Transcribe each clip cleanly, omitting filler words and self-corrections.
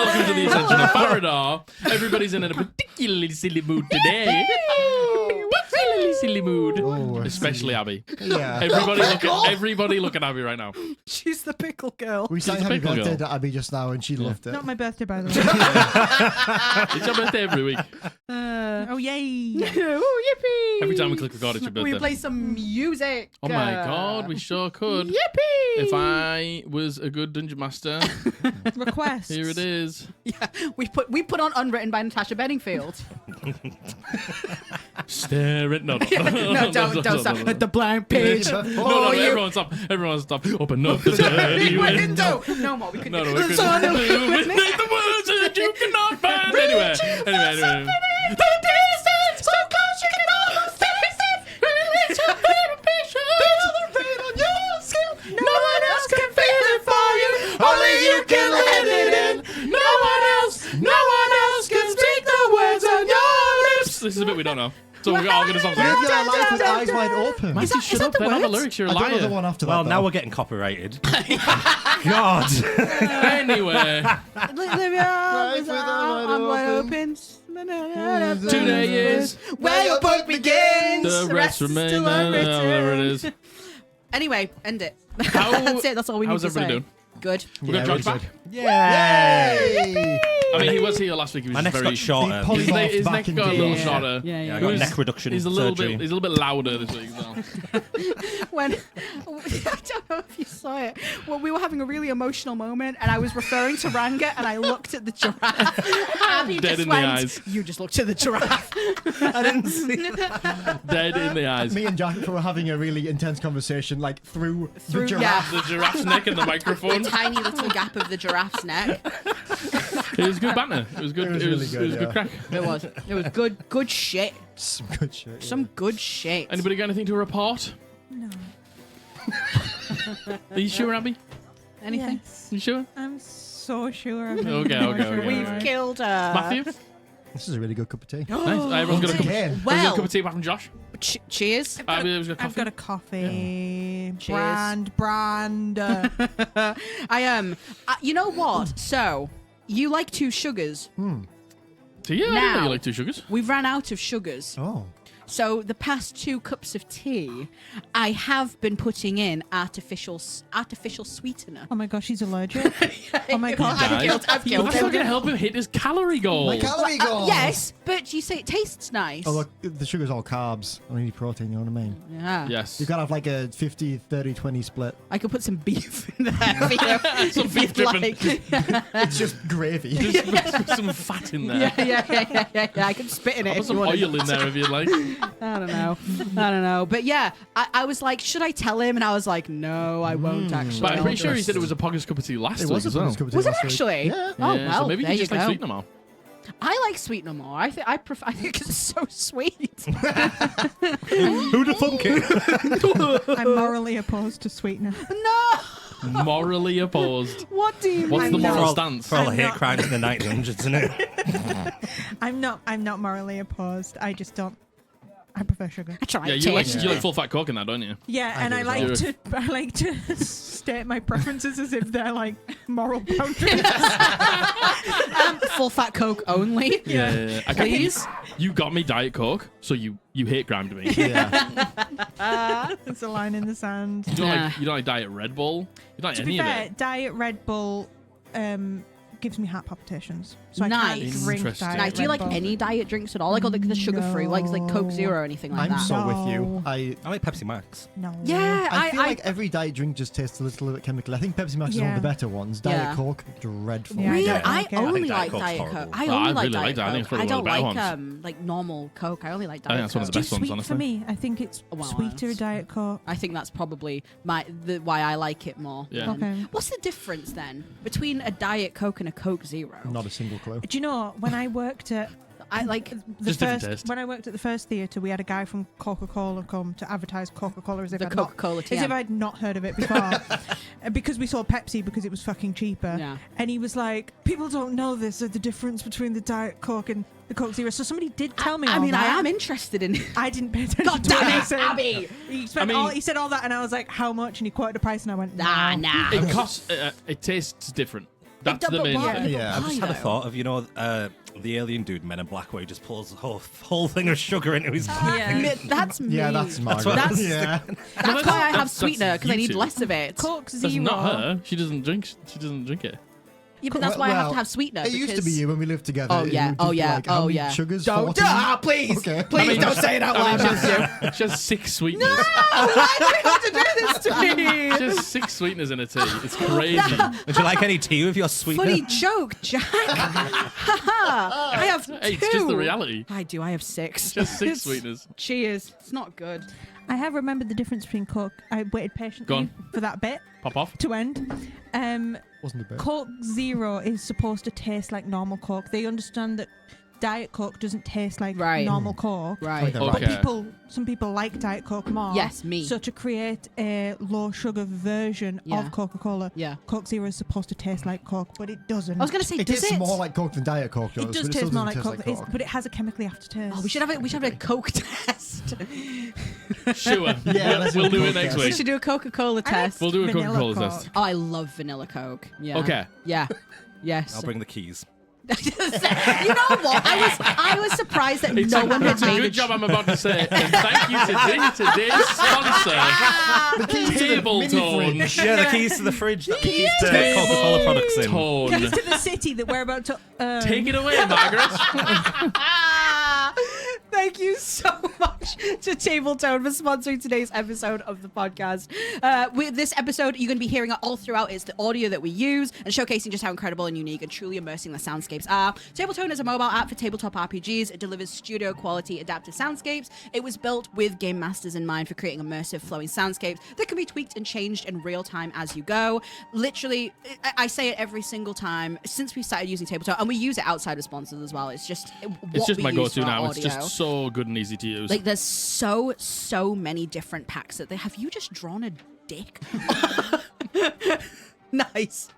welcome to the Ascension of Farrahdor. Everybody's in a particularly silly mood today. Silly mood, especially Abby. Yeah. Everybody look at Abby right now. She's the pickle girl. We sang happy birthday to Abby just now, and she loved it. Not my birthday, by the way. It's your birthday every week. Oh, yay. Oh, yippee. Every time we click record, it's your birthday. We play some music. Oh my god, we sure could. Yippee! If I was a good dungeon master, Request. here it is. Yeah, we put on Unwritten by Natasha Bedingfield. Stare at no, don't stop. The blank page. No, everyone stop. Everyone stop. Open up the dirty window. No more. We couldn't. No, we couldn't. Illuminate the words that you cannot find. Anyway. The distance, so close you can almost taste it. Reach a little picture. Feel the rain on your skin. No one else can feel it for you. Only you can let it in. No one else can speak the words on your lips. This is a bit we don't know. So we're all going to stop Live singing. your life with eyes wide open. Matthew, shut up. They're not the lyrics. You're a I don't know the liar. one after that. Well, now we're getting copyrighted. God. Anyway, Live your life with eyes wide open. today is where your book begins. the rest remain. still Whatever it is. Anyway, end it. How- That's it. That's all we need how's to say. everybody doing? Good. We're going to Josh back. Yay! I mean, he was here last week. He was My just neck very got shorter. Poly- His neck back in got a little game. shorter. Yeah, I yeah. got He's- neck reduction He's a surgery. little bit louder this week. So. When I don't know if you saw it. Well, we were having a really emotional moment, and I was referring to Ranga, and I looked at the giraffe. And he Dead just in the went, eyes. You just looked at the giraffe. I didn't see Dead in the eyes. Me and Jack were having a really intense conversation, like through the Yeah. giraffe. The giraffe's neck and the microphone. The tiny little gap of the giraffe's neck. It was good banter. It was good. It was really good, It was yeah. good crack. It was good shit. Some good shit. yeah. Some good shit. Anybody got anything to report? No. Are you sure, Abby? Anything? Yes. You sure? I'm so sure. I'm Okay. We've killed her. Matthew? This is a really good cup of tea. Nice. Everyone's got a cup. Again. Everyone's got a Well, cup of tea apart from Josh. cheers. Abby's got I've coffee. got a coffee. Cheers. Brand. You know what? So, you like 2 sugars. So yeah, I didn't know Now- you like 2 sugars. We've ran out of sugars. Oh. So the past 2 cups of tea, I have been putting in artificial sweetener. Oh my gosh, he's allergic. Oh my god. Guys, I've That's killed not him. going to help him hit his calorie goal. My calorie goal. Yes, but you say it tastes nice. Oh, look, the sugar's all carbs. I need protein, you know what I mean? Yeah. Yes. You've got to have like a 50, 30, 20 split. I could put some beef in there. You know, Some if beef you'd dripping. It's just gravy. Just put some fat in there. yeah. I could spit in it. Put If some you wanted. oil in there if you like. I don't know. But yeah, I was like, should I tell him? And I was like, no, I won't actually. But I'm pretty I'll sure he just- said it was a poggers cup of tea last It week was a as well. cup of tea Was it last week. actually? Yeah. Oh Yeah, well, so maybe there you you just like go. sweetener more. I like sweetener more. I think because it's so sweet. Who'd have thunk it? I'm morally opposed to sweetener. No. Morally opposed. What do you What's mean? the not. moral stance? For all the I'm hate not- crimes in the 1900s, isn't it? I'm not morally opposed. I just don't. I prefer sugar. I tried Yeah, to. you like full fat coke in that, don't you? Yeah, I and do I as like well. to state my preferences as if they're like moral boundaries. Full fat Coke only. Yeah. I can't- Please. You got me Diet Coke, so you hate grimed me. Yeah. There's a line in the sand. You don't Nah. like Diet Red Bull. You don't like To any be of fair, it. Diet Red Bull gives me heart palpitations, so I Nice. can't drink Interesting. Diet Nice. Do you Red like Bull. any diet drinks at all? Like the sugar free, like Coke Zero or anything like I'm that? so with you. No. I I like Pepsi Max. No. Yeah, I feel like every diet drink just tastes a little bit chemical. I think Pepsi Max is one of the Yeah. better ones. Yeah. Diet Coke, dreadful. Yeah, I Really, don't I like it. only I think Diet like Coke's Diet horrible. Coke. I Oh, only I like really Diet like that. I think it's Coke. one I of the don't better like ones. like normal Coke. I only like I think Diet that's one of Coke. the Too best ones, sweet honestly. for me. I think it's Well, sweeter that's- Diet Coke. I think that's probably why I like it more. Yeah. than- Okay. What's the difference then between a Diet Coke and a Coke Zero? Not a single clue. Do you know when I worked at I like. Just different taste. when I worked at the first theatre, we had a guy from Coca-Cola come to advertise Coca-Cola as if The I'd not- Coca-Cola as if TM. I'd not heard of it before, because we saw Pepsi because it was fucking cheaper. Yeah. And he was like, "People don't know this, the difference between the Diet Coke and the Coke Zero." So somebody did tell me. I all mean, I that. am interested in. I didn't pay attention. God to what damn he it, said. Abby! He said all that, and I was like, "How much?" And he quoted a price, and I went, Nah. It costs. It tastes different. That's the main thing. Yeah, I've just had a thought of, the alien dude, Men in Black, where he just pulls the whole thing of sugar into his mouth. Yeah. That's me. Yeah, that's Margaret. what I was yeah. That's why I have that's sweetener, because I need YouTube. less of it. Coke That's Zero. not her. She doesn't drink. She doesn't drink it. Yeah, but that's why I have Well, to have sweetener. It used to because- be you when we lived together. Oh, It yeah. would Oh, just be yeah. Like, how Oh, many yeah. Sugars? Don't, 40? please. Okay. Please don't say it out loud. She has 6 sweeteners. Why do you have to do this to me? She has 6 sweeteners in her tea. It's crazy. Would you like any tea with your sweetener? Funny joke, Jack. I have 2. Hey, it's just the reality. I do. I have 6. She has 6 sweeteners. Cheers. It's not good. I have remembered the difference between Coke. I waited Go patiently on. for that bit Pop off. to end. Wasn't a bit. Coke Zero is supposed to taste like normal Coke. They understand that Diet Coke doesn't taste like Right. normal Coke. Right. that But Okay. some people like Diet Coke more. Yes, me. So to create a low sugar version Yeah. of Coca-Cola, Yeah. Coke Zero is supposed to taste like Coke, but it doesn't. I was going to say, It does tastes it? more like Coke than Diet Coke does. it does but taste still more doesn't like taste Coke, Coke. but it has a chemically aftertaste. Oh, we should have a Coke test. Sure. Yeah, let's do we'll a do Coke it next test. We week. should do a Coca-Cola test. We'll do a Vanilla Coca-Cola Coke. test. Oh, I love vanilla Coke. Yeah. Okay. Yeah. Yes. I'll bring the keys. You know what? I was surprised that It's, no one had it's a made good job I'm about to say. And thank you to today's sponsor, The keys to the Table mini Tone. fridge. Yeah, the keys to the fridge that the keys to Coca-Cola products in. Tone. Keys to the city that we're about to. Take it away, Margaret. Thank you so much to Table Tone for sponsoring today's episode of the podcast. With this episode, you're going to be hearing it all throughout. It's the audio that we use and showcasing just how incredible and unique and truly immersing the soundscapes are. Table Tone is a mobile app for tabletop RPGs. It delivers studio quality adaptive soundscapes. It was built with game masters in mind for creating immersive flowing soundscapes that can be tweaked and changed in real time as you go. Literally, I say it every single time since we started using Table Tone, and we use it outside of sponsors as well. It's just It's just my use go-to for our now. It's audio. just so good and easy to use. Like, there's so many different packs that they have. You just drawn a dick? Nice.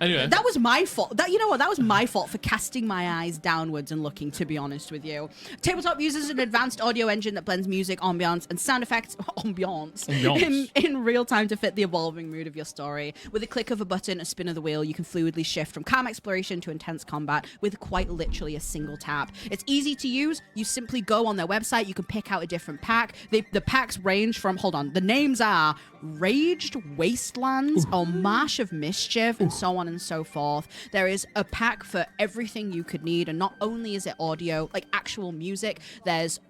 Anyway. That was my fault. You know what? That was my fault for casting my eyes downwards and looking, to be honest with you. Tabletop uses an advanced audio engine that blends music, ambiance, and sound effects in real time to fit the evolving mood of your story. With a click of a button, a spin of the wheel, you can fluidly shift from calm exploration to intense combat with quite literally a single tap. It's easy to use. You simply go on their website. You can pick out a different pack. The packs range from, the names are Raged Wastelands or Marsh of Mischief and so on and so forth. There is a pack for everything you could need, and not only is it audio, like actual music, there's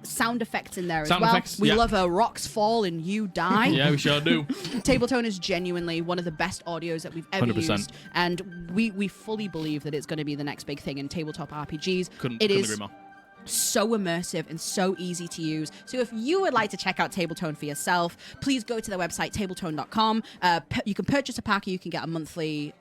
sound effects in there as Sound well. effects, We yeah. love a rocks fall and you die. Yeah, we sure do. Tabletone is genuinely one of the best audios that we've ever 100%. used, and we fully believe that it's going to be the next big thing in tabletop RPGs. Couldn't It agree is more. so immersive and so easy to use. So if you would like to check out Tabletone for yourself, please go to their website, tabletone.com. You can purchase a pack, or you can get a monthly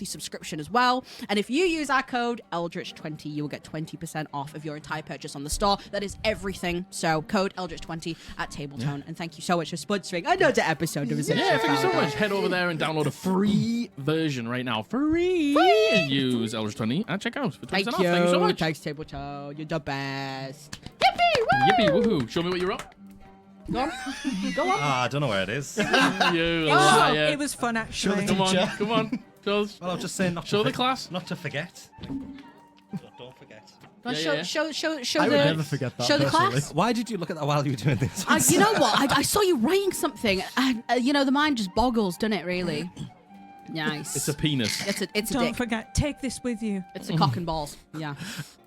subscription as well. And if you use our code Eldritch20, you will get 20% off of your entire purchase on the store. That is everything. So code Eldritch20 at Tabletone. And thank you so much for sponsoring another episode of Ascension. Yeah, thank you so much. Head over there and download a free version right now. Free! And use Eldritch20 and check out for 20% Thank off. you. Thank you so much. Thanks, Tabletone. You're the best. Yippee, woohoo. Show me what you're up. Go on. Go on. I don't know where it is. You Oh, liar. it was fun actually. Show Come the on, come on. Show us. Well, I was just saying not Show to the class. Not to forget. Don't forget. Go on, Yeah, show I the. would never forget that. show the personally. class. Why did you look at that while you were doing this? You know what? I saw you writing something. And, the mind just boggles, doesn't it? Really. Nice. It's a penis. It's a Don't dick. forget, take this with you. It's a cock and balls. Yeah.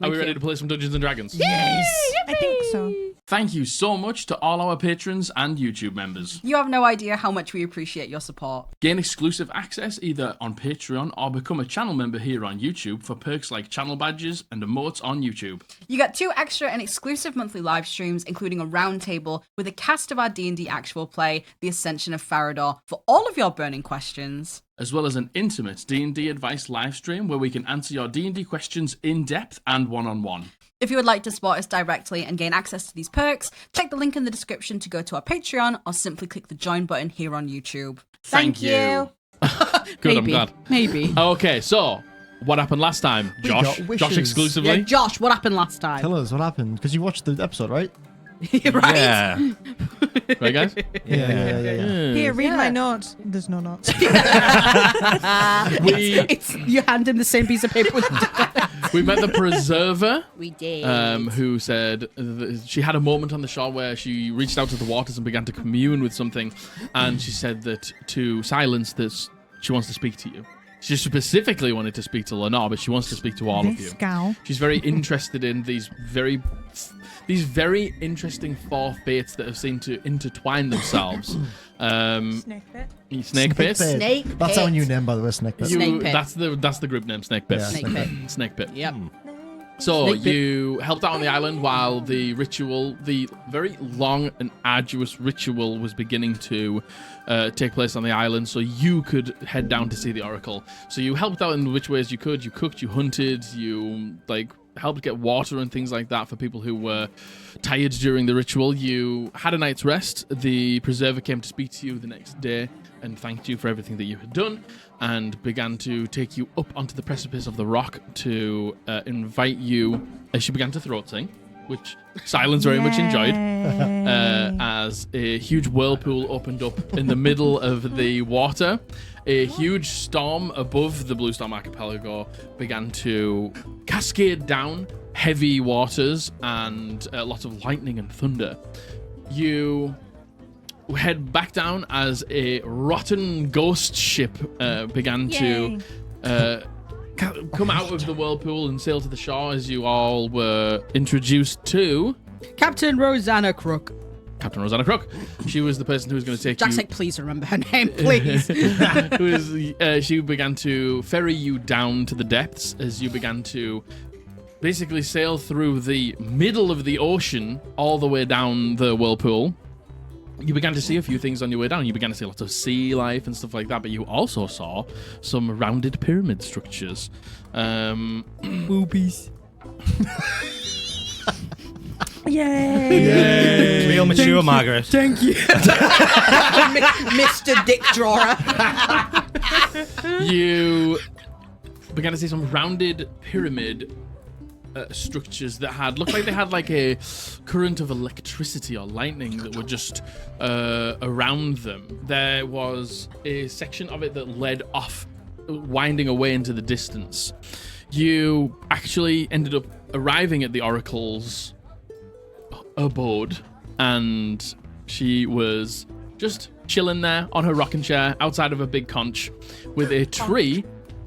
Are we ready to play some Dungeons and Dragons? I think so. Thank you so much to all our patrons and YouTube members. You have no idea how much we appreciate your support. Gain exclusive access either on Patreon or become a channel member here on YouTube for perks like channel badges and emotes on YouTube. You get 2 extra and exclusive monthly live streams, including a roundtable with a cast of our D&D actual play, The Ascension of Farrahdor, for all of your burning questions. As well as an intimate D&D advice live stream where we can answer your D&D questions in depth and one-on-one. If you would like to support us directly and gain access to these perks, check the link in the description to go to our Patreon or simply click the join button here on YouTube. Thank you. Good, I'm glad. Maybe. Okay, so what happened last time? We Josh? got wishes. Josh exclusively? Yeah, Josh, what happened last time? Tell us what happened, because you watched the episode, right? Right? Yeah. Right, guys? Yeah. Here, read Yeah. my notes. There's no notes. You hand him the same piece of paper with We met the preserver. We did. Who said she had a moment on the shore where she reached out to the waters and began to commune with something, and she said that to silence this, she wants to speak to you. She specifically wanted to speak to Lenore, but she wants to speak to all of you. This gal. She's very interested in these very interesting four fates that have seemed to intertwine themselves. Snake bit. Snake pits. Snake That's our pit. new name, by the way, Snake Pit. Snake Pit. That's the group name, Snake Pit. Yeah, Snake Pit. Snake Pit. Yep. So Snake Pit. you helped out on the island while the ritual, the very long and arduous ritual, was beginning to take place on the island, so you could head down to see the oracle. So you helped out in which ways you could. You cooked, you hunted, you helped get water and things like that for people who were tired during the ritual. You had a night's rest. The preserver came to speak to you the next day and thanked you for everything that you had done, and began to take you up onto the precipice of the rock to invite you, as she began to throat sing, which Silence very much enjoyed, as a huge whirlpool opened up in the middle of the water. A huge storm above the Blue Storm Archipelago began to cascade down heavy waters and a lot of lightning and thunder. You head back down as a rotten ghost ship began to come out of the whirlpool and sail to the shore, as you all were introduced to Captain Rosanna Crook. Captain Rosanna Crook. She was the person who was going to take Jack's you. like, please remember her name, please. She began to ferry you down to the depths as you began to basically sail through the middle of the ocean all the way down the whirlpool. You began to see a few things on your way down. You began to see lots of sea life and stuff like that, but you also saw some rounded pyramid structures. Boobies. Yay! Real mature Margaret. Thank you. Mr. Dick Drawer. You began to see some rounded pyramid structures that looked like they had like a current of electricity or lightning that were just around them. There was a section of it that led off, winding away into the distance. You actually ended up arriving at the Oracle's abode, and she was just chilling there on her rocking chair outside of a big conch with a tree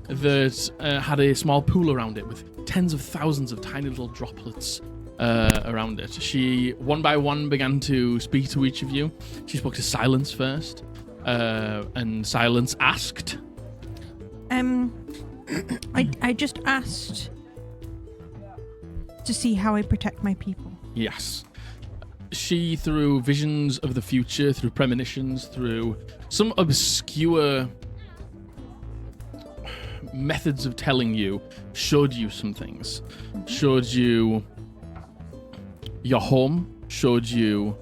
that had a small pool around it with tens of thousands of tiny little droplets around it. She, one by one, began to speak to each of you. She spoke to Silence first, and Silence asked, I just asked to see how I protect my people. yes. She, through visions of the future, through premonitions, through some obscure methods of telling you, showed you some things. Showed you your home, showed you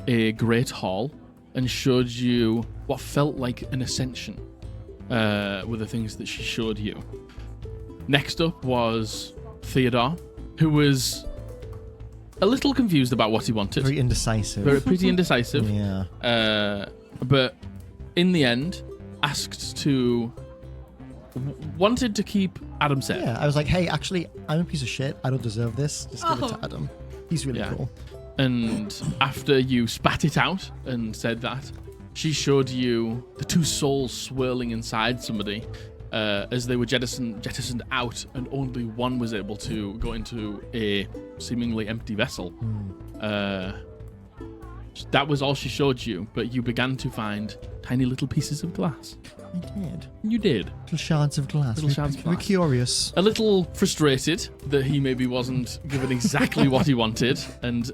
a great hall, and showed you what felt like an ascension were the things that she showed you. Next up was Theodore, who was a little confused about what he wanted. Very indecisive. Pretty indecisive. Yeah. But in the end, wanted to keep Adam safe. Yeah, I was like, hey, actually, I'm a piece of shit. I don't deserve this. Just give it to Oh. Adam. He's really Yeah. cool. And after you spat it out and said that, she showed you the two souls swirling inside somebody as they were jettisoned out, and only one was able to go into a seemingly empty vessel. That was all she showed you, but you began to find tiny little pieces of glass. I did. You did. Little shards of glass. Little shards of Very glass. curious. A little frustrated that he maybe wasn't given exactly what he wanted, and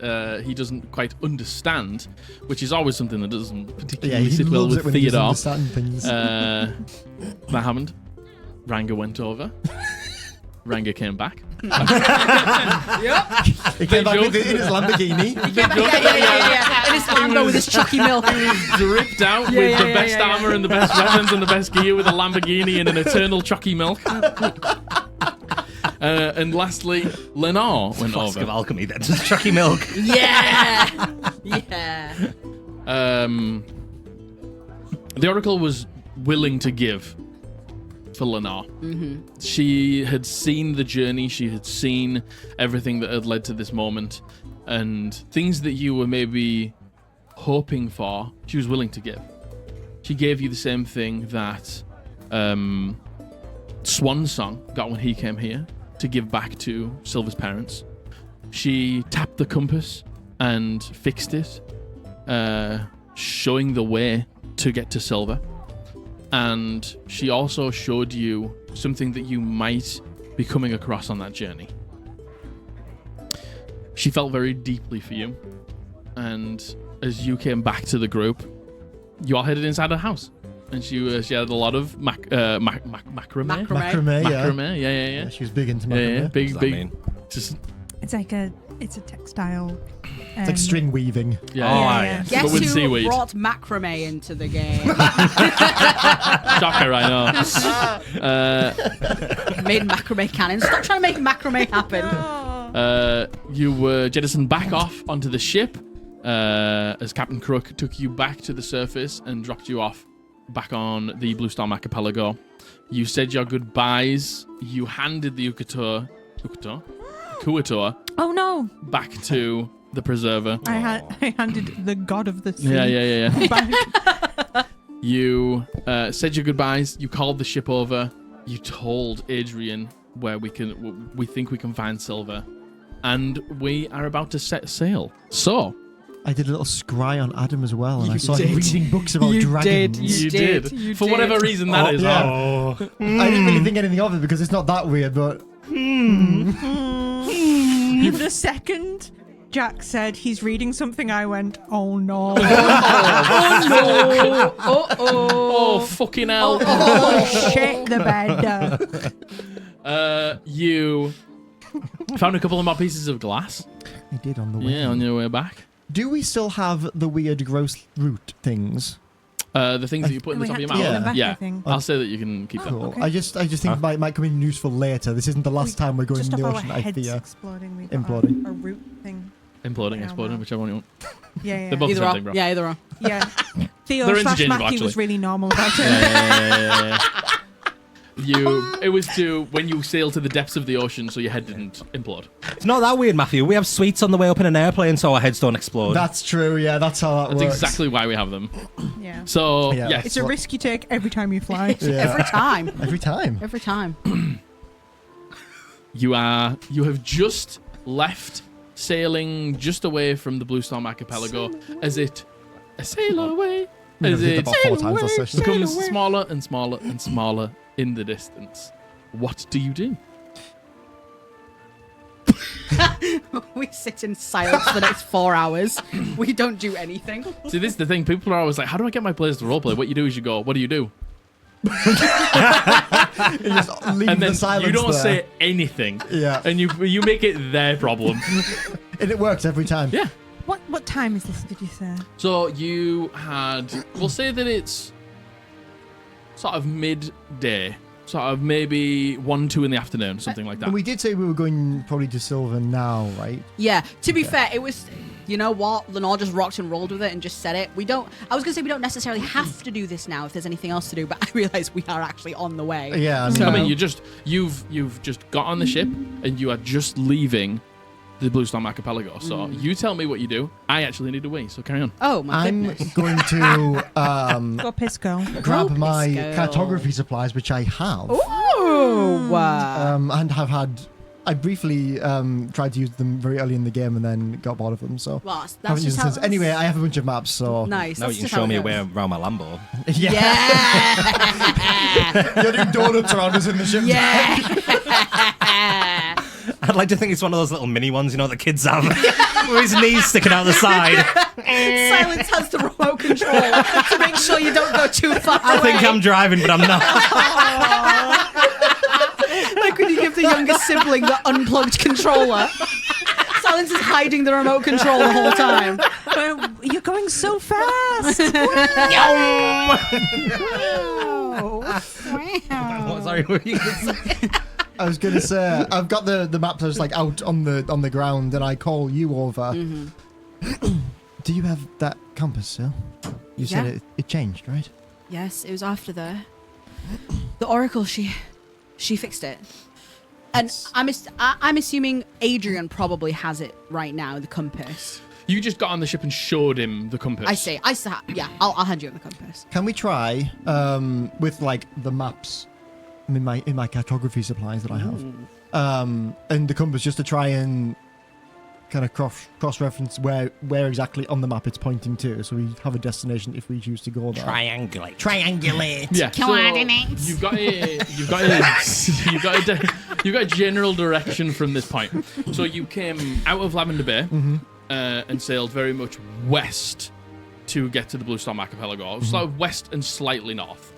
he doesn't quite understand, which is always something that doesn't Yeah, particularly he sit well loves with it when he doesn't Theodore. understand things. That happened. Ranga went over. Ranga came back. He came back in his Lamborghini. Yeah. And his Lambo with his chucky milk. Dripped out with the best armor and the best weapons and the best gear with a Lamborghini and an eternal chalky milk. And lastly, Lenore went Flask of over. alchemy, then just chucky milk. Yeah. Yeah. The Oracle was willing to give for Lenore. She had seen the journey, she had seen everything that had led to this moment, and things that you were maybe hoping for, she was willing to give. She gave you the same thing that Swan Song got when he came here to give back to Silver's parents. She tapped the compass and fixed it, showing the way to get to Silver. And she also showed you something that you might be coming across on that journey. She felt very deeply for you. And as you came back to the group, you all headed inside her house. And she had a lot of macrame. Macrame, yeah. Yeah. She was big into macrame. Yeah. What Big. does that mean? Just It's like a textile. It's like string weaving. yeah. Oh, yeah. yeah. But Guess with who seaweed. brought macrame into the game? Shocker, I know. Made macrame canon. Stop trying to make macrame happen. You were jettisoned back off onto the ship as Captain Crook took you back to the surface and dropped you off back on the Blue Storm Archipelago. You said your goodbyes. You handed the Kuator Oh no! back to the Preserver. I handed the god of the sea. Yeah. back. You said your goodbyes. You called the ship over. You told Adrian where we think we can find Silver, and we are about to set sail. So I did a little scry on Adam as well, and I You saw him did. reading books about You dragons. did. you did. You For did. whatever reason that is. yeah. Oh. I didn't really think anything of it because it's not that weird, but The second Jack said he's reading something, I went, oh no. Oh fucking hell! Oh shit, the bed. You found a couple of more pieces of glass. I did on the way. Yeah, on your way back. Do we still have the weird gross root things? The things that you put in the We top of had your to mouth. give them back, I Yeah, think. I'll say that you can keep them. Cool. okay. I just think it might come in useful later. This isn't the last time we're going Just in the off our ocean, I heads fear. exploding. We got Imploding. A root thing. Imploding, Yeah, exploding, well. whichever one you want. Yeah. They're both the Either same or. thing, bro. Yeah, either or. Yeah. Theo They're / interchangeable, Matthew actually. was really normal about it. Yeah. It was to when you sail to the depths of the ocean, so your head didn't implode. It's not that weird, Matthew. We have sweets on the way up in an airplane so our heads don't explode. That's true, yeah, that's how that That's works. exactly why we have them. Yeah. So Yeah. yes, It's a risk you take every time you fly. Yeah. Every time. Every time. Every time. you have just left sailing just away from the Blue Storm Archipelago as it sail away. We've As did it that about 4 times this session. becomes smaller and smaller and smaller in the distance. What do you do? We sit in silence for the next 4 hours. We don't do anything. See, this is the thing. People are always like, how do I get my players to roleplay? What you do is you go, what do you do? You just leave And then the silence you don't there. say anything. Yeah. And you make it their problem. And it works every time. Yeah. What time is this, did you say? So you had, we'll say that it's sort of midday. Sort of maybe 1, 2 in the afternoon, something like that. And we did say we were going probably to Silver now, right? Yeah, to be fair, it was, you know what? Lenore just rocked and rolled with it and just said it. I was going to say we don't necessarily have to do this now if there's anything else to do, but I realize we are actually on the way. Yeah, I mean, So- I mean, you've just got on the ship and you are just leaving the Blue Storm Archipelago. So you tell me what you do. I actually need to wait, so carry on. Oh, my I'm goodness. going to Go Pisco. grab my Pisco. cartography supplies, which I have. Ooh. And have had. I briefly tried to use them very early in the game and then got bored of them, so Well, that's haven't just used how them since. Anyway, I have a bunch of maps, so Nice. now that's you can just how show it me a goes. way around my Lambo. Yeah. You're doing donuts around us in the ship. Yeah. I'd like to think it's one of those little mini ones, you know, the kids have, with his knees sticking out the side. Silence has the remote control to make sure you don't go too far I think I'm driving, but I'm not. Like when you give the youngest sibling the unplugged controller. Silence is hiding the remote control the whole time. You're going so fast. What, sorry, what were you gonna say? I was gonna say I've got the maps just like out on the ground, and I call you over. Do you have that compass still? You said it changed, right? Yes, it was after the Oracle. She fixed it, and I'm assuming Adrian probably has it right now. The compass. You just got on the ship and showed him the compass. I see. Yeah. I'll hand you the compass. Can we try with like the maps in my cartography supplies that I have, and the compass, just to try and kind of cross-reference where exactly on the map it's pointing to, so we have a destination if we choose to go there. Triangulate. Yeah. Coordinates. So you've got a general direction from this point. So you came out of Lavender Bay and sailed very much west to get to the Blue Storm Archipelago. So west and slightly north.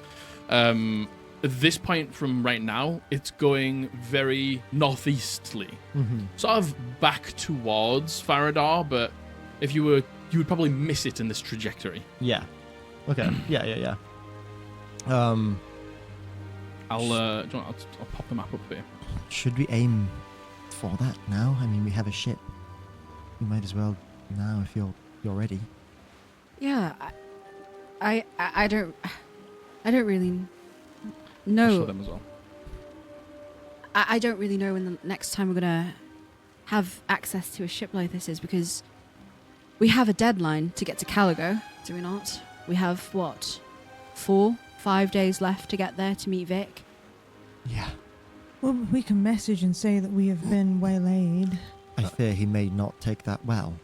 At this point from right now, it's going very northeasterly. Sort of back towards Farrahdor, but if you would probably miss it in this trajectory. Yeah. Okay. Yeah. I'll pop the map up here. Should we aim for that now? I mean, we have a ship. We might as well now if you're ready. Yeah. I don't really I'll know. show them as well. I don't really know when the next time we're gonna have access to a ship like this is, because we have a deadline to get to Caligo, do we not? We have what, 4-5 days left to get there to meet Vic. Yeah. Well, we can message and say that we have been waylaid. I fear he may not take that well,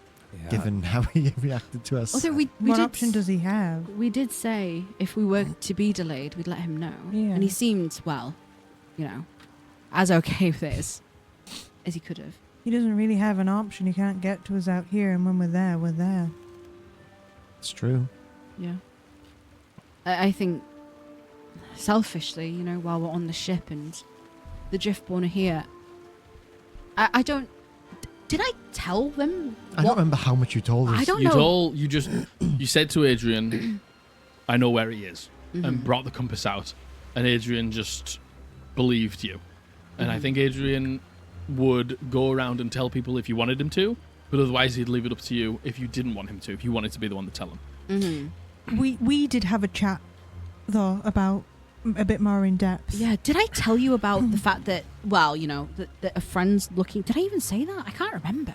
given how he reacted to us. Although What option does he have? We did say if we were to be delayed, we'd let him know. Yeah. And he seemed, well, as okay with this as he could have. He doesn't really have an option. He can't get to us out here, and when we're there, we're there. It's true. Yeah. I think, selfishly, while we're on the ship and the Driftborn are here, I don't... Did I tell them? I don't remember how much you told us. I don't know. You said to Adrian, I know where he is, and brought the compass out, and Adrian just believed you. And I think Adrian would go around and tell people if you wanted him to, but otherwise he'd leave it up to you if you didn't want him to, if you wanted to be the one to tell him. We did have a chat, though, about a bit more in depth. Yeah, did I tell you about the fact that, that a friend's looking... Did I even say that? I can't remember.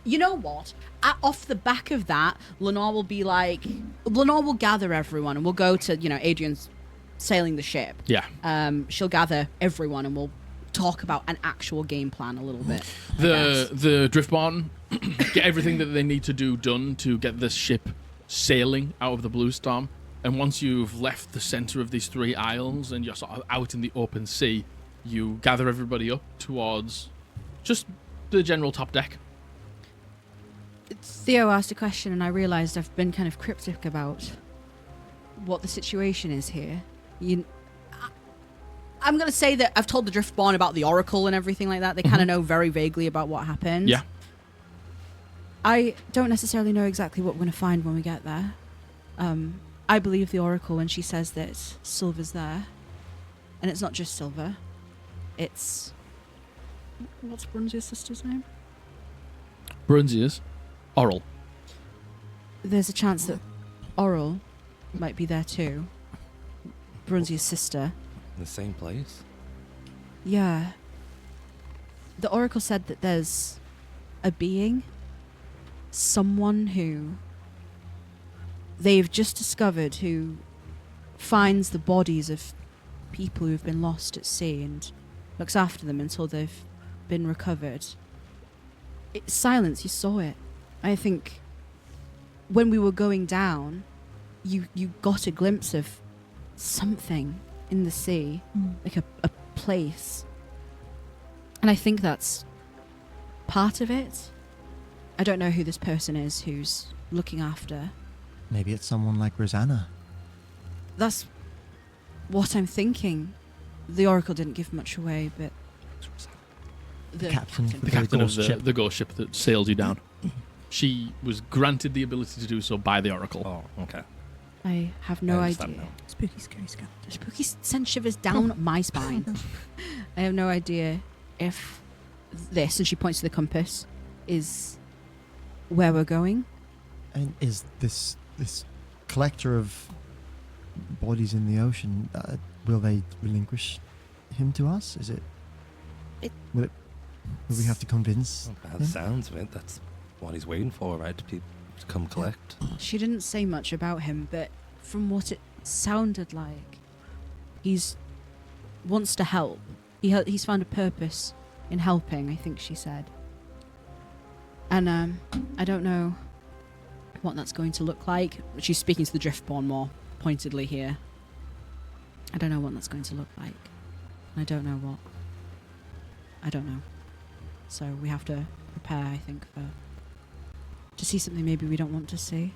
You know what? Off the back of that, Lenore will be like... Lenore will gather everyone and we'll go to, Adrian's sailing the ship. Yeah. She'll gather everyone and we'll talk about an actual game plan a little bit. The Driftborn get everything that they need to do done to get this ship sailing out of the Blue Storm. And once you've left the center of these 3 isles and you're sort of out in the open sea, you gather everybody up towards just the general top deck. Theo asked a question and I realised I've been kind of cryptic about what the situation is here. I'm going to say that I've told the Driftborn about the Oracle and everything like that. They kind of know very vaguely about what happened. Yeah. I don't necessarily know exactly what we're going to find when we get there. I believe the Oracle when she says that Silver's there. And it's not just Silver. It's... What's Brunzia's sister's name? Brunzia's? Oral. There's a chance that Oral might be there too. Brunzia's sister. In the same place? Yeah. The Oracle said that there's a being, someone who they've just discovered, who finds the bodies of people who've been lost at sea and looks after them until they've been recovered. It's silence, you saw it. I think when we were going down, you got a glimpse of something in the sea, like a place. And I think that's part of it. I don't know who this person is who's looking after. Maybe it's someone like Rosanna. That's what I'm thinking. The Oracle didn't give much away, but... The captain. The captain of the ghost ship that sailed you down. She was granted the ability to do so by the Oracle. Oh, okay. I have no I understand idea. now. Spooky, scary scout. The spooky send shivers down my spine. I have no idea if this, and she points to the compass, is where we're going. And is this collector of bodies in the ocean, will they relinquish him to us? Is it... Will we have to convince By him? the sounds of it, that's what he's waiting for, right? To come collect. She didn't say much about him, but from what it sounded like, he's wants to help. He's found a purpose in helping, I think she said. And I don't know what that's going to look like. She's speaking to the Driftborn more pointedly here. I don't know what that's going to look like. I don't know what. I don't know. So we have to prepare, I think, to see something maybe we don't want to see.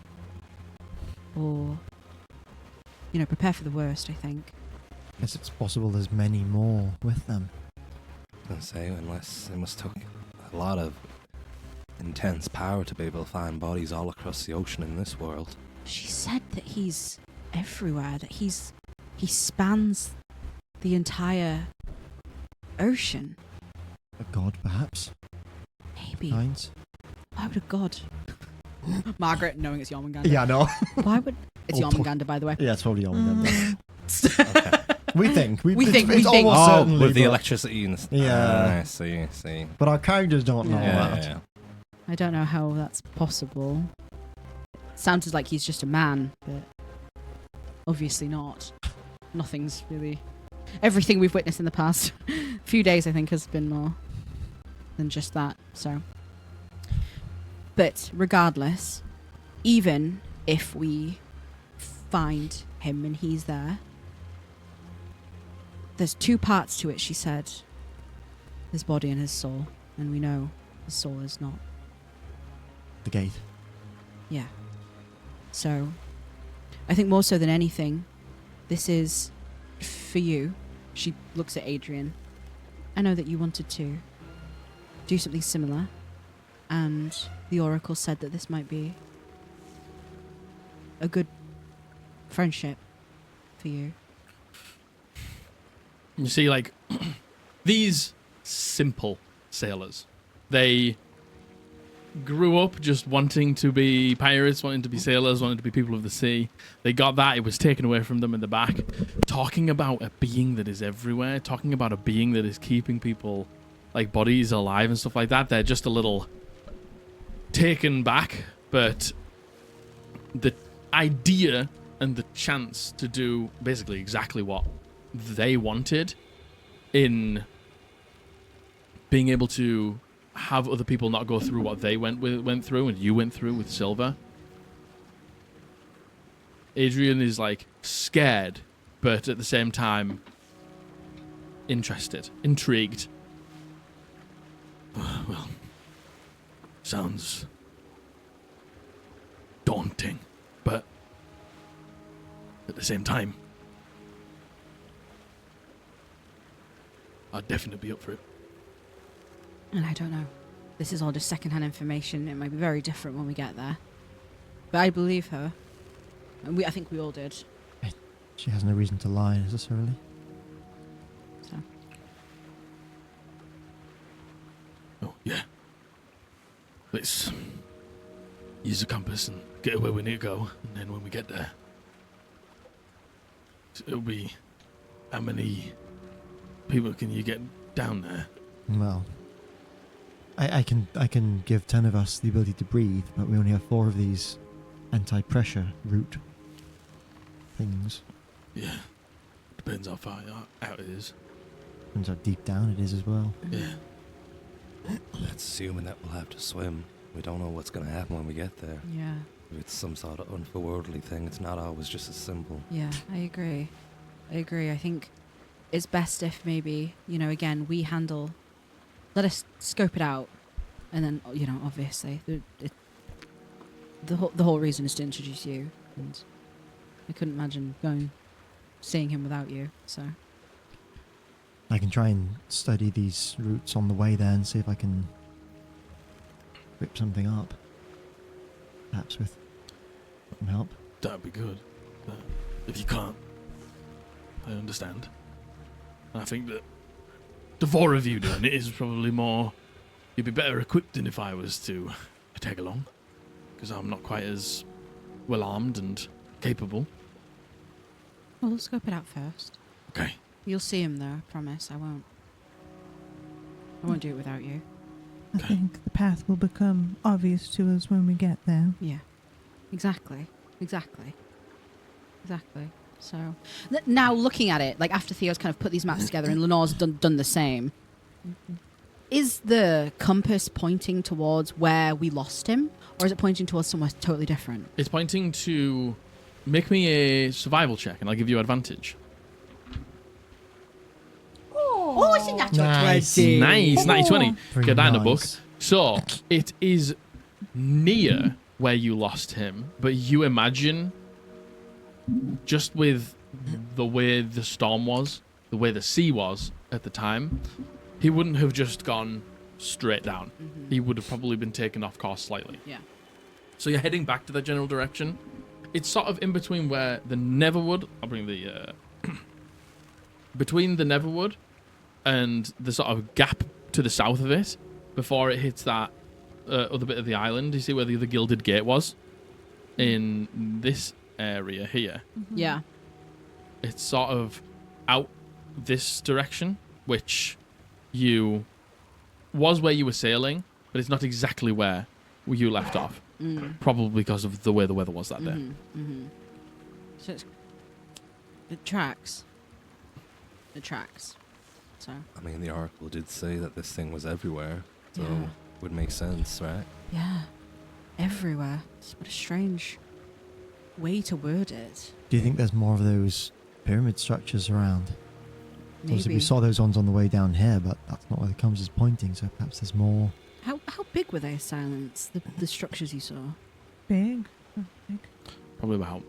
Or, prepare for the worst, I think. Yes, it's possible there's many more with them. I say, unless it must take a lot of intense power to be able to find bodies all across the ocean in this world. She said that he's everywhere, that he spans the entire ocean. A god, perhaps? Maybe. Heinz? Why would a god? Margaret, knowing it's Jormungandr. Yeah, no. Why would... It's Oh, Jormungandr, by the way. Yeah, it's probably Jormungandr. Okay. We think. We think. It's almost Oh, certainly, with the but- electricity and the... Yeah. I see. But our characters don't know Yeah. that. Yeah. I don't know how that's possible. Sounds like he's just a man, but obviously not. Nothing's really... Everything we've witnessed in the past few days, I think, has been more than just that, so... But regardless, even if we find him and he's there, there's two parts to it, she said. His body and his soul. And we know his soul is not. The gate. Yeah. So, I think more so than anything, this is for you. She looks at Adrian. I know that you wanted to do something similar. And the Oracle said that this might be a good friendship for you. You see, like, these simple sailors, they grew up just wanting to be pirates, wanting to be sailors, wanting to be people of the sea. They got that, it was taken away from them in the back. Talking about a being that is everywhere, talking about a being that is keeping people, like, bodies alive and stuff like that, they're just a little taken back. But the idea and the chance to do basically exactly what they wanted in being able to have other people not go through what they went through and you went through with Silver. Adrian is like scared, but at the same time interested, intrigued. Well, sounds daunting, but at the same time, I'd definitely be up for it. And I don't know. This is all just secondhand information. It might be very different when we get there. But I believe her. And I think we all did. She has no reason to lie necessarily. So. Oh, yeah. Let's use the compass and get where we need to go. And then when we get there, it'll be... How many people can you get down there? Well, I can give 10 of us the ability to breathe, but we only have 4 of these anti-pressure root things. Yeah. Depends how far out it is. Depends how deep down it is as well. Yeah. That's assuming that we'll have to swim. We don't know what's going to happen when we get there. Yeah. If it's some sort of unforwardly thing, it's not always just as simple. Yeah, I agree. I think it's best if maybe, again, we handle... Let us scope it out. And then, obviously, the whole reason is to introduce you. And I couldn't imagine seeing him without you, so... I can try and study these routes on the way there and see if I can whip something up. Perhaps with some help. That'd be good. If you can't, I understand. I think that the four of you doing it is probably more... You'd be better equipped than if I was to tag along. Because I'm not quite as well armed and capable. Well, we'll scope it out first. Okay. You'll see him though, I promise. I won't do it without you. I think the path will become obvious to us when we get there. Yeah. Exactly. So, now looking at it, like after Theo's kind of put these maps together and Lenore's done the same, is the compass pointing towards where we lost him? Or is it pointing towards somewhere totally different? It's pointing to... Make me a survival check and I'll give you advantage. Oh, it's a natural Nice. 20. Nice, 90-20. Very Get that in a book. nice. So, it is near where you lost him, but you imagine, just with the way the storm was, the way the sea was at the time, he wouldn't have just gone straight down. He would have probably been taken off course slightly. Yeah. So you're heading back to that general direction. It's sort of in between where the Neverwood... I'll bring the... between the Neverwood and the sort of gap to the south of it, before it hits that other bit of the island. You see where the other Gilded Gate was? In this area here. Yeah. It's sort of out this direction, which was where you were sailing, but it's not exactly where you left off. Probably because of the way the weather was that day. So it tracks. So I mean, the oracle did say that this thing was everywhere, so Yeah. would make sense, right? yeah, everywhere. What a strange way to word it. Do you think there's more of those pyramid structures around? Obviously, Maybe. we saw those ones on the way down here, but that's not where the compass is pointing, so perhaps there's more. How big were they, Silence? The structures you saw? Big. Oh, big. Probably about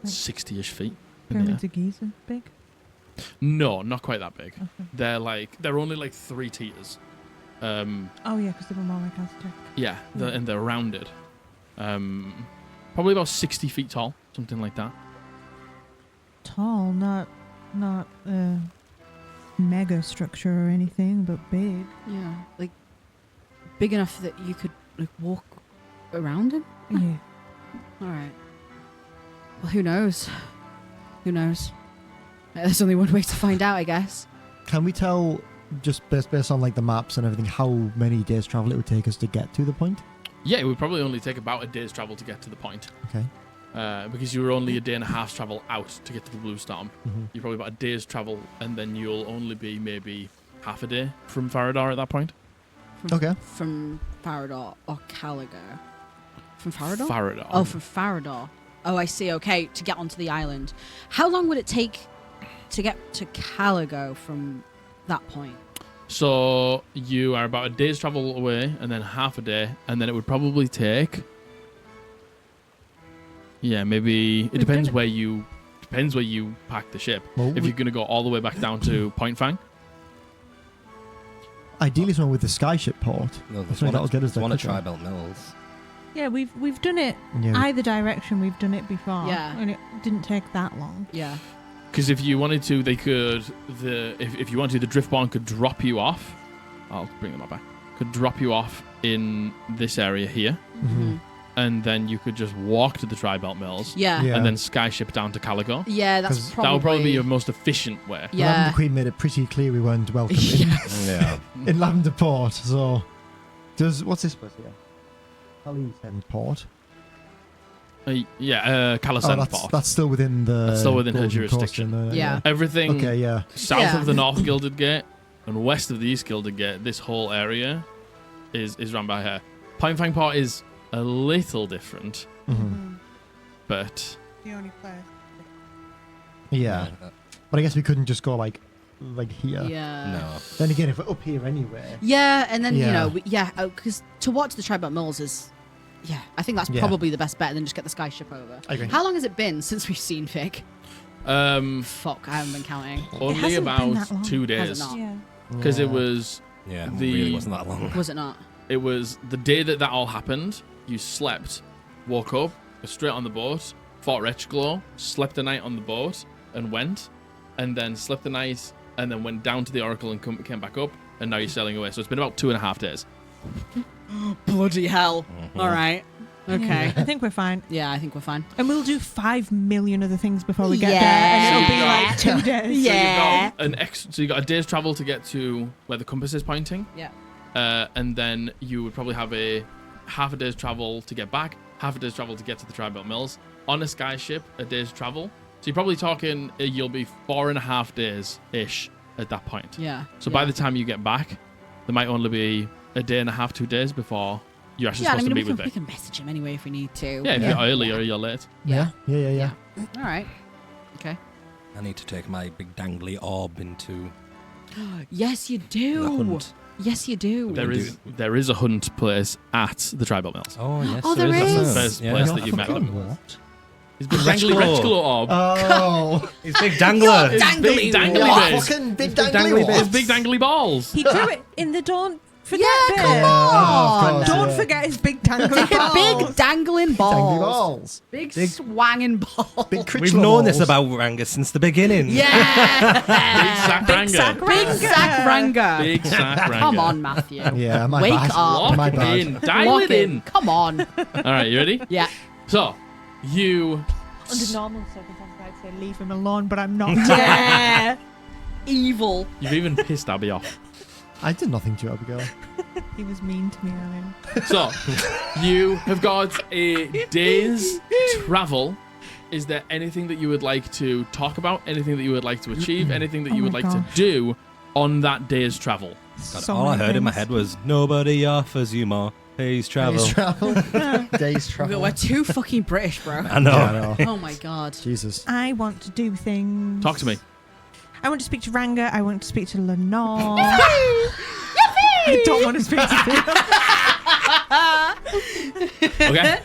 60-ish feet. in the Pyramids air. of Giza. Big. No, not quite that big. Okay. They're only like 3 meters. Oh yeah, because they were more like Aztec. Yeah, Yeah. and they're rounded. Probably about 60 feet tall, something like that. Tall, not mega structure or anything, but big. Yeah, like big enough that you could like walk around him. Yeah. All right. Well, who knows? There's only one way to find out, I guess. Can we tell, just based on like the maps and everything, how many days travel it would take us to get to the point? Yeah, it would probably only take about a day's travel to get to the point. Okay. Because you were only a day and a half's travel out to get to the Blue Storm. Mm-hmm. You're probably about a day's travel, and then you'll only be maybe half a day from Farrahdor at that point. Okay. From Farrahdor or Caligo? From Farrahdor? Farrahdor. Oh, from Farrahdor. Oh, I see. Okay, to get onto the island. How long would it take to get to Caligo from that point? So you are about a day's travel away, and then half a day, and then it would probably take... Yeah, maybe... It We've depends done it. where you pack the ship. Well, If you're going to go all the way back down to Point Fang. ideally, somewhere with the skyship port. No, I there's think one, that'll get us there one at quicker. Tribelt Mills. Yeah, we've done it Yeah. either direction. We've done it before. Yeah. And it didn't take that long. Yeah. Because if you wanted to, they could... If you wanted to, the Driftborn could drop you off. I'll bring them back. Could drop you off in this area here. Mhm. And then you could just walk to the Tribelt Mills. Yeah. Yeah. And then skyship down to Caligo. Yeah, that's 'Cause probably... That would probably be your most efficient way. Lavender Yeah. Queen made it pretty clear we weren't welcome Yeah. in Lavender Port. So, what's this place here? Calisend Port. Calisend Port. That's still within the. That's still within her Golden Coast jurisdiction. and Yeah. Everything Okay. Yeah. south Yeah. of the North Gilded Gate and west of the East Gilded Gate, this whole area is run by her. Point Fang Port is a little different, Hmm. but The only place. Yeah. But I guess we couldn't just go like here. Yeah. No. Then again, if we're up here anyway. Yeah, and then, Yeah. because to watch the Tribelt Mills is... Yeah, I think that's Yeah. probably the best bet, and then just get the skyship over. I agree. How long has it been since we've seen Vic? Fuck, I haven't been counting. only hasn't been about that long. 2 Has days. it not? Yeah. Because it was Yeah, it The- really wasn't that long. Was it not? the day that all happened. You slept, woke up, got straight on the boat, fought Retchglow, slept the night on the boat, and went, and then slept the night, and then went down to the Oracle and came back up, and now you're sailing away. So it's been about 2.5 days. Bloody hell. All right. Okay. I think we're fine. Yeah, I think we're fine. And we'll do 5 million other things before we get Yeah. there, and it'll be Yeah. like 2 days. Yeah. So you got a day's travel to get to where the compass is pointing. Yeah. And then you would probably have a half a day's travel to get back, half a day's travel to get to the Tri-Belt Mills. On a sky ship, a day's travel. So you're probably talking you'll be 4.5 days-ish at that point. Yeah. So by the time you get back, there might only be a day and a half, 2 days before you're actually supposed to meet with we Vic. can message him anyway if we need to. Yeah, if you're early or you're late. Yeah. All right. Okay. I need to take my big dangly orb into Yes, you the do. hunt. Yes, you do. There is a hunt place at the Tri-Belt Mills. Oh, yes. Oh, there That's is. the first Yeah. place Oh, that you met them. What? He's been wrangling Retchglow. Retchglow orb. Oh. He's big dangler. His big dangly Oh, bits. fucking big big dangly dangly what? His big dangly balls. He drew it in the Don't Forget Yeah, bit. come Oh, on. of course, Don't yeah. forget his big dangly balls. Big dangling balls. Dangly balls. Big, Big- swanging balls. Big We've Critchlow known this balls. about Ranga since the beginning. Yeah. Big sack Big Ranga. sack Big Zack Ranga. Big sack Ranga. Come on, Matthew. Yeah, my Wake bad. up. My Lock bad. in. Dial Lock it in. Come on. All right, you ready? Yeah. So, you... Under normal circumstances, I'd say leave him alone, but I'm not. Yeah. Evil. You've even pissed Abby off. I did nothing to you, Abigail. He was mean to me earlier. So, you have got a day's travel. Is there anything that you would like to talk about? Anything that you would like to achieve? Anything that Oh you would my like to gosh. do on that day's travel? God, So all I many heard in my things. head was, nobody offers you more. Day's travel. Days travel. Days travel. We're too fucking British, bro. I know. Yeah, I know. Oh my god. Jesus. I want to do things. Talk to me. I want to speak to Ranga. I want to speak to Lenore. I don't want to speak to Theo. Okay?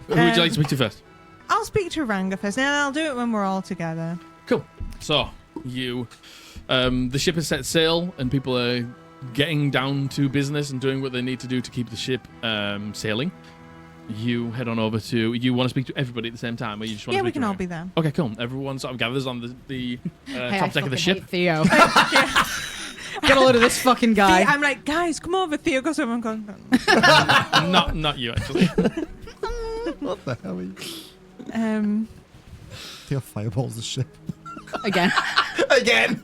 Who would you like to speak to first? I'll speak to Ranga first, and I'll do it when we're all together. Cool. So, you... the ship has set sail, and people are getting down to business and doing what they need to do to keep the ship sailing. You head on over to... You want to speak to everybody at the same time, or you just want to Yeah, speak we can to all Ranga? be there. Okay, cool. Everyone sort of gathers on the Hey, top deck of the ship. Hate Theo. Get a load of this fucking guy. I'm like, guys, come over. Theo goes over and goes. Not you, actually. What the hell are you? Theo fireballs the ship. Again. Again!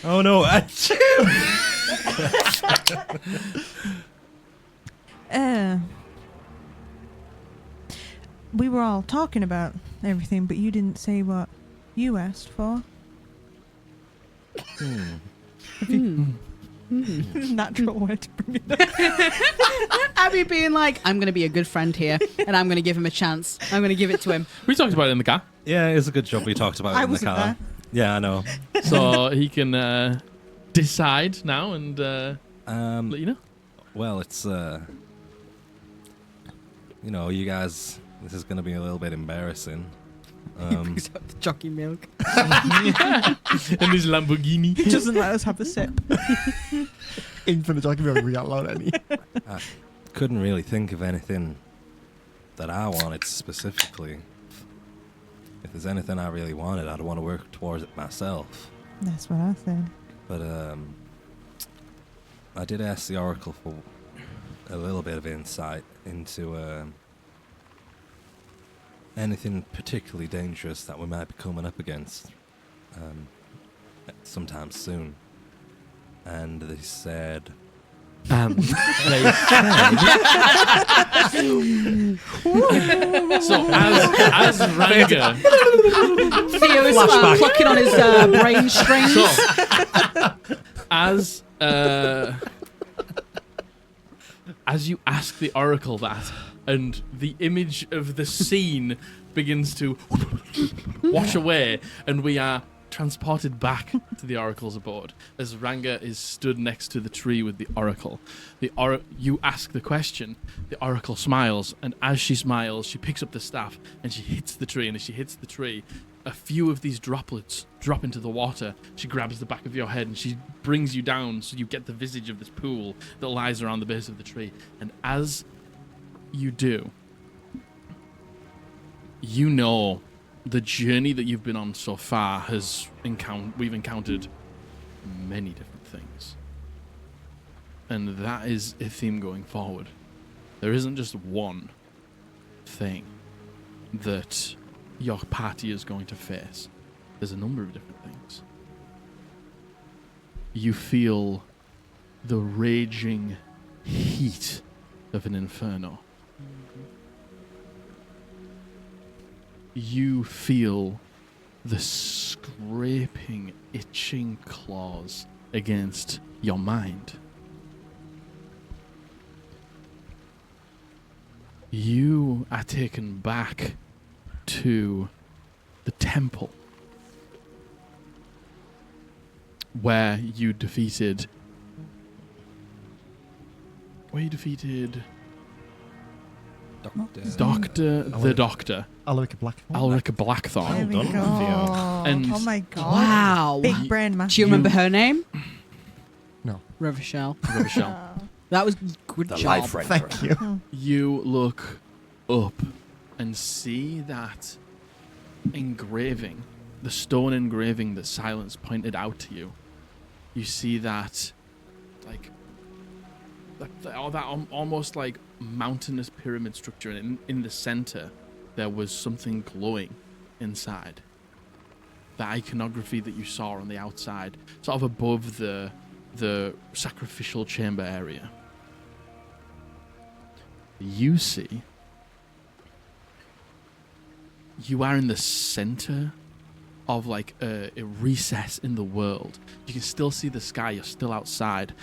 Oh no. We were all talking about everything, but you didn't say what you asked for. Natural way to bring it up. Abby being like, I'm going to be a good friend here, and I'm going to give him a chance. I'm going to give it to him. We talked about it in the car, Yeah, it's a good job we talked about it I in the wasn't car. there. Yeah, I know. so he can decide now and let you know. Well, it's you know, you guys. This is gonna be a little bit embarrassing. Brings out the jockey milk. And his Lamborghini. He doesn't let us have a sip. Infinite documentary we outloud any. I couldn't really think of anything that I wanted specifically. If there's anything I really wanted, I'd want to work towards it myself. That's what I said. But I did ask the Oracle for a little bit of insight into anything particularly dangerous that we might be coming up against sometime soon. And they said... So as Ranga, Theo is Flashback. plucking on his brain strings. so as you ask the Oracle that, and the image of the scene begins to wash away, and we are transported back to the Oracle's abode as Ranga is stood next to the tree with the Oracle. You ask the question, the Oracle smiles, and as she smiles, she picks up the staff and she hits the tree, and as she hits the tree, a few of these droplets drop into the water. She grabs the back of your head and she brings you down so you get the visage of this pool that lies around the base of the tree. And as you do, you know the journey that you've been on so far we've encountered many different things. And that is a theme going forward. There isn't just one thing that your party is going to face. There's a number of different things. You feel the raging heat of an inferno. You feel the scraping, itching claws against your mind. You are taken back to the temple where you defeated Doctor. the Doctor, Alaric Blackthorn. Alaric There Blackthorn. we done, go. Theo. And- Oh my god. Wow. Big brain man. Do you remember her name? No. Rochelle. Rochelle. That was good The job. life renderer. Thank you. You look up and see that engraving, the stone engraving that Silence pointed out to you. You see that, like, almost like mountainous pyramid structure, and in the center there was something glowing inside. The iconography that you saw on the outside, sort of above the sacrificial chamber area. You see, you are in the center of like a recess in the world. You can still see the sky. You're still outside.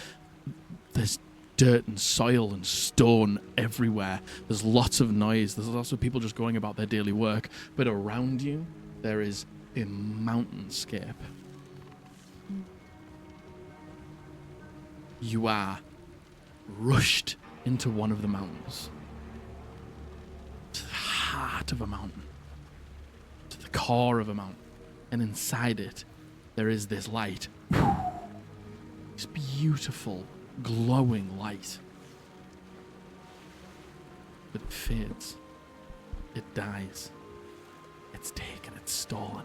There's dirt and soil and stone everywhere. There's lots of noise. There's lots of people just going about their daily work. But around you, there is a mountainscape. You are rushed into one of the mountains. To the heart of a mountain. To the core of a mountain. And inside it, there is this light. This beautiful, glowing light. But it fades. It dies. It's taken. It's stolen.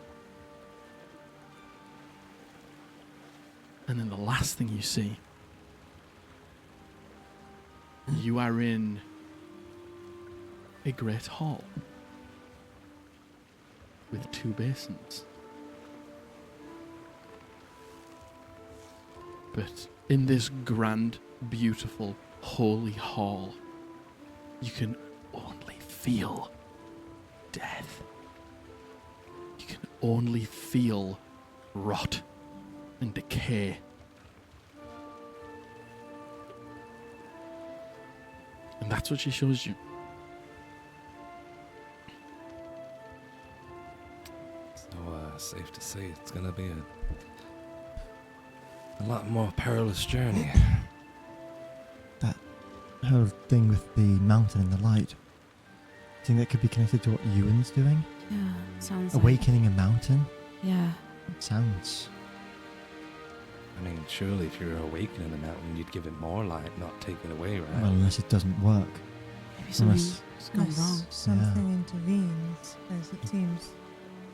And then the last thing you see, you are in a great hall with 2 basins. But in this grand, beautiful, holy hall, you can only feel death. You can only feel rot and decay. And that's what she shows you. So, safe to say it's gonna be a lot more perilous journey. That whole thing with the mountain and the light. Do you think that could be connected to what Ewan's doing? Yeah, sounds Awakening a mountain? Yeah. It sounds. I mean, surely if you're awakening the mountain, you'd give it more light, not take it away, right? Well, unless it doesn't work. Maybe something's Unless, gone Unless wrong. something intervenes, as it seems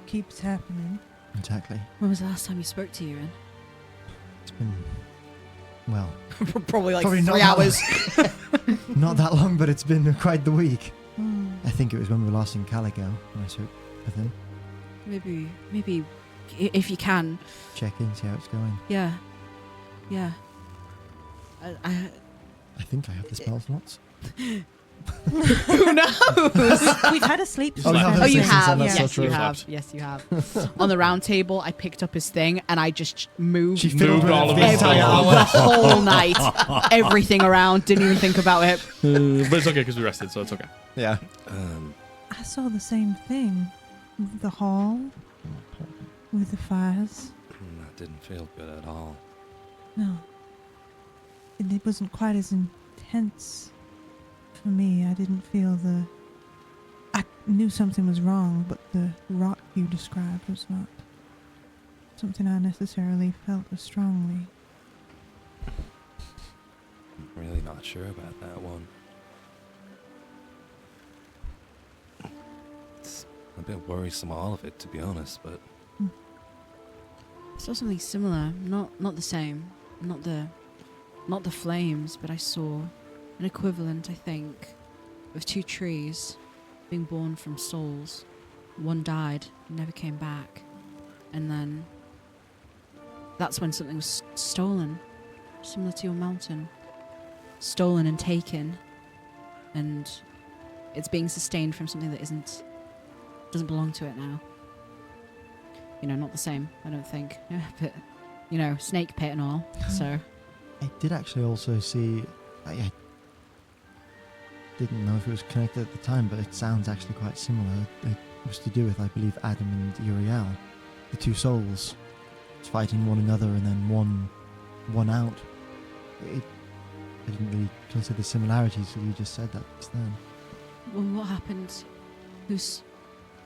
keeps happening. exactly. When was the last time you spoke to Ewan? It's been. Well, Probably like Probably not 3 that hours. not that long, but it's been quite the week. Hmm. I think it was when we were last in Caligo when I spoke with him. Maybe if you can. Check in, see how it's going. Yeah. I think I have the spell slots. Who knows? We've had a sleep Oh, we have session. Oh, you Since have. then, that's Yes, so you true. have. Yes, you have. On the round table, I picked up his thing and I just moved. She filled Moved all with of the it. entire the hour. whole night, everything around. Didn't even think about it. But it's okay because we rested, so it's okay. Yeah. I saw the same thing. With the hall, with the fires. That didn't feel good at all. No. It wasn't quite as intense for me. I didn't feel the... I knew something was wrong, but the rot you described was not something I necessarily felt as strongly. I'm really not sure about that one. It's A bit worrisome, all of it, to be honest, but I saw something similar. Not the same. Not the flames, but I saw an equivalent, I think, of 2 trees being born from souls. One died, never came back. And then that's when something was stolen, similar to your mountain. Stolen and taken. And it's being sustained from something that doesn't belong to it now. You know, not the same, I don't think. But, you know, snake pit and all, so... I did actually also see... I didn't know if it was connected at the time, but it sounds actually quite similar. It was to do with, I believe, Adam and Uriel. The 2 souls fighting one another and then one out. I didn't really consider similarities, so you just said that just then. Well, what happened? Which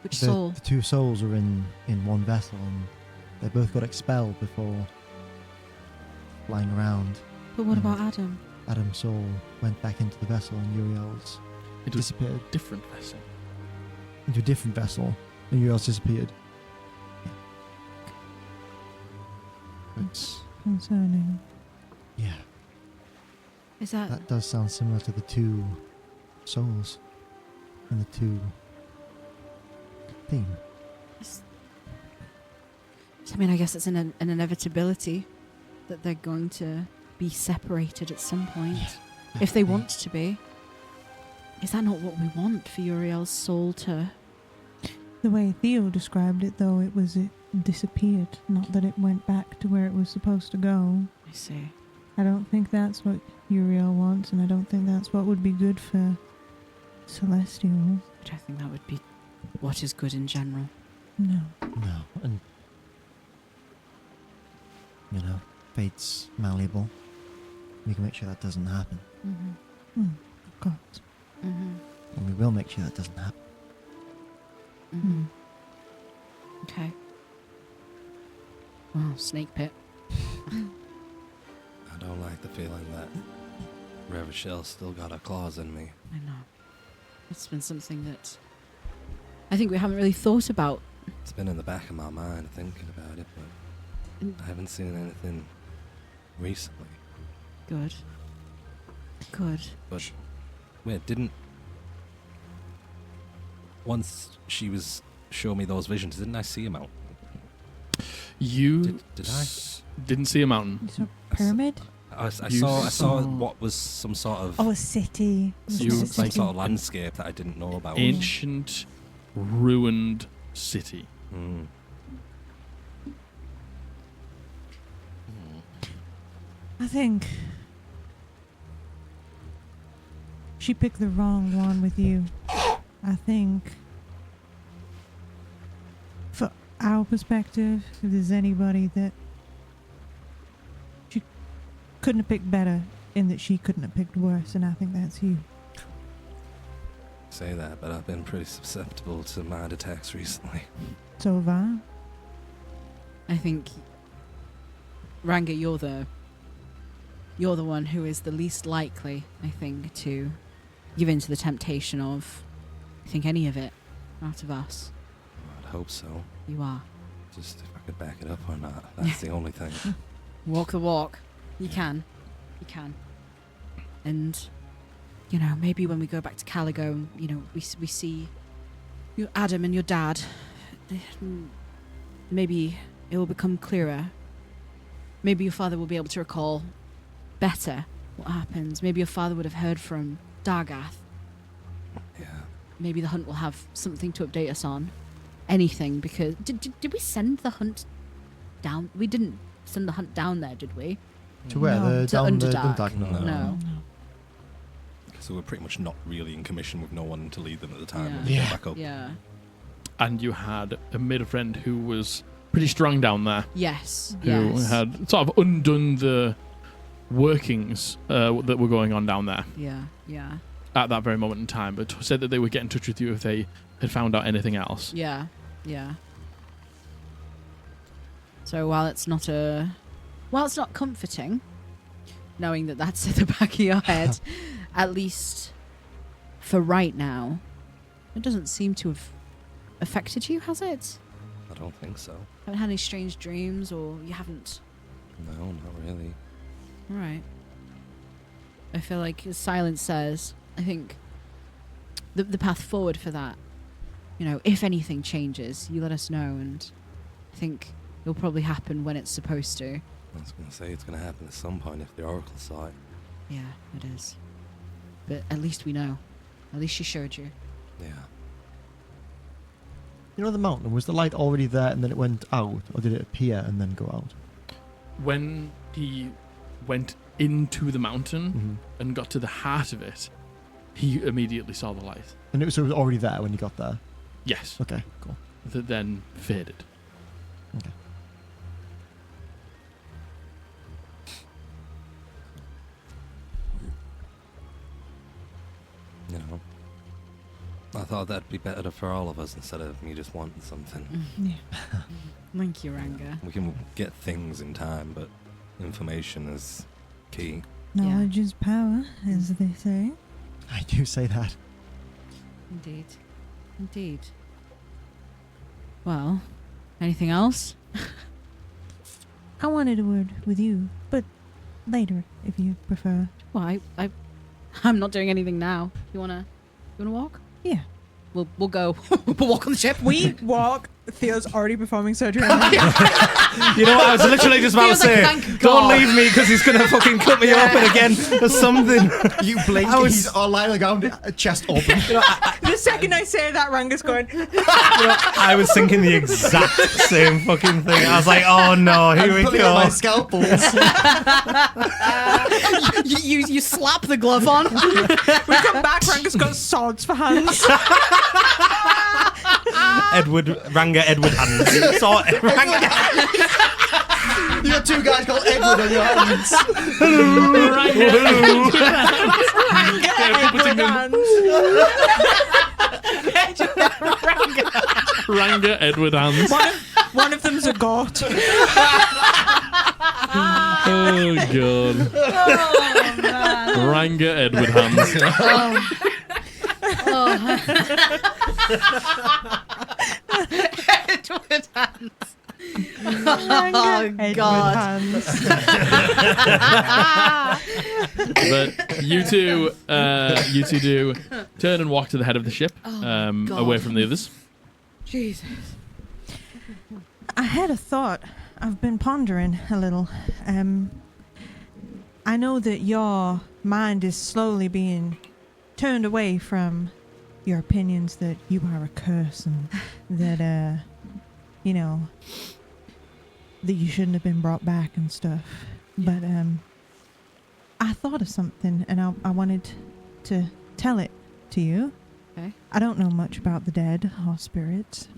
The soul? 2 souls are in one vessel, and they both got expelled before flying around. But what about Adam? Adam's soul went back into the vessel, and Uriel's It was disappeared a different vessel. into a different vessel, and Uriel's disappeared. Yeah. It's Concerning. yeah, Is that... that does sound similar to the 2 souls and the 2 theme. I mean, I guess it's an inevitability that they're going to be separated at some point. If they want to be. Is that not what we want for Uriel's soul to... The way Theo described it, though, it disappeared, not that it went back to where it was supposed to go. I see. I don't think that's what Uriel wants, and I don't think that's what would be good for Celestials. I don't think that would be what is good in general. No. No, and you know, fate's malleable. We can make sure that doesn't happen, Mm-hmm. Of course. Mm-hmm. and we will make sure that doesn't happen. Mm-hmm. Okay. Well, snake pit. I don't like the feeling that Revichelle's still got her claws in me. I know. It's been something that I think we haven't really thought about. It's been in the back of my mind thinking about it, but I haven't seen anything recently. Good. Good. But wait, once she was showing me those visions, didn't I see a mountain? You Did I? didn't see a mountain. It's a pyramid? I You saw saw- what was some sort of Oh, a city. It was You- just a some city. sort of landscape that I didn't know about. Ancient, ruined city. Hmm. I think she picked the wrong one with you. I think for our perspective, if there's anybody that she couldn't have picked better in that she couldn't have picked worse, and I think that's you. Say that, but I've been pretty susceptible to mind attacks recently. So have I. I think Ranga, you're the one who is the least likely, I think, to give in to the temptation of, I think, any of it out of us. I'd hope so. You are. Just if I could back it up or not. That's the only thing. Walk the walk. You can. You can. And, you know, maybe when we go back to Caligo, you know, we see your Adam and your dad. Maybe it will become clearer. Maybe your father will be able to recall better what happens. Maybe your father would have heard from Dargath. Yeah. Maybe the hunt will have something to update us on. Anything, because... Did we send the hunt down? We didn't send the hunt down there, did we? To where? No. To Down the Underdark. Dark? No. No. So we're pretty much not really in commission with no one to lead them at the time. Yeah. when we Yeah. get back up. Yeah. And you had a mid friend who was pretty strong down there, Yes. who Yes. had sort of undone the workings that were going on down there Yeah. Yeah. at that very moment in time, but said that they would get in touch with you if they had found out anything else. Yeah. Yeah. So while it's not comforting, knowing that that's at the back of your head, at least for right now, it doesn't seem to have affected you, has it? I don't think so. Haven't had any strange dreams, or you haven't? No, not really. All right. I feel like, as Silence says, I think the path forward for that, you know, if anything changes, you let us know, and I think it'll probably happen when it's supposed to. I was going to say it's going to happen at some point if the Oracle saw it. Yeah, it is. But at least we know. At least she showed you. Yeah. You know the mountain, was the light already there and then it went out, or did it appear and then go out? When he went into the mountain Mm-hmm. and got to the heart of it, he immediately saw the light. And so it was already there when you got there? Yes. Okay, cool. That then faded. Okay. You know, I thought that'd be better for all of us instead of me just wanting something. Yeah. Thank you, Ranga. We can get things in time, but information is key. Knowledge is power, as they say. I do say that. Indeed. Indeed. Well, anything else? I wanted a word with you, but later, if you prefer. Well, I'm not doing anything now. You wanna walk? Yeah. We'll go. We'll walk on the ship. We walk. Theo's already performing surgery. You know what? I was literally just about to Feels like, say, thank don't God. leave me because he's going to fucking cut me open again or something. You blink, I was- he's all lying on the ground, chest open. The second I say that, Ranga's going. I was thinking the exact same fucking thing. I was like, oh no, here we Pulling out my go. scalpels. you slap the glove on. We come back, Ranga's got swords for hands. Ranga Edward hands. So, Ranga. You got two guys called Edward on your hands. Ranga Edward Hands. One of them's a goat. Oh god. Oh man. Ranga Edward Hands. Edward hands. Oh, God. But you two do turn and walk to the head of the ship, God. away from the others. Jesus. I had a thought. I've been pondering a little. I know that your mind is slowly being turned away from your opinions that you are a curse and that, you know, that you shouldn't have been brought back and stuff. But I thought of something and I wanted to tell it to you. Okay. I don't know much about the dead or spirits.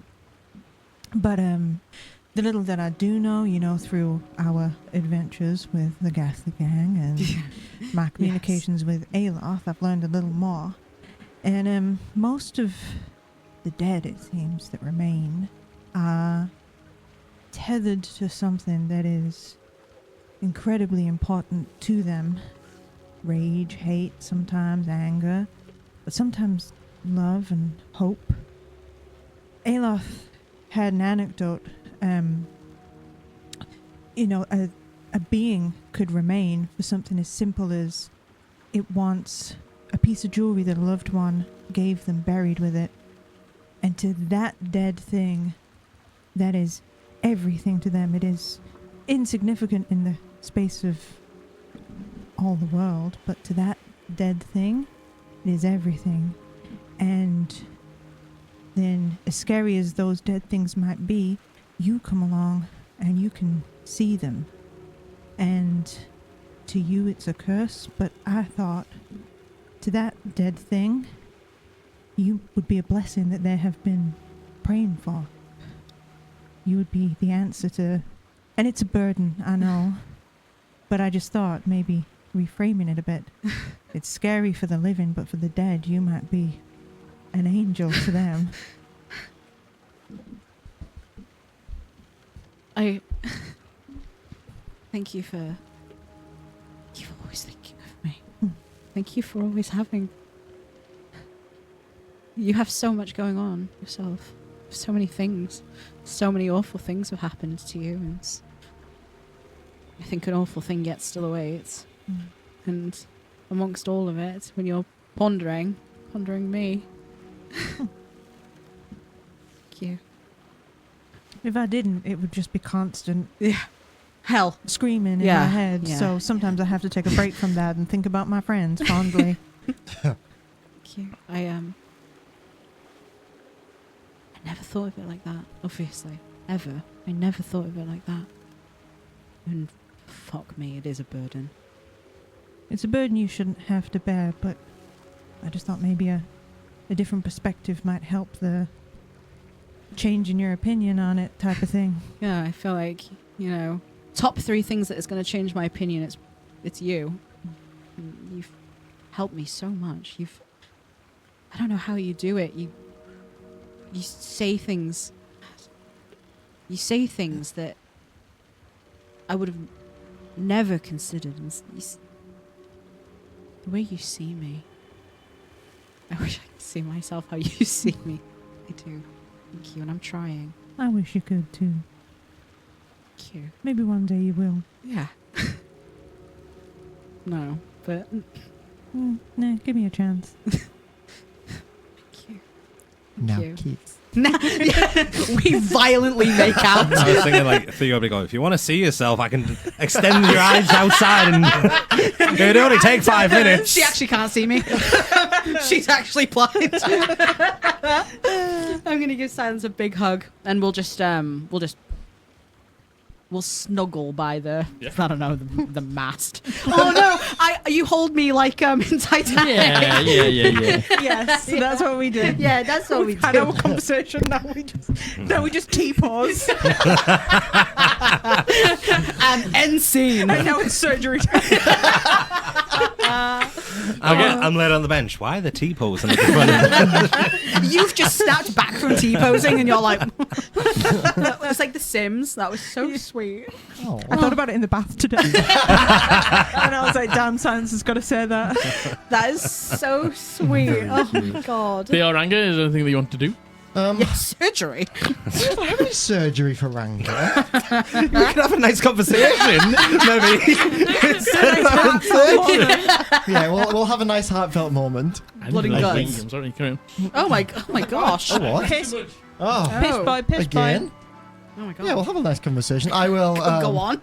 But the little that I do know, you know, through our adventures with the Ghastly Gang and my communications with Aloth, I've learned a little more. And most of the dead, it seems, that remain are tethered to something that is incredibly important to them. Rage, hate, sometimes anger, but sometimes love and hope. Aloth had an anecdote. You know, a being could remain for something as simple as it wants a piece of jewelry that a loved one gave them buried with it. And to that dead thing, that is everything to them. It is insignificant in the space of all the world, but to that dead thing, it is everything. And then, as scary as those dead things might be, you come along and you can see them. And to you it's a curse, but I thought to that dead thing, you would be a blessing that they have been praying for. You would be the answer to... And it's a burden, I know. But I just thought maybe reframing it a bit. It's scary for the living, but for the dead, you might be an angel to them. I thank you for always thinking of me. Thank you for always having. You have so much going on yourself. so many things, so many awful things have happened to you, and I think an awful thing yet still awaits. And amongst all of it, when you're pondering me. Thank you. If I didn't, it would just be constant Hell. screaming in Yeah, my head. yeah. So sometimes I have to take a break from that and think about my friends fondly. Thank you. I never thought of it like that, obviously. Ever. I never thought of it like that. And fuck me, it is a burden. It's a burden you shouldn't have to bear, but I just thought maybe a different perspective might help the change in your opinion on it type of thing. Yeah, I feel like, top 3 things that is going to change my opinion, it's you. You've helped me so much. I don't know how you do it. You say things. You say things that I would have never considered. And the way you see me, I wish I could see myself how you see me. I do. Thank you, and I'm trying. I wish you could too. Thank you. Maybe one day you will. Yeah. No, but Nah, give me a chance. thank you. Now, you. kids. We violently make out. I was thinking like Theo would be going, if you want to see yourself, I can extend your eyes outside and it'd only take 5 minutes. She actually can't see me. She's actually blind. I'm gonna give Silence a big hug, and we'll snuggle by the I don't know the mast. Oh no! You hold me like in Titanic. Yeah. Yes, that's what we do. Yeah, that's what we We've had do. our conversation. Now we just T-pause. And end scene. And now it's surgery time. I'm laid on the bench. Why the T-posing at the front? You've just snapped back from T-posing, and you're like, that was like The Sims. That was so sweet. Oh. I thought about it in the bath today. And I was like, damn, Silence has got to say that. That is so sweet. Oh my god. Theo Ranga, is there anything that you want to do? Surgery. I don't have any surgery for Ranga. We could have a nice conversation, maybe. Instead of having surgery. Yeah, we'll have a nice heartfelt moment. Blood and I guts. think- I'm sorry, carry on. Oh my gosh. Oh, what? Piss, Oh, piss boy, piss again? boy. Oh my god. Yeah, we'll have a nice conversation. I will. Go on.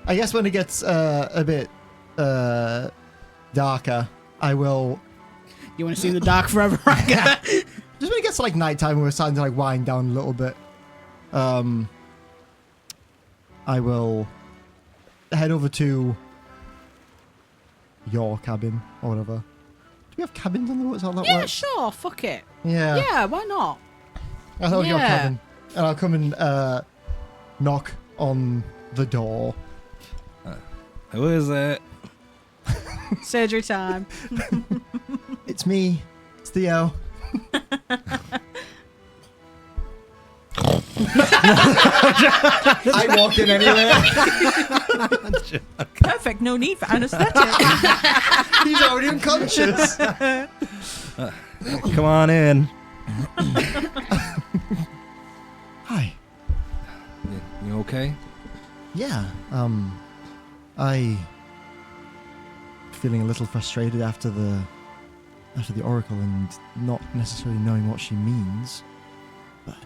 I guess when it gets a bit darker, I will. You want to see the dark forever, Ranga? Just when it gets to like nighttime, we're starting to like wind down a little bit. I will head over to your cabin or whatever. Do we have cabins on the woods? How that Yeah, works? sure. Fuck it. Yeah. Yeah, why not? I thought your Yeah. cabin, and I'll come and knock on the door. Who is it? Surgery time. It's me. It's Theo. I walk in anyway. Perfect, no need for anesthetic. He's already unconscious. Come on in. Hi. You okay? Yeah. I feeling a little frustrated after the oracle and not necessarily knowing what she means. But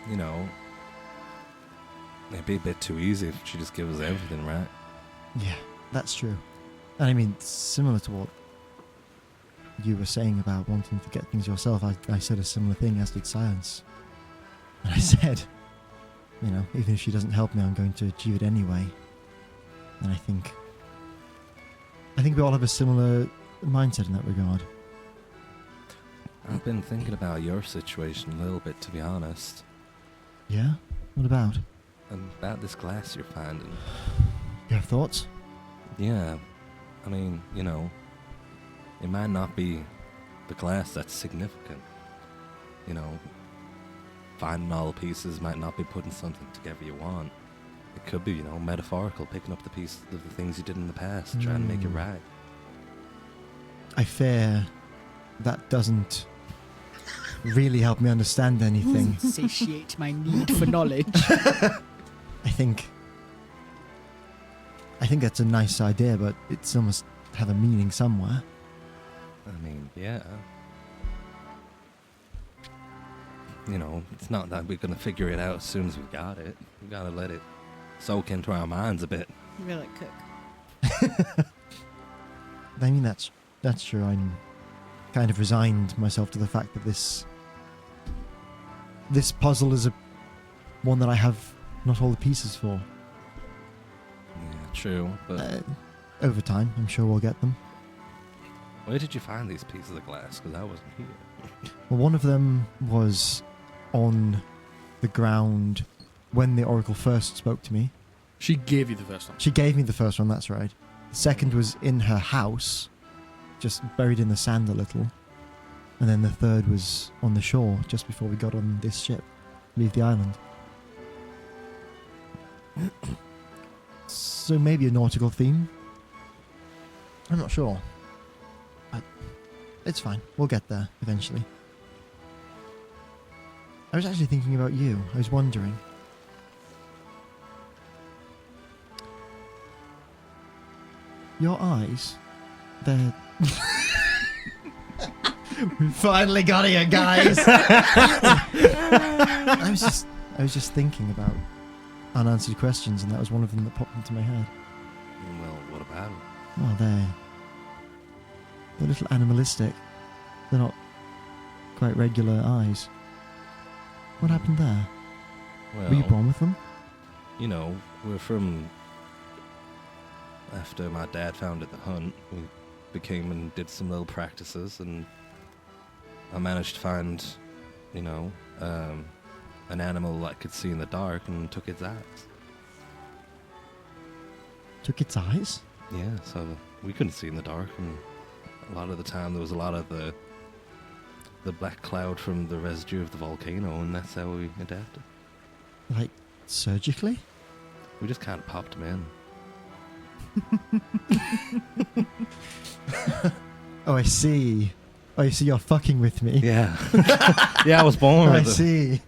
Well, it'd be a bit too easy if she just gives us everything, right? yeah, that's true. And I mean, similar to what you were saying about wanting to get things yourself, I said a similar thing, as did Silence. And I said, even if she doesn't help me, I'm going to achieve it anyway. And I think we all have a similar mindset in that regard. I've been thinking about your situation a little bit, to be honest. Yeah? What about? And about this glass you're finding. You have thoughts? Yeah. I mean, it might not be the glass that's significant. Finding all the pieces might not be putting something together you want. It could be, metaphorical, picking up the pieces of the things you did in the past, trying to make it right. I fear that doesn't really help me understand anything. Satiate my need for knowledge. I think that's a nice idea, but it still must have a meaning somewhere. I mean, yeah. You know, it's not that we're going to figure it out as soon as we got it. We got to let it soak into our minds a bit. You really cook. I mean, that's true. I'm kind of resigned myself to the fact that this puzzle is one that I have not all the pieces for. Yeah, true. But Over time, I'm sure we'll get them. where did you find these pieces of glass? Because I wasn't here. Well, one of them was on the ground when the Oracle first spoke to me. She gave you the first one. She gave me the first one, that's right. The second was in her house, just buried in the sand a little. And then the third was on the shore, just before we got on this ship, leave the island. So maybe a nautical theme? I'm not sure. It's fine. We'll get there, eventually. I was actually thinking about you. I was wondering. Your eyes, they're... We finally got here, guys! I was just thinking about unanswered questions, and that was one of them that popped into my head. Well, what about it? Well, they're a little animalistic. They're not quite regular eyes. What happened there? Well, Were you born with them? you know, we're from... After my dad founded the hunt, we became and did some little practices, and I managed to find, you know, an animal that could see in the dark and took its eyes. Took its eyes? Yeah, so we couldn't see in the dark, and a lot of the time there was a lot of the black cloud from the residue of the volcano, and that's how we adapted. Like, surgically? We just kind of popped them in. Oh, I see. Oh, you see, you're fucking with me. Yeah. Yeah, I was born I with it. see.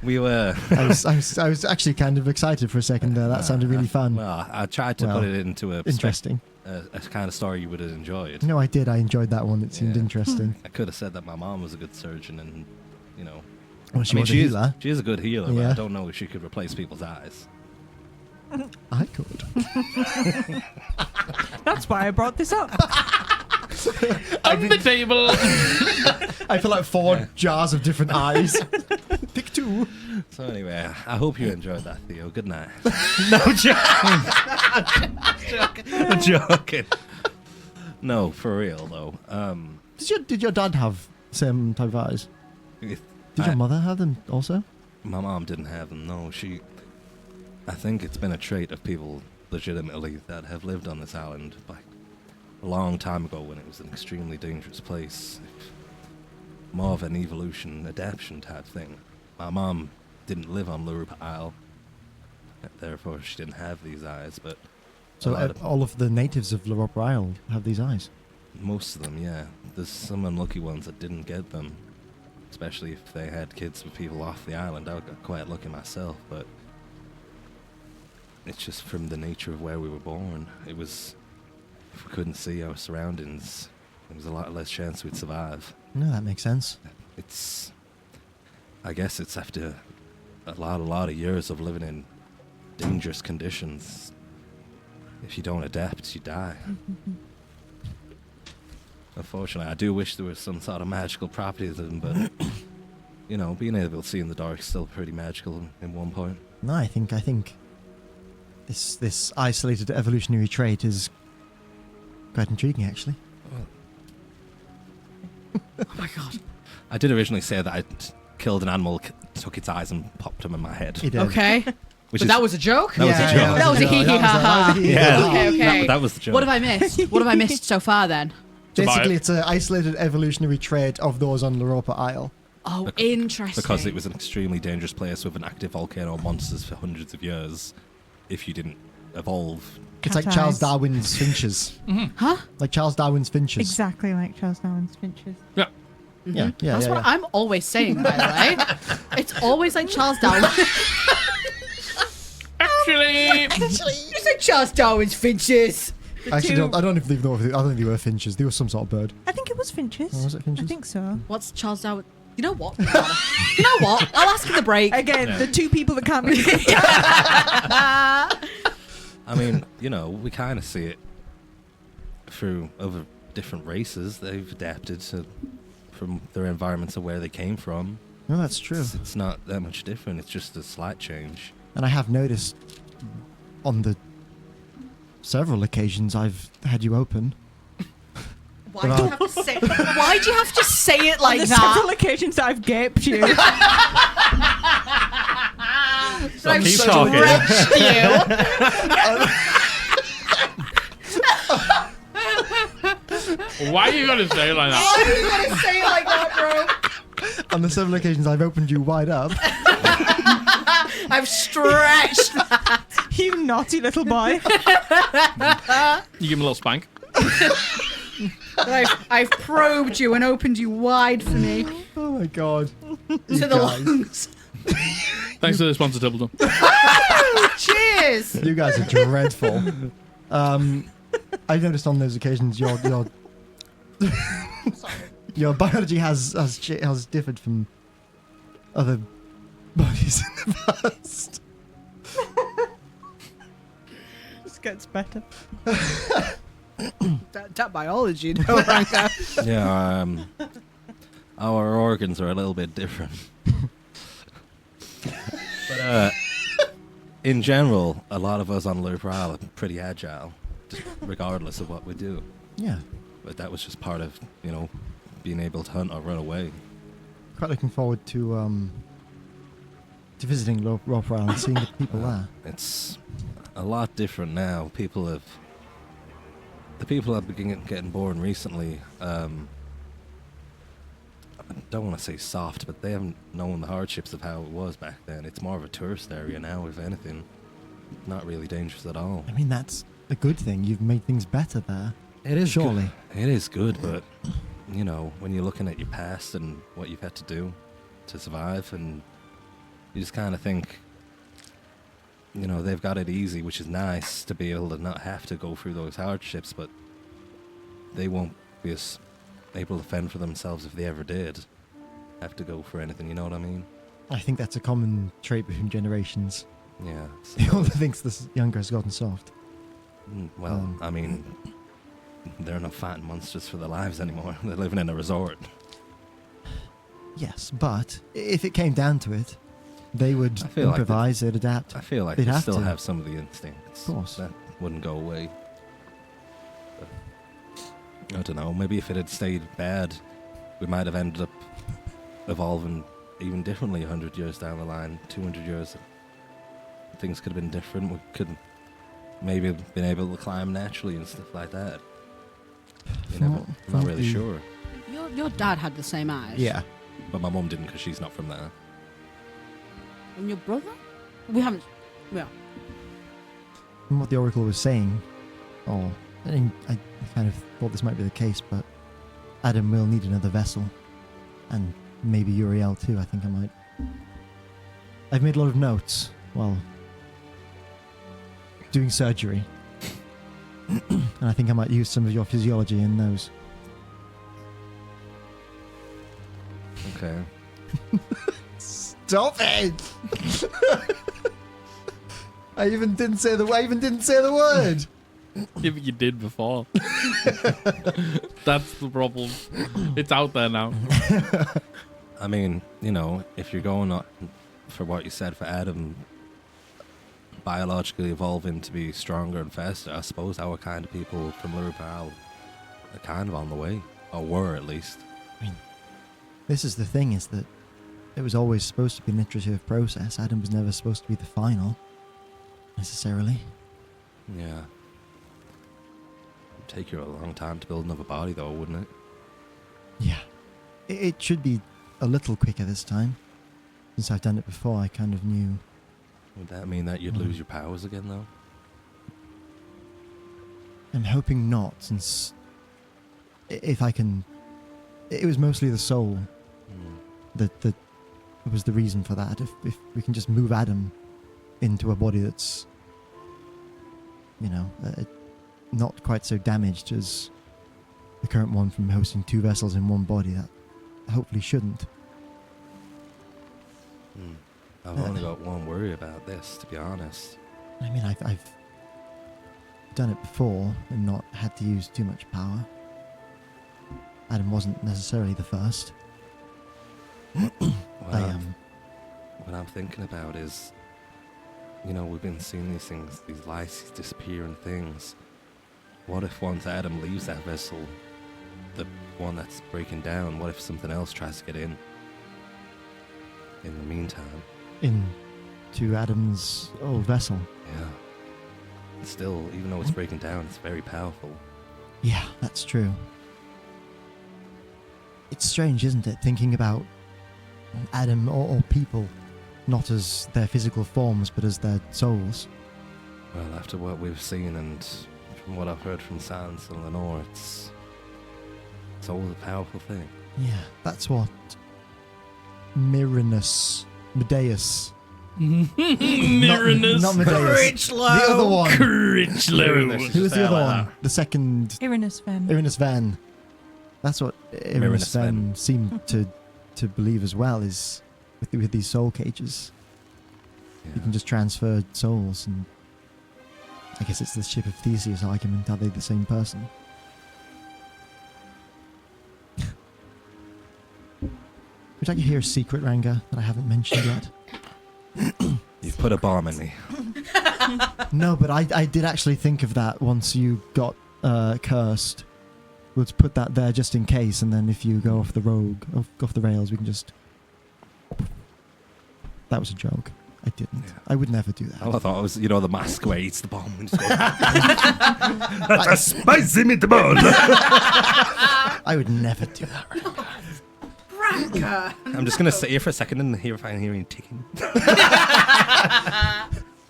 We were... I was actually kind of excited for a second there. That sounded really fun. Well, I tried to put it into a Interesting. a kind of story you would have enjoyed. No, I did. I enjoyed that one. It seemed Yeah. interesting. I could have said that my mom was a good surgeon, and you know, Well, she I mean, was a she healer. is a good healer, but Yeah. I don't know if she could replace people's eyes. I could. That's why I brought this up. On the table. I feel like 4 jars of different eyes. Pick 2. So anyway, I hope you enjoyed that, Theo. Good night. No joke. I'm joking. No, for real though. Did your dad have the same type of eyes? Did your mother have them also? My mom didn't have them. No, I think it's been a trait of people legitimately that have lived on this island like a long time ago when it was an extremely dangerous place. More of an evolution, adaptation type thing. My mom didn't live on Lurup Isle, therefore she didn't have these eyes, but So all of the natives of Lurup Isle have these eyes? most of them, yeah. There's some unlucky ones that didn't get them, especially if they had kids with people off the island. I got quite lucky myself, but it's just from the nature of where we were born. It was, if we couldn't see our surroundings, there was a lot less chance we'd survive. No, that makes sense. I guess it's after a lot of years of living in dangerous conditions. If you don't adapt, you die. Unfortunately, I do wish there was some sort of magical property to them, but you know, being able to see in the dark is still pretty magical in one point. No, I think this isolated evolutionary trait is quite intriguing, actually. Oh my god. I did originally say that I killed an animal, took its eyes, and popped them in my head. He did. Okay. Which But that was a joke? That was a joke. That was a hee hee ha ha. Yeah. Okay. That was the joke. What have I missed? What have I missed so far then? Basically, it's an isolated evolutionary trait of those on Europa Isle. Oh, Bec- interesting. Because it was an extremely dangerous place with an active volcano monsters for hundreds of years. If you didn't evolve. It's like Cat Charles eyes. Darwin's finches. Huh? Like Charles Darwin's finches. Exactly like Charles Darwin's finches. Yeah, yeah, That's yeah. what I'm always saying, by the way. It's always like Charles Darwin. Actually, You said Charles Darwin's finches. Actually, I don't even know. I don't think they were finches. They were some sort of bird. I think it was finches. Oh, was it finches? I think so. What's Charles Darwin? You know what? You know what? I'll ask in the break. Again, the two people that can't be. I mean, you know, we kind of see it through other different races. They've adapted from their environments of where they came from. No, that's true. It's not that much different. It's just a slight change. And I have noticed on the several occasions I've had you open. Why do you have to say? Why do you have to say it On like the that? several occasions I've gaped you. I've keep talking. stretched you. why are you gonna say it like that? Why are you gonna say it like that, bro? On the several occasions I've opened you wide up. I've stretched. You naughty little boy. You give him a little spank. I've probed you and opened you wide for me Oh my god. to the lungs. Thanks to the sponsor, Templeton. Cheers. You guys are dreadful. I've noticed on those occasions your your biology has differed from other bodies in the past. This gets better. That biology, no, Ranga. Yeah, our organs are a little bit different. But in general, a lot of us on Lurpral are pretty agile, regardless of what we do. Yeah. But that was just part of, you know, being able to hunt or run away. Quite looking forward to visiting Lurpral and seeing the people there. It's a lot different now. The people have been getting born recently. I don't want to say soft, but they haven't known the hardships of how it was back then. It's more of a tourist area now, if anything. Not really dangerous at all. I mean, that's a good thing. You've made things better there. It is surely. It is good, but you know, when you're looking at your past and what you've had to do to survive, and you just kind of think, you know, they've got it easy, which is nice to be able to not have to go through those hardships, but they won't be as able to fend for themselves if they ever did have to go for anything, you know what I mean? I think that's a common trait between generations. Yeah. The older thinks the younger has gotten soft. Well, I mean, they're not fighting monsters for their lives anymore. They're living in a resort. Yes, but if it came down to it, they would I feel like improvise, they'd adapt. I feel like They'd they have still to. have some of the instincts. Of course. That wouldn't go away. But, I don't know, maybe if it had stayed bad, we might have ended up evolving even differently 100 years down the line, 200 years. Things could have been different. We could maybe have been able to climb naturally and stuff like that. You never, I'm not really sure. Your dad had the same eyes. Yeah. But my mum didn't because she's not from there. And your brother? We haven't. Yeah. From what the Oracle was saying, I kind of thought this might be the case, but Adam will need another vessel. And maybe Uriel too, I think I might. I've made a lot of notes while doing surgery. And I think I might use some of your physiology in those. Okay. Stop it! I even didn't say the word. Yeah, but you did before. That's the problem. It's out there now. I mean, you know, if you're going on for what you said for Adam, biologically evolving to be stronger and faster, I suppose our kind of people from Lurpal are kind of on the way, or were at least. This is the thing, is that it was always supposed to be an iterative process. Adam was never supposed to be the final, necessarily. Yeah. It'd take you a long time to build another body, though, wouldn't it? Yeah. It should be a little quicker this time. Since I've done it before, I kind of knew. Would that mean that you'd lose your powers again, though? I'm hoping not, since if I can, it was mostly the soul that was the reason for that. If we can just move Adam into a body that's, not quite so damaged as the current one from hosting 2 vessels in one body, that hopefully shouldn't. I've only got one worry about this, to be honest. I mean, I've done it before and not had to use too much power. Adam wasn't necessarily the first. What I'm thinking about is, we've been seeing these things, these lights disappear and things. What if once Adam leaves that vessel, the one that's breaking down, what if something else tries to get in the meantime? Into Adam's old vessel. Yeah. Still, even though it's breaking down, it's very powerful. Yeah, that's true. It's strange, isn't it, thinking about Adam or people not as their physical forms, but as their souls. Well, after what we've seen and from what I've heard from Sans and Lenore, it's always a powerful thing. Yeah, that's what Medeiros. Miranus. Not Medeiros. The other one. Critchlow. Who was the other one? The second. Irinus Ven. Irinus Ven. That's what Irinus Ven seemed to believe as well, is with these soul cages. Yeah. You can just transfer souls, and I guess it's the Ship of Theseus argument. Are they the same person? Would you like to hear a secret, Ranga, that I haven't mentioned yet? You've put a bomb in me. No, but I did actually think of that once you got cursed. Let's put that there just in case, and then if you go off the off the rails, we can just... That was a joke. I didn't. Yeah. I would never do that. All I thought was, the mask where he eats the bomb and just goes, that's a spicy meatball. I would never do that. Ranga! I'm just going to sit here for a second and hear if I can hear him ticking.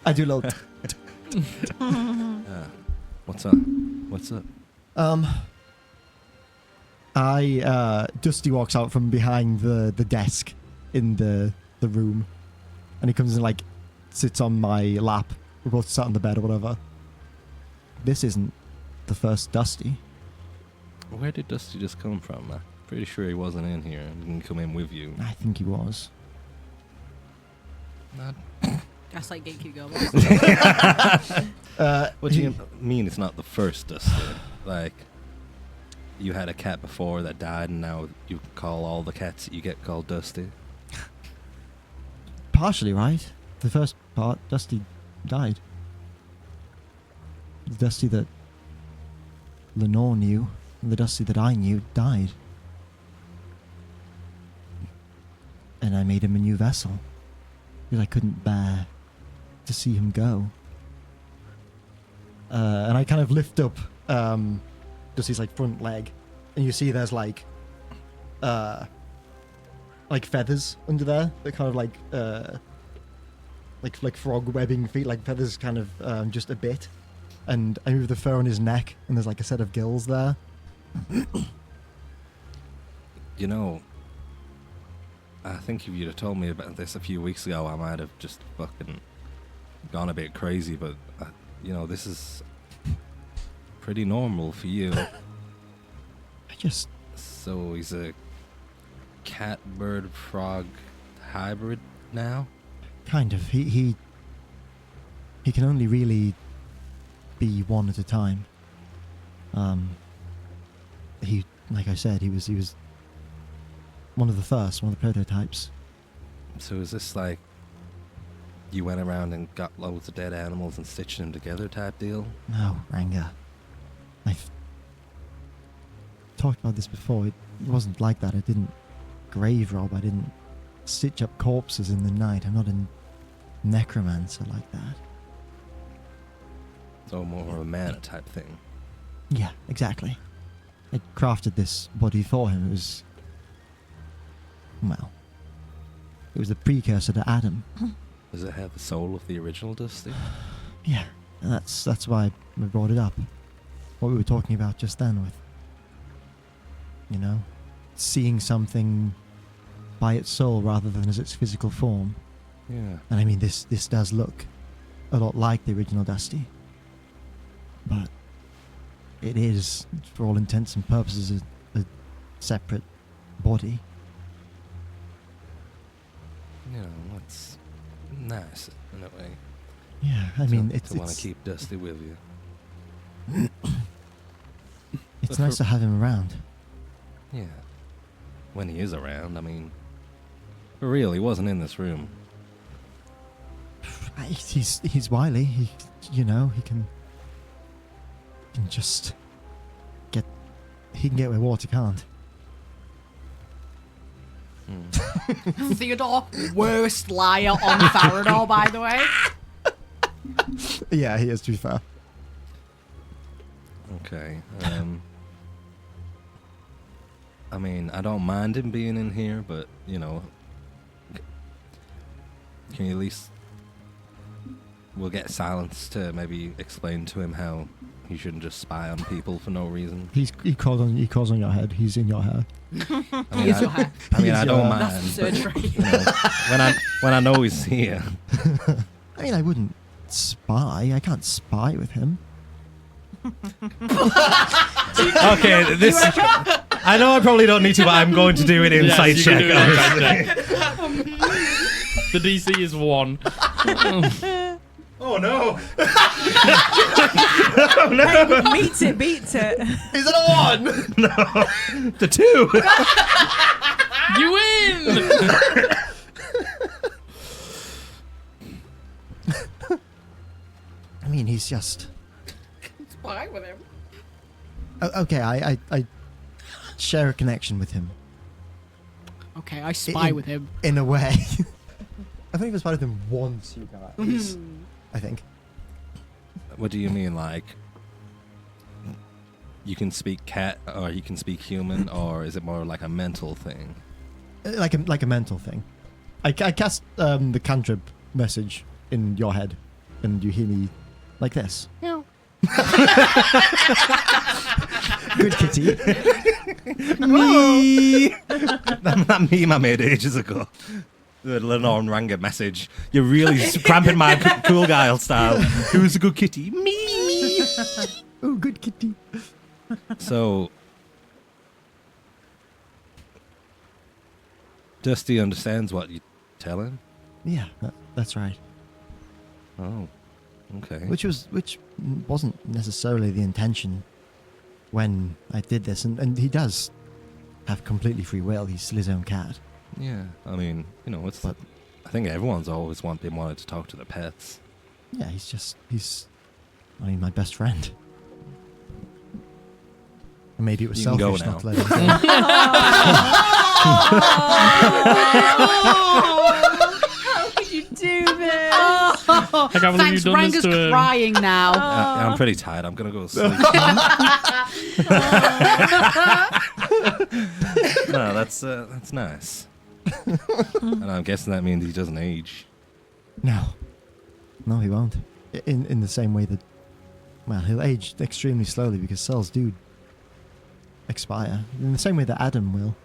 I do love... What's up? Dusty walks out from behind the desk in the room, and he comes and sits on my lap. We're both sat on the bed or whatever. This isn't the first Dusty. Where did Dusty just come from? I'm pretty sure he wasn't in here and didn't come in with you. I think he was. That's like Gatekeep Girl. What do you mean it's not the first Dusty? You had a cat before that died, and now you call all the cats that you get called Dusty? Partially right. The first part, Dusty died. The Dusty that Lenore knew, and the Dusty that I knew, died. And I made him a new vessel, because I couldn't bear to see him go. And I kind of lift up Dusty's front leg, and you see there's feathers under there. They're kind of like frog webbing feet, like feathers kind of just a bit. And I move the fur on his neck, and there's a set of gills there. I think if you'd have told me about this a few weeks ago, I might have just fucking gone a bit crazy, but this is pretty normal for you. So he's a cat, bird, frog hybrid now? Kind of. He can only really be one at a time. He, like I said, he was one of the first, one of the prototypes. So is this you went around and got loads of dead animals and stitched them together type deal? No, Ranga. I've talked about this before. It wasn't like that. I didn't grave rob. I didn't stitch up corpses in the night. I'm not a necromancer like that. So more of a mana type thing. Yeah, exactly. I crafted this body for him. It was the precursor to Adam. Does it have the soul of the original Dusty? Yeah, that's why I brought it up. what we were talking about just then with, seeing something by its soul rather than as its physical form. Yeah. And I mean, this does look a lot like the original Dusty. But it is, for all intents and purposes, a separate body. It's nice in a way. Yeah, I mean, it's want to keep Dusty with you. it's nice to have him around. Yeah. When he is around, I mean, for real, he wasn't in this room. He's wily. He can just get. He can get where water can't. Theodore, worst liar on Farrahdor, by the way. Yeah, he is, to be fair. Okay. I mean, I don't mind him being in here, but, can you at least... We'll get Silence to maybe explain to him how he shouldn't just spy on people for no reason. He calls on your head. He's in your hair. I don't mind. That's surgery. But, when I know he's here. I mean, I wouldn't spy. I can't spy with him. Okay, this... I know I probably don't need to, but I'm going to do an insight Yes, you check. can do an insight check. The DC is 1. Oh no! Beats it. Is it a 1? No, the 2. You win! I mean, he's just... Spy with him. Okay, I share a connection with him. Okay, I spy with him. In a way. I think I've spied with him once, you guys. I think. What do you mean, like? You can speak cat, or you can speak human, or is it more like a mental thing? Like a mental thing. I cast the cantrip message in your head, and you hear me like this. No. Good kitty. Me! that meme I made ages ago. The Lenore and Ranga message. You're really cramping my cool guy style. Who's a good kitty? Me! Oh, good kitty. So... Dusty understands what you tell him? Yeah, that's right. Oh, okay. Which wasn't necessarily the intention when I did this, and he does have completely free will. He's still his own cat. Yeah, I mean, it's... I think everyone's always been wanted to talk to their pets. Yeah, he's my best friend. And maybe it was You can go selfish now. not to let him go. How could you do this? I can't believe Thanks, you've done Ranga's this to him. crying now. I'm pretty tired. I'm gonna go to sleep. No, that's nice. And I'm guessing that means he doesn't age. No, he won't. In the same way that, well, he'll age extremely slowly because cells do expire. In the same way that Adam will.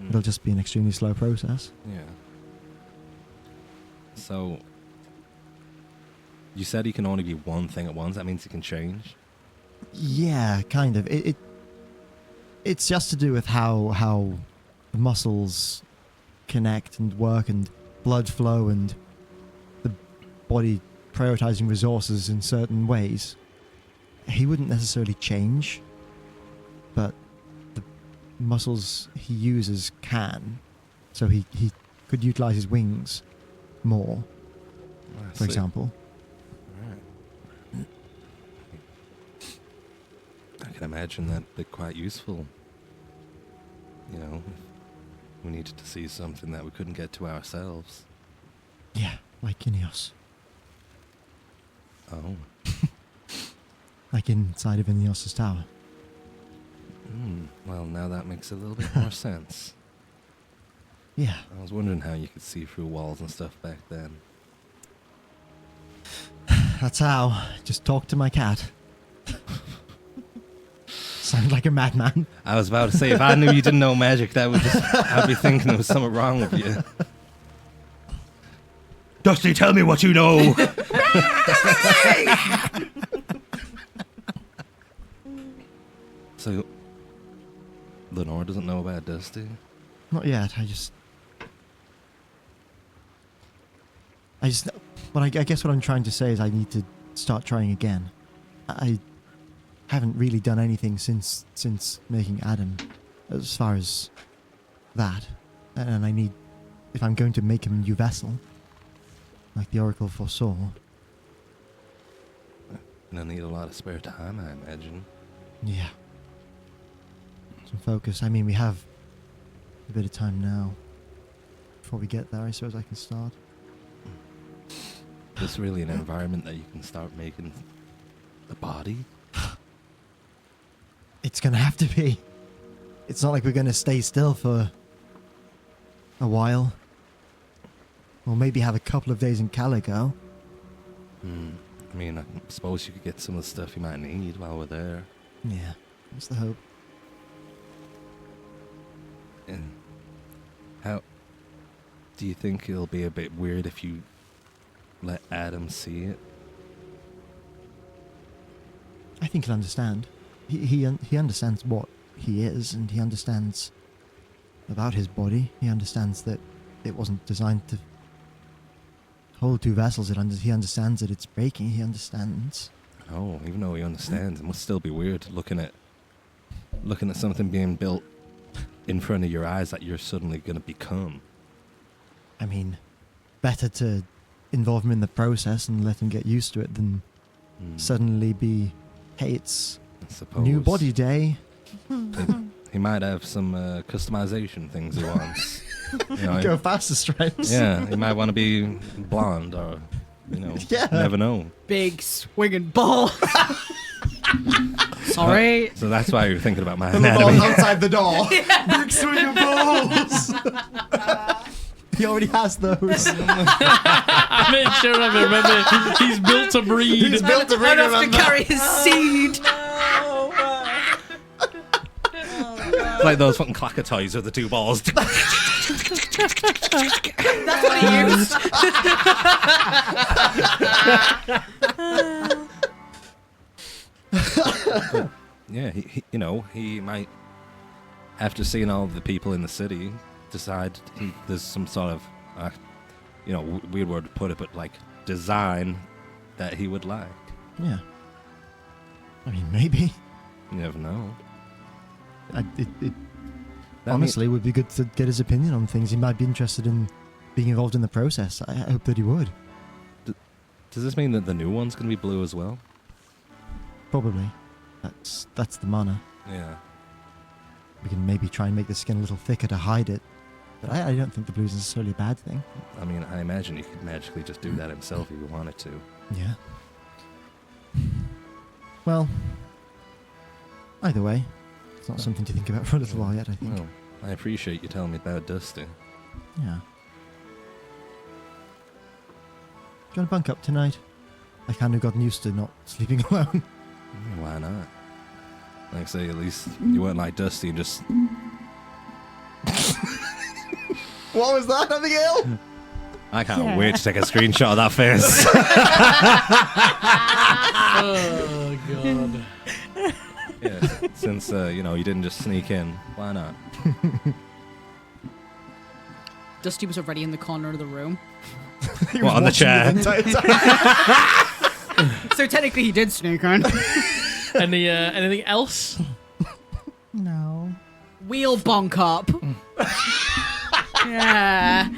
It'll just be an extremely slow process. Yeah. So, you said he can only be one thing at once. That means he can change. Yeah, kind of. It's just to do with how the muscles connect and work and blood flow and the body prioritizing resources in certain ways. He wouldn't necessarily change, but the muscles he uses can. So he could utilize his wings more, for example. Right. I can imagine that'd be quite useful. If we needed to see something that we couldn't get to ourselves. Yeah, like Ineos. Oh. Like inside of Ineos' tower. Well, now that makes a little bit more sense. Yeah. I was wondering how you could see through walls and stuff back then. That's how. Just talk to my cat. sound like a madman. I was about to say, if I knew you didn't know magic, I'd be thinking there was something wrong with you. Dusty, tell me what you know. So, Lenore doesn't know about Dusty? Not yet. But I guess what I'm trying to say is I need to start trying again. I haven't really done anything since making Adam, as far as that. And I need, if I'm going to make him a new vessel, like the Oracle foresaw. And I need a lot of spare time, I imagine. Yeah. Some focus. I mean, we have a bit of time now. Before we get there, I suppose I can start. Is this really an environment that you can start making the body? It's going to have to be. It's not like we're going to stay still for a while. Or maybe have a couple of days in Calico. I mean, I suppose you could get some of the stuff you might need while we're there. Yeah, that's the hope. And how do you think it'll be a bit weird if you let Adam see it? I think he'll understand. He understands what he is, and he understands about his body. He understands that it wasn't designed to hold two vessels. He understands that it's breaking. He understands. Oh, even though he understands, it must still be weird looking at something being built in front of your eyes that you're suddenly going to become. I mean, better to involve him in the process and let him get used to it than suddenly be, hey, it's I suppose. new body day. He might have some customization things he wants. You know, Go faster stripes. yeah, he might want to be blonde or, Yeah. never know. Big swinging ball. Sorry. So that's why you're thinking about my And the ball anatomy. outside the door. Big swinging balls. He already has those. I made sure I remember. He's built to breed. He's built to I bring don't have him. to carry his seed. It's like those fucking clacker toys with the two balls. That's what he used. Yeah, he might, after seeing all the people in the city, decide there's some sort of, weird word to put it, but like design that he would like. Yeah. I mean, maybe. You never know. It honestly would be good to get his opinion on things. He might be interested in being involved in the process. I hope that he would. Does this mean that the new one's going to be blue as well? Probably. That's the mana. Yeah. We can maybe try and make the skin a little thicker to hide it. But I don't think the blue is necessarily a bad thing. I mean, I imagine he could magically just do that himself if he wanted to. Yeah. Well, either way, it's not something to think about for a little while yet, I think. Well, I appreciate you telling me about Dusty. Yeah. Do you want to bunk up tonight? I kind of gotten used to not sleeping alone. Why not? Like I say, at least you weren't like Dusty and just... What was that, Abigail? I can't wait to take a screenshot of that face. Oh, God. Yeah, since, you didn't just sneak in, why not? Dusty was already in the corner of the room. He What, was on the watching chair? entire time. So technically he did sneak in. Anything else? No. Wheel bonk up. Yeah.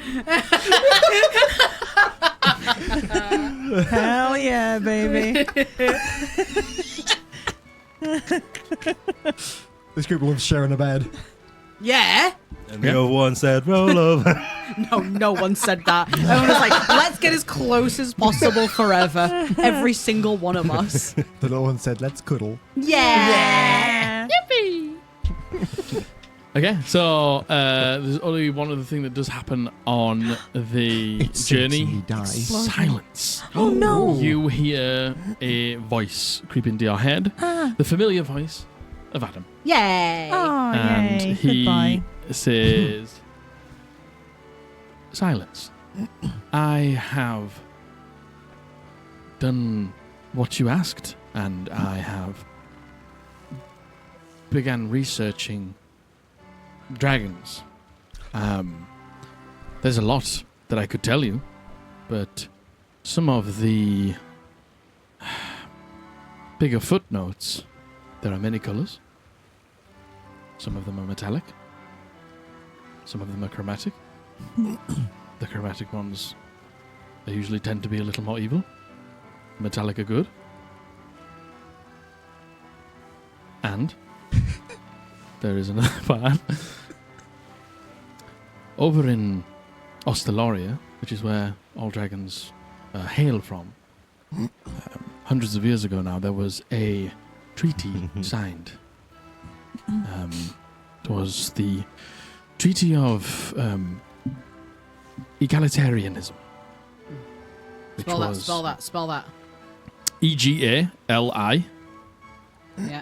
Hell yeah, baby. This group loves sharing a bed. Yeah. And the other one said, roll over. No one said that. Everyone was like, let's get as close as possible forever. Every single one of us. The little one said, let's cuddle. Yeah. Yippee. Okay, so there's only one other thing that does happen on the It sinks journey. and he dies. Silence. Oh no. You hear a voice creep into your head. The familiar voice of Adam. Yay! Oh, And yay. he Goodbye. says, silence. I have done what you asked, and I have began researching dragons. There's a lot that I could tell you, but some of the bigger footnotes, there are many colors. Some of them are metallic. Some of them are chromatic. The chromatic ones, they usually tend to be a little more evil. Metallic are good. And there is another part. Over in Ostellaria, which is where all dragons hail from, hundreds of years ago now, there was a treaty signed. It was the Treaty of Egalitarianism. Which was Spell that. EGALI Yeah.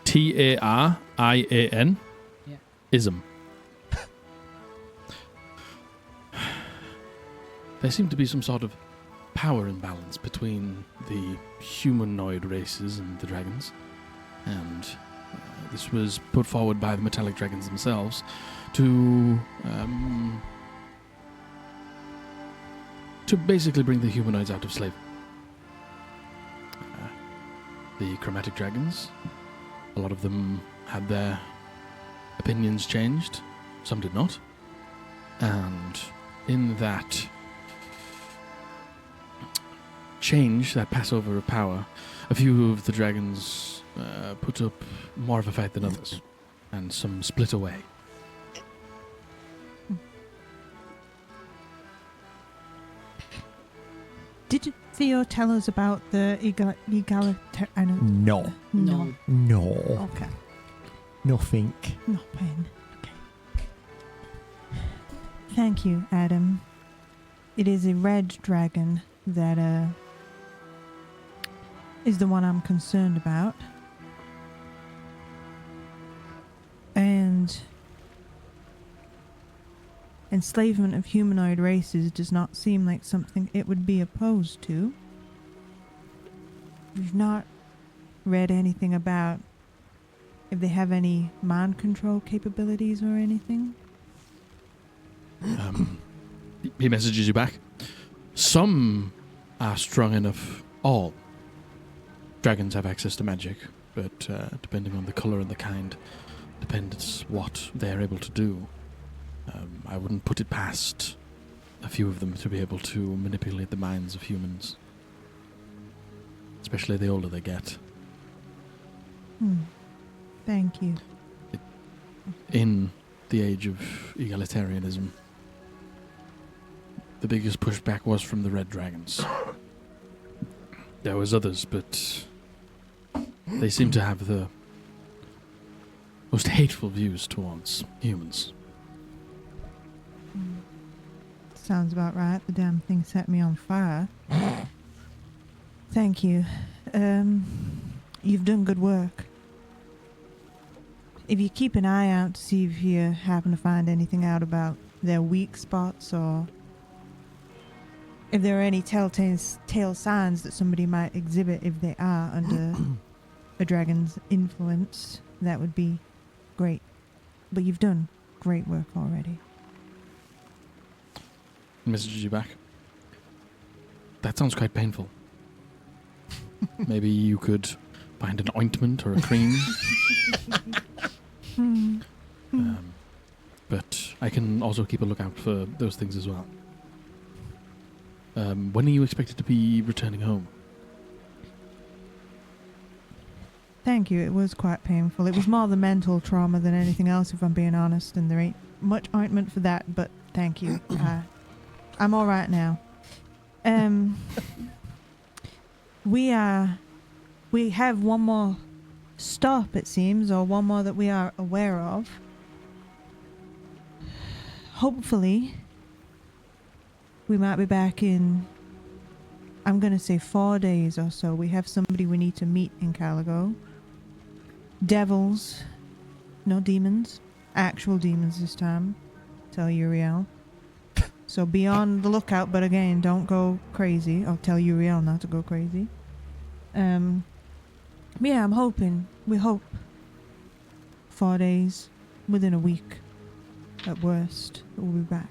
TARIAN Yeah. ism. There seemed to be some sort of power imbalance between the humanoid races and the dragons, and this was put forward by the metallic dragons themselves to basically bring the humanoids out of slavery. The chromatic dragons, a lot of them had their opinions changed, some did not, and in that change, that passover of power, a few of the dragons put up more of a fight than others, and some split away. Did Theo tell us about the egalitarian? No. No. No. Okay. Nothing. No pain. Okay. Thank you, Adam. It is a red dragon that is the one I'm concerned about. And enslavement of humanoid races does not seem like something it would be opposed to. We've not read anything about if they have any mind control capabilities or anything. He messages you back. Some are strong enough. All dragons have access to magic, but depending on the color and the kind, depends what they're able to do. I wouldn't put it past a few of them to be able to manipulate the minds of humans, especially the older they get. Thank you. In the age of egalitarianism, the biggest pushback was from the red dragons. There was others, but they seem to have the most hateful views towards humans. Sounds about right. The damn thing set me on fire. Thank you. You've done good work. If you keep an eye out to see if you happen to find anything out about their weak spots, or if there are any telltale signs that somebody might exhibit if they are under a dragon's influence, that would be great. But you've done great work already. Messages you back. That sounds quite painful. Maybe you could find an ointment or a cream. But I can also keep a lookout for those things as well. When are you expected to be returning home? Thank you. It was quite painful. It was more the mental trauma than anything else, if I'm being honest, and there ain't much ointment for that, but thank you. I'm all right now. We have one more stop, it seems, or one more that we are aware of. Hopefully, we might be back in, I'm going to say 4 days or so. We have somebody we need to meet in Caligo. devils, no demons, actual demons this time. Tell Uriel. So be on the lookout, but again, don't go crazy. I'll tell Uriel not to go crazy. Yeah, I'm hoping. We hope. 4 days, within a week, at worst, we'll be back.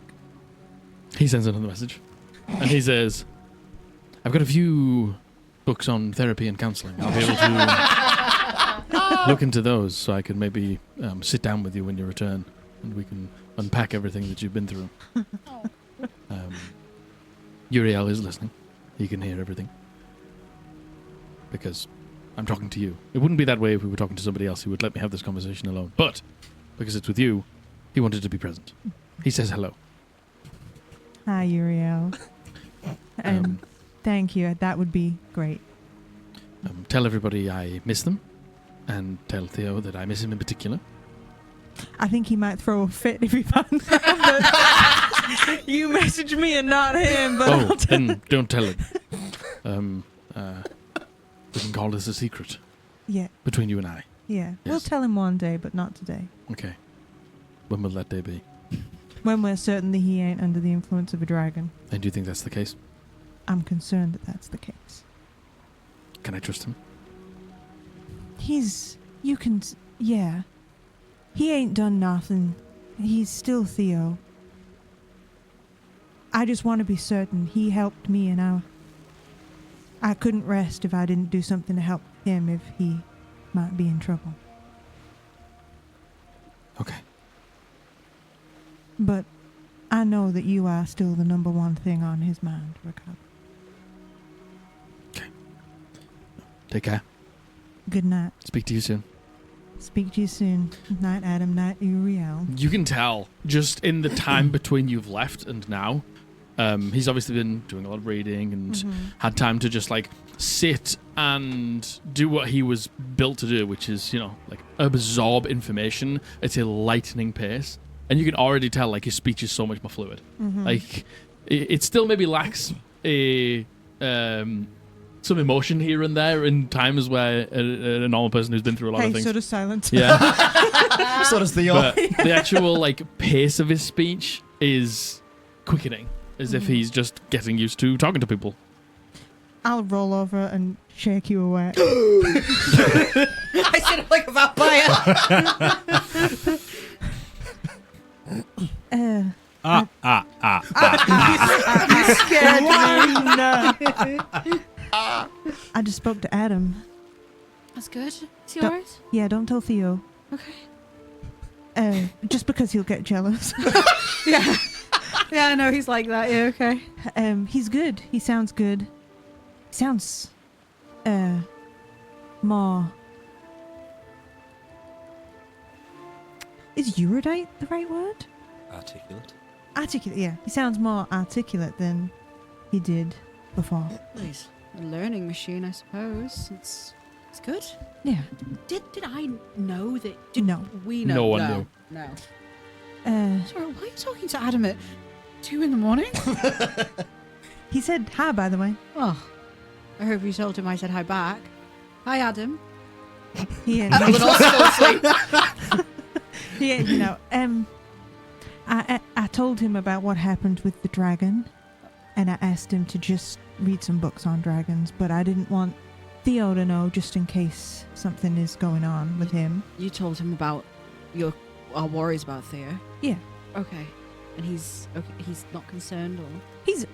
He sends another message, and he says, "I've got a few books on therapy and counselling. I'll be able to look into those, so I can maybe sit down with you when you return, and we can unpack everything that you've been through." Uriel is listening. He can hear everything. Because I'm talking to you. It wouldn't be that way if we were talking to somebody else who would let me have this conversation alone. But, because it's with you, he wanted to be present. He says hello. Hi, Uriel. Thank you. That would be great. Tell everybody I miss them. And tell Theo that I miss him in particular. I think he might throw a fit if he finds out that you message me and not him. But Oh, then don't tell him. We can call this a secret yeah, between you and I. yeah. We'll Yes. tell him one day, but not today. Okay. When will that day be? When we're certain that he ain't under the influence of a dragon. And do you think that's the case? I'm concerned that that's the case. Can I trust him? Yeah. He ain't done nothing. He's still Theo. I just want to be certain he helped me, and I couldn't rest if I didn't do something to help him if he might be in trouble. Okay. But I know that you are still the number one thing on his mind, Ricardo. Take care. Good night. Speak to you soon. Speak to you soon. Night, Adam. Night, Uriel. You can tell, just in the time between you've left and now, he's obviously been doing a lot of reading and had time to just, like, sit and do what he was built to do, which is, like, absorb information at a lightning pace. And you can already tell, like, his speech is so much more fluid. Like, it still maybe lacks a... some emotion here and there in times where a normal person who's been through a lot of things. Sort of silence. Yeah. So does Theo. But the actual, like, pace of his speech is quickening, as if he's just getting used to talking to people. I'll roll over and shake you awake. I said it like a vampire. You scared me. I just spoke to Adam. That's good. Is he Don't- alright? Yeah, don't tell Theo. Okay. Just because he'll get jealous. Yeah. Yeah, I know he's like that. Yeah, okay. He's good. He sounds good. He sounds, more... Is erudite the right word? Articulate. Articulate, yeah. He sounds more articulate than he did before. Well, he's a learning machine, I suppose. It's good. Yeah. Did I know that? No. We know. No one knew. No. Uh, Sorry, why are you talking to Adam at 2 a.m? he said hi, by the way. Oh, I hope you told him I said hi back. Hi, Adam. He ain't, Well, then I'll still sleep. he ain't, you know. I told him about what happened with the dragon, and I asked him to just read some books on dragons, but I didn't want Theo to know just in case something is going on with him. You told him about our worries about Theo. Yeah. Okay. And he's not concerned, or He's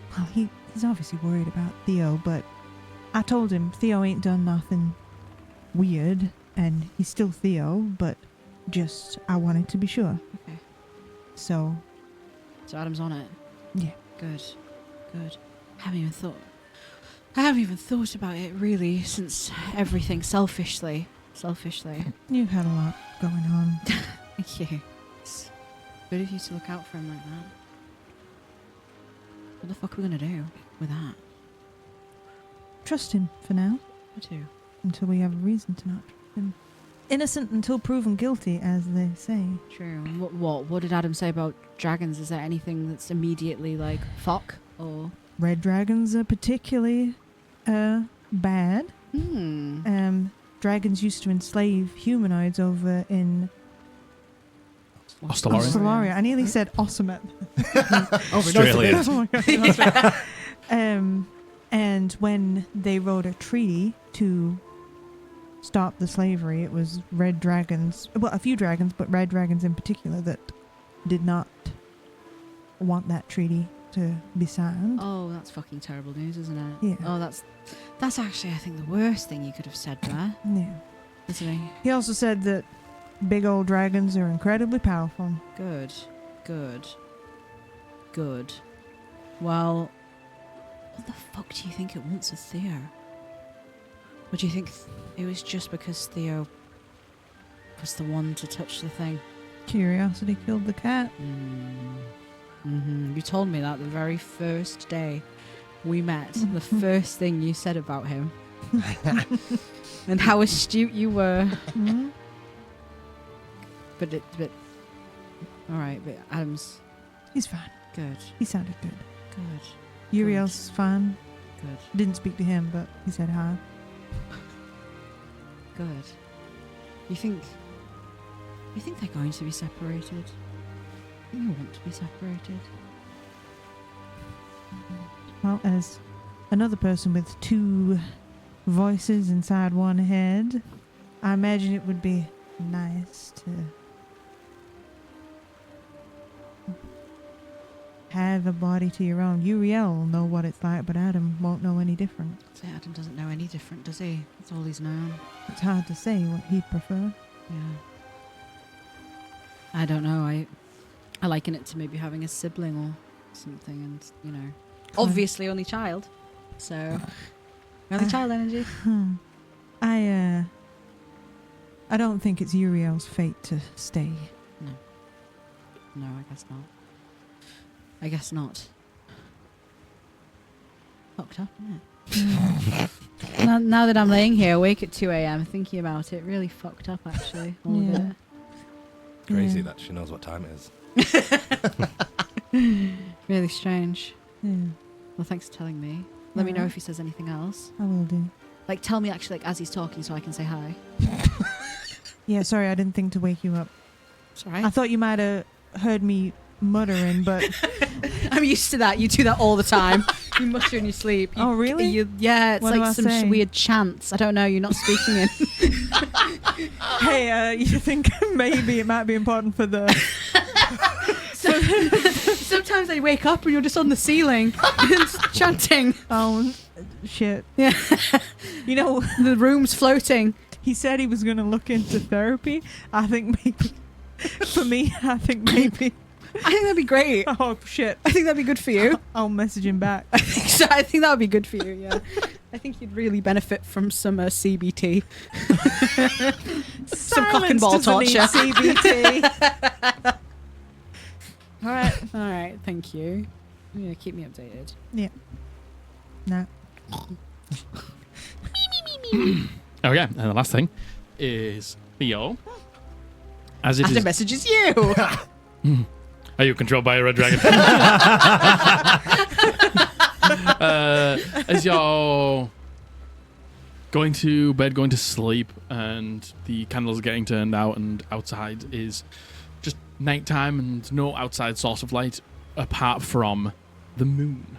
obviously worried about Theo, but I told him Theo ain't done nothing weird, and he's still Theo, but just I wanted to be sure. okay. So So Adam's on it. yeah. Good. I haven't even thought about it really since everything selfishly. You've had a lot going on. Thank you. It's good of you to look out for him like that. What the fuck are we gonna do with that? Trust him for now, I do. until we have a reason to not trust him. Innocent until proven guilty, as they say. True. And what did Adam say about dragons? Is there anything that's immediately like fuck or? Red dragons are particularly bad. dragons used to enslave humanoids over in Ostalaria. Ostalaria. I nearly said Ossamet. Australia. Oh my God, that's right. And when they wrote a treaty to stop the slavery, it was red dragons, well, a few dragons, but red dragons in particular, that did not want that treaty to be signed. Oh, that's fucking terrible news, isn't it? Yeah. Oh, that's actually, I think, the worst thing you could have said there. Yeah. Isn't it? He also said that big old dragons are incredibly powerful. Good. Good. Good. Well, what the fuck do you think it wants with Theo? Or do you think it was just because Theo was the one to touch the thing? Curiosity killed the cat. You told me that the very first day we met. The first thing you said about him. And how astute you were. Mhm. But alright, but Adam's He's fine. good. He sounded good. Good. Uriel's fine. Good. Didn't speak to him, but he said hi. Good. You think they're going to be separated? You want to be separated? Well, as another person with two voices inside one head, I imagine it would be nice to have a body to your own. Uriel will know what it's like, but Adam won't know any different. See, Adam doesn't know any different, does he? That's all he's known. It's hard to say what he'd prefer. Yeah. I don't know. I liken it to maybe having a sibling or something, and obviously only child. So only child energy. I don't think it's Uriel's fate to stay. No, I guess not. I guess not. Fucked up, isn't it? now that I'm laying here awake at 2 a.m. thinking about it, really fucked up actually. All of it. Crazy Yeah. that she knows what time it is. Really strange. Yeah, Well, thanks for telling me. Let me know Alright. if he says anything else. I will do. Like, tell me actually, like, as he's talking so I can say hi. Yeah, sorry, I didn't think to wake you up. It's alright. I thought you might have heard me muttering, but I'm used to that. You do that all the time. You mutter in your sleep. Oh, really? Yeah, it's What do I like some say? weird chants. I don't know. You're not speaking in. hey, you think maybe it might be important for the... Sometimes I wake up and you're just on the ceiling chanting. Oh, shit. Yeah. You know, The room's floating. he said he was going to look into therapy. I think maybe... For me, I think maybe... I think that'd be great. Oh, shit. I think that'd be good for you. I'll message him back. So I think that would be good for you, yeah. I think you'd really benefit from some CBT. Some cock and ball Silence doesn't torture. need CBT. All right. All right, thank you. Yeah, keep me updated. No. Okay, and the last thing is Theo. As it Adam is, messages you. are you controlled by a red dragon? As you're going to bed, going to sleep, and the candles are getting turned out, and outside is just nighttime and no outside source of light apart from the moon.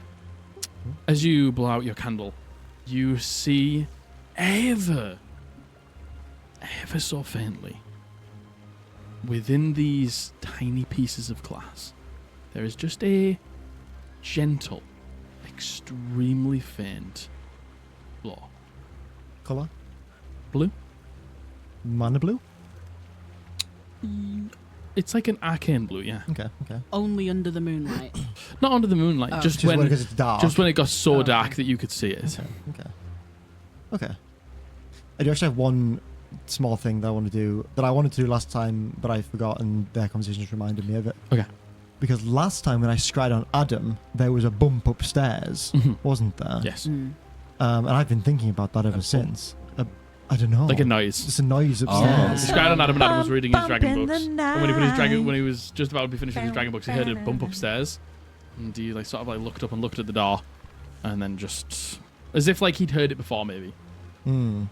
As you blow out your candle, you see ever so faintly, within these tiny pieces of glass, there is just a gentle, extremely faint glow. Colour? Blue? Mana blue? It's like an arcane blue, yeah. Okay. Only under the moonlight. Not under the moonlight, Oh. just Just when when because it's dark. just when it got so Oh, dark okay. that you could see it. Okay. I do actually have one small thing that I want to do that I wanted to do last time, but I forgot, and their conversation just reminded me of it. Okay. Because last time when I scried on Adam, there was a bump upstairs, Mhm. wasn't there? Yes. Mm. And I've been thinking about that ever bump? since. I don't know. Like a noise. It's a noise Oh. upstairs. Described on Adam, and Adam was reading his Bump dragon in books. the And when he put his dragon, night. when he was just about to be finishing his dragon books, he heard a bump upstairs, and he like sort of like looked up and looked at the door, and then just as if like he'd heard it before, maybe. Hmm.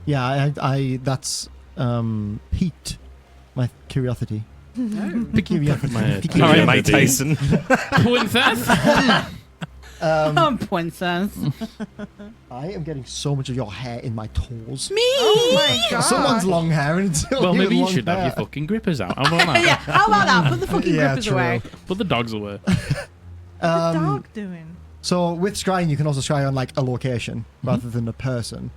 Yeah, I that's piqued my curiosity. Curiosity. All right, Mike Tyson. Princess. Princess. I am getting so much of your hair in my toes. Me. Oh my god. Someone's long hair and it's Well, maybe you long should have hair. your fucking grippers out. How about that? Yeah. How about that? Put the fucking Yeah, grippers true. away. Put the dogs away. What's the dog doing? So with scrying, you can also scry on like a location rather than a person,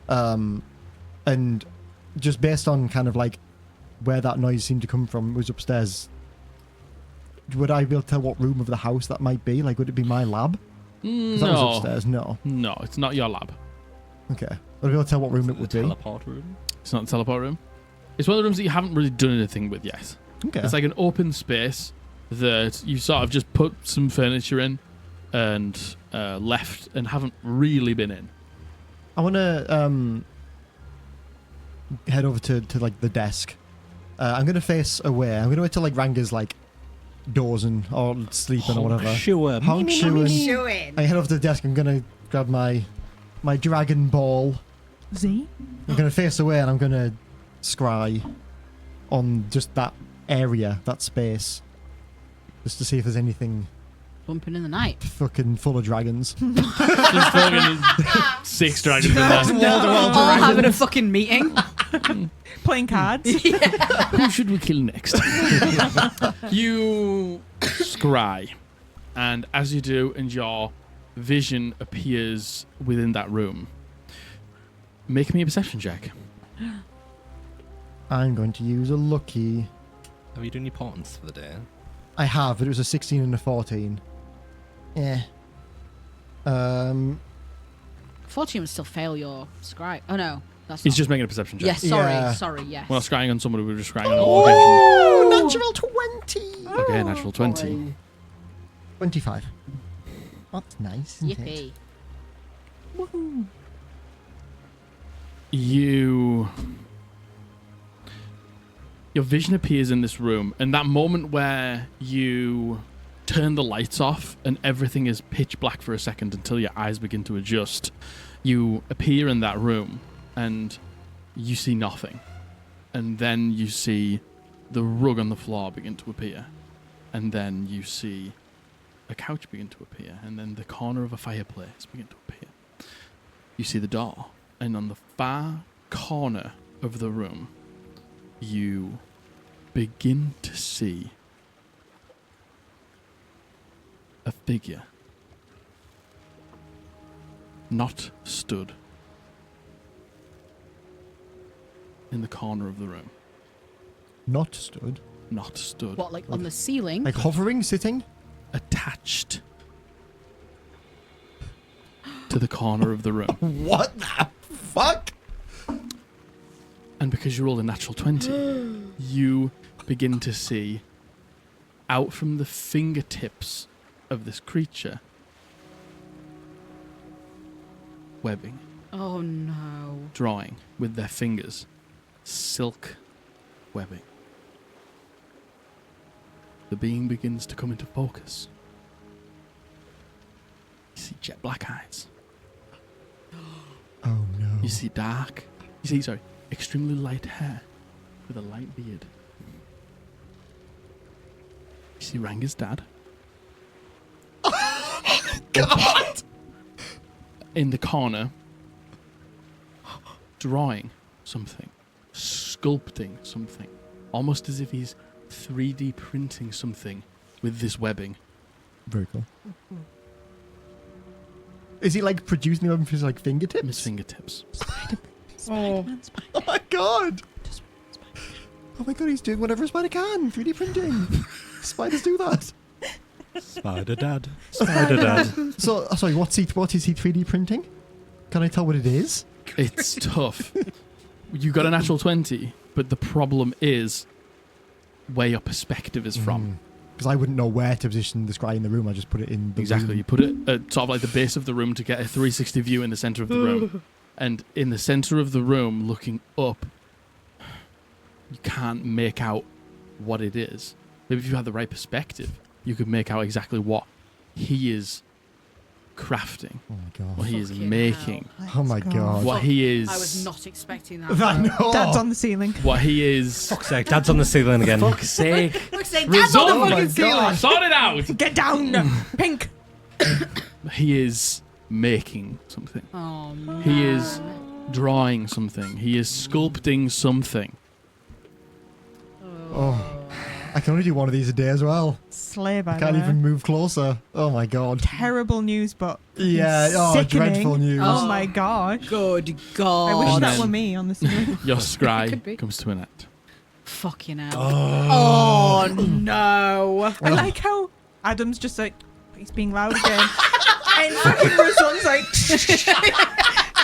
and just based on kind of like where that noise seemed to come from, it was upstairs. Would I be able to tell what room of the house that might be? Like, would it be my lab? 'Cause that was No. upstairs. No. No, it's not your lab. Okay. Would I be able to tell what room it The would be? teleport room. It's not the teleport room. It's one of the rooms that you haven't really done anything with yet. Okay. It's like an open space that you sort of just put some furniture in and left and haven't really been in. I want to head over to like the desk. I'm gonna face away. I'm gonna wait till like Ranga's like dozing or sleeping or whatever. Sure. Honk shooing. Shooing. I head over to the desk. I'm gonna grab my Dragon Ball. Z? I'm gonna face away and I'm gonna scry on just that area, that space, just to see if there's anything Bumping in the night. fucking full of dragons. Just fucking 6 dragons in there. All having a fucking meeting. Playing cards? Who should we kill next? You scry, and as you do, and your vision appears within that room. Make me a perception check. I'm going to use a lucky. Have you done your portents for the day? I have, but it was a 16 and a 14. Yeah. 14 would still fail your scry. Oh no, that's He's not. just making a perception check. Yes, sorry, Yeah. sorry, yes. We're not scrying on somebody, we're just scrying on a location. Natural 20! Okay, natural 20. 25. That's nice, isn't it? Yippee. Woohoo. Your vision appears in this room, and that moment where you turn the lights off and everything is pitch black for a second until your eyes begin to adjust, you appear in that room and you see nothing. And then you see the rug on the floor begin to appear. And then you see a couch begin to appear. And then the corner of a fireplace begin to appear. You see the door. And on the far corner of the room, you begin to see a figure not stood in the corner of the room. Not stood. Not stood. What, like on the ceiling? Like hovering, sitting? Attached to the corner of the room. What the fuck? And because you rolled a natural 20, you begin to see out from the fingertips of this creature webbing, Oh no. drawing with their fingers, silk webbing. The being begins to come into focus. You see jet black eyes. Oh no. You see dark. You see, extremely light hair with a light beard. You see Ranga's dad. God! In the corner, drawing something, sculpting something, almost as if he's 3D printing something with this webbing. Very cool. Is he like producing the weapon with his like fingertips? His fingertips. Spider-Man, Spider-Man. Oh my god! Just Oh my god, he's doing whatever a spider can. 3D printing. Spiders do that. Spider Dad. Spider Dad. So, sorry, what is he 3D printing? Can I tell what it is? It's tough. You got a natural 20, but the problem is where your perspective is from. Because I wouldn't know where to position the scry in the room. I just put it in the Exactly. room. You put it at sort of like the base of the room to get a 360 view in the center of the room. And in the center of the room, looking up, you can't make out what it is. Maybe if you had the right perspective, you could make out exactly what he is Oh crafting, my god. what he is Fucking making, Oh my god. what he is, I was not expecting that. I know. Dad's on the ceiling. what he is. Fuck's sake, Dad's on the ceiling again. Fuck's sake. Fuck's sake, Result- Dad's on the Oh my fucking ceiling. God. Sort it out. Get down, Pink. He is making something. Oh, man. He is drawing something. He is sculpting something. Oh. I can only do one of these a day as well. Slay, by I the can't way. even move closer. Oh my god. Terrible news, but Yeah, oh, sickening. dreadful news. Oh my gosh. Good I God. wish And that then- were me on the ceiling. Your Could scry be. comes to an end. Fucking hell. Oh, no. I like how Adam's just like, he's being loud again. And fucking Razon's like,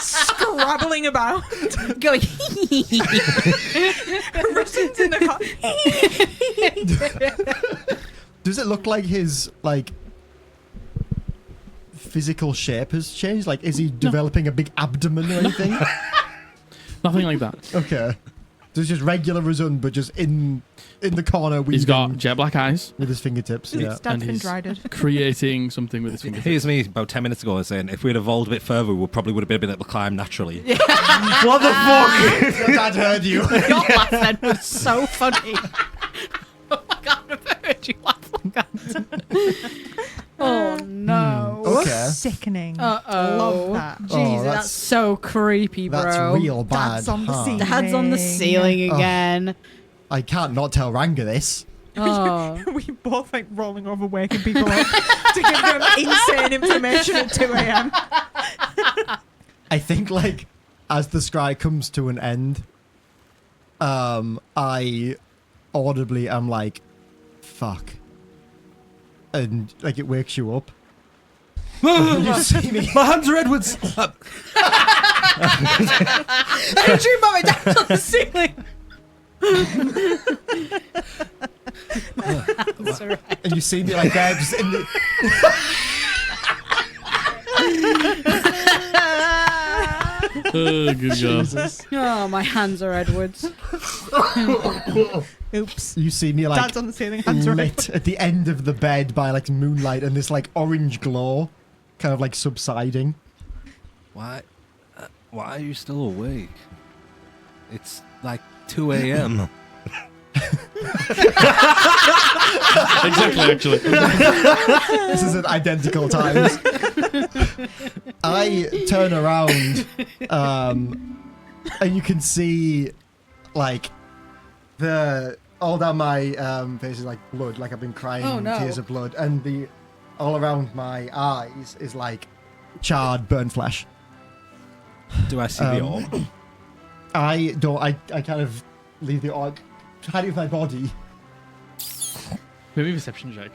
scrabbling about. Going. Razon's in the car. Does it look like his, like, physical shape has changed? Like, is he developing a big abdomen or anything? Nothing like that. Okay. So it's just regular Razun, but just in the corner He's got weaving jet black eyes, with his fingertips. Yeah. His dad's And been he's- dried. creating something with his fingers. Here's me about 10 minutes ago saying if we'd evolved a bit further, we probably would have been able to climb naturally. What the fuck? Your dad heard you. Your laugh then was so funny. Oh my God, I've heard you laugh like that. Oh, no. Okay. Sickening. Uh-oh. Love that. Jesus, Oh, that's so creepy, bro. That's real bad. Dad's on the huh? ceiling. Dad's on the ceiling Oh. again. I can't not tell Ranga this. Oh. We both like rolling over, waking people up to give them insane information at 2 a.m. I think, like, as the scry comes to an end, I audibly am like, fuck. And, like, it wakes you up. You see me. My hands are Edwards! I dream about my dad on the ceiling. That's alright. And you see me, like, there, just in the... Oh, good God. Jesus. Oh, my hands are Edwards. Oops. You see me, like, Dad's on the ceiling. Hands right. lit at the end of the bed by, like, moonlight and this, like, orange glow kind of, like, subsiding. Why are you still awake? It's like 2 a.m. Exactly, actually. This is at identical times. I turn around, and you can see, like, all down my face is like blood, like I've been crying Oh, no. tears of blood, and all around my eyes is like charred, burnt flesh. Do I see the orb? I don't. I kind of leave the orc, hide it with my body. Maybe a perception check.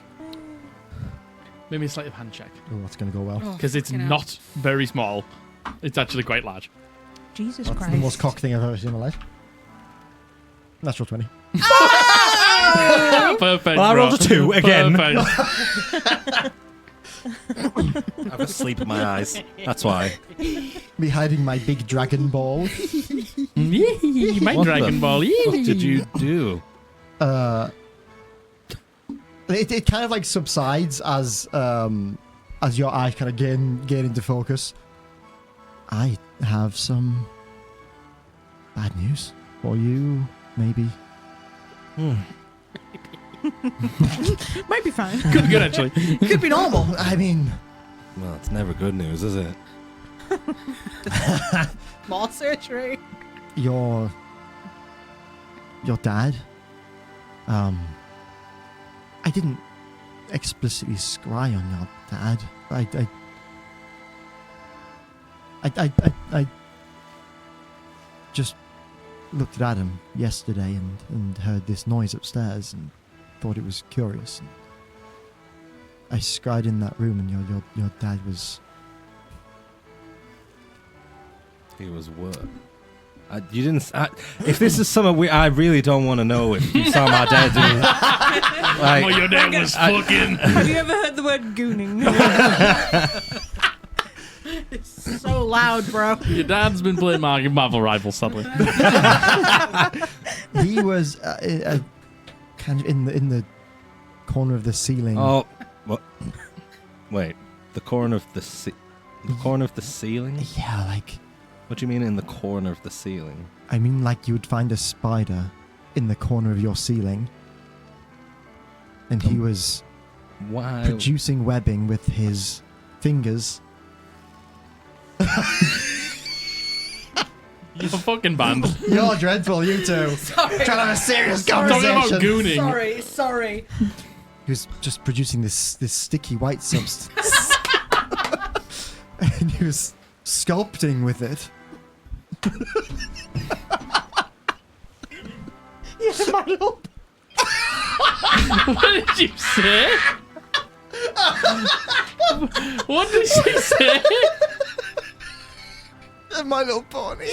Maybe a sleight of hand check. Oh, that's gonna go well. Because it's fucking hell. not very small. It's actually quite large. Jesus That's Christ. the most cock thing I've ever seen in my life. Natural 20. Perfect. Well, I rolled bro. a 2 again. Perfect. I have a sleep in my eyes. That's why. Me hiding my big dragon ball. Yee, my What Dragon the Ball. What Yee. did you do? It kind of like subsides as your eyes kind of gain into focus. I have some bad news for you, maybe. Might be fine. Could be good, actually. Could be normal. I mean, Well, it's never good news, is it? More surgery. your dad. I didn't explicitly scry on your dad. I just looked at Adam yesterday and heard this noise upstairs and thought it was curious. And I scried in that room and your dad was... He was what? You didn't. If this is something I really don't want to know. If you saw my dad doing, like, Oh, your dad was fucking. Have you ever heard the word gooning? It's so loud, bro. Your dad's been playing Marvel Rivals, sadly. He was kind of in the corner of the ceiling. oh, what? Wait. the corner of the corner of the ceiling? Yeah, like, What do you mean in the corner of the ceiling? I mean, like you would find a spider in the corner of your ceiling, and he was Why? producing webbing with his fingers. You're fucking banned. You're dreadful, you two. Sorry. Trying to have a serious Talking about conversation. gooning. Sorry. He was just producing this sticky white substance, and he was sculpting with it. Yeah, my little. What did you say? What did she say? My Little Pony.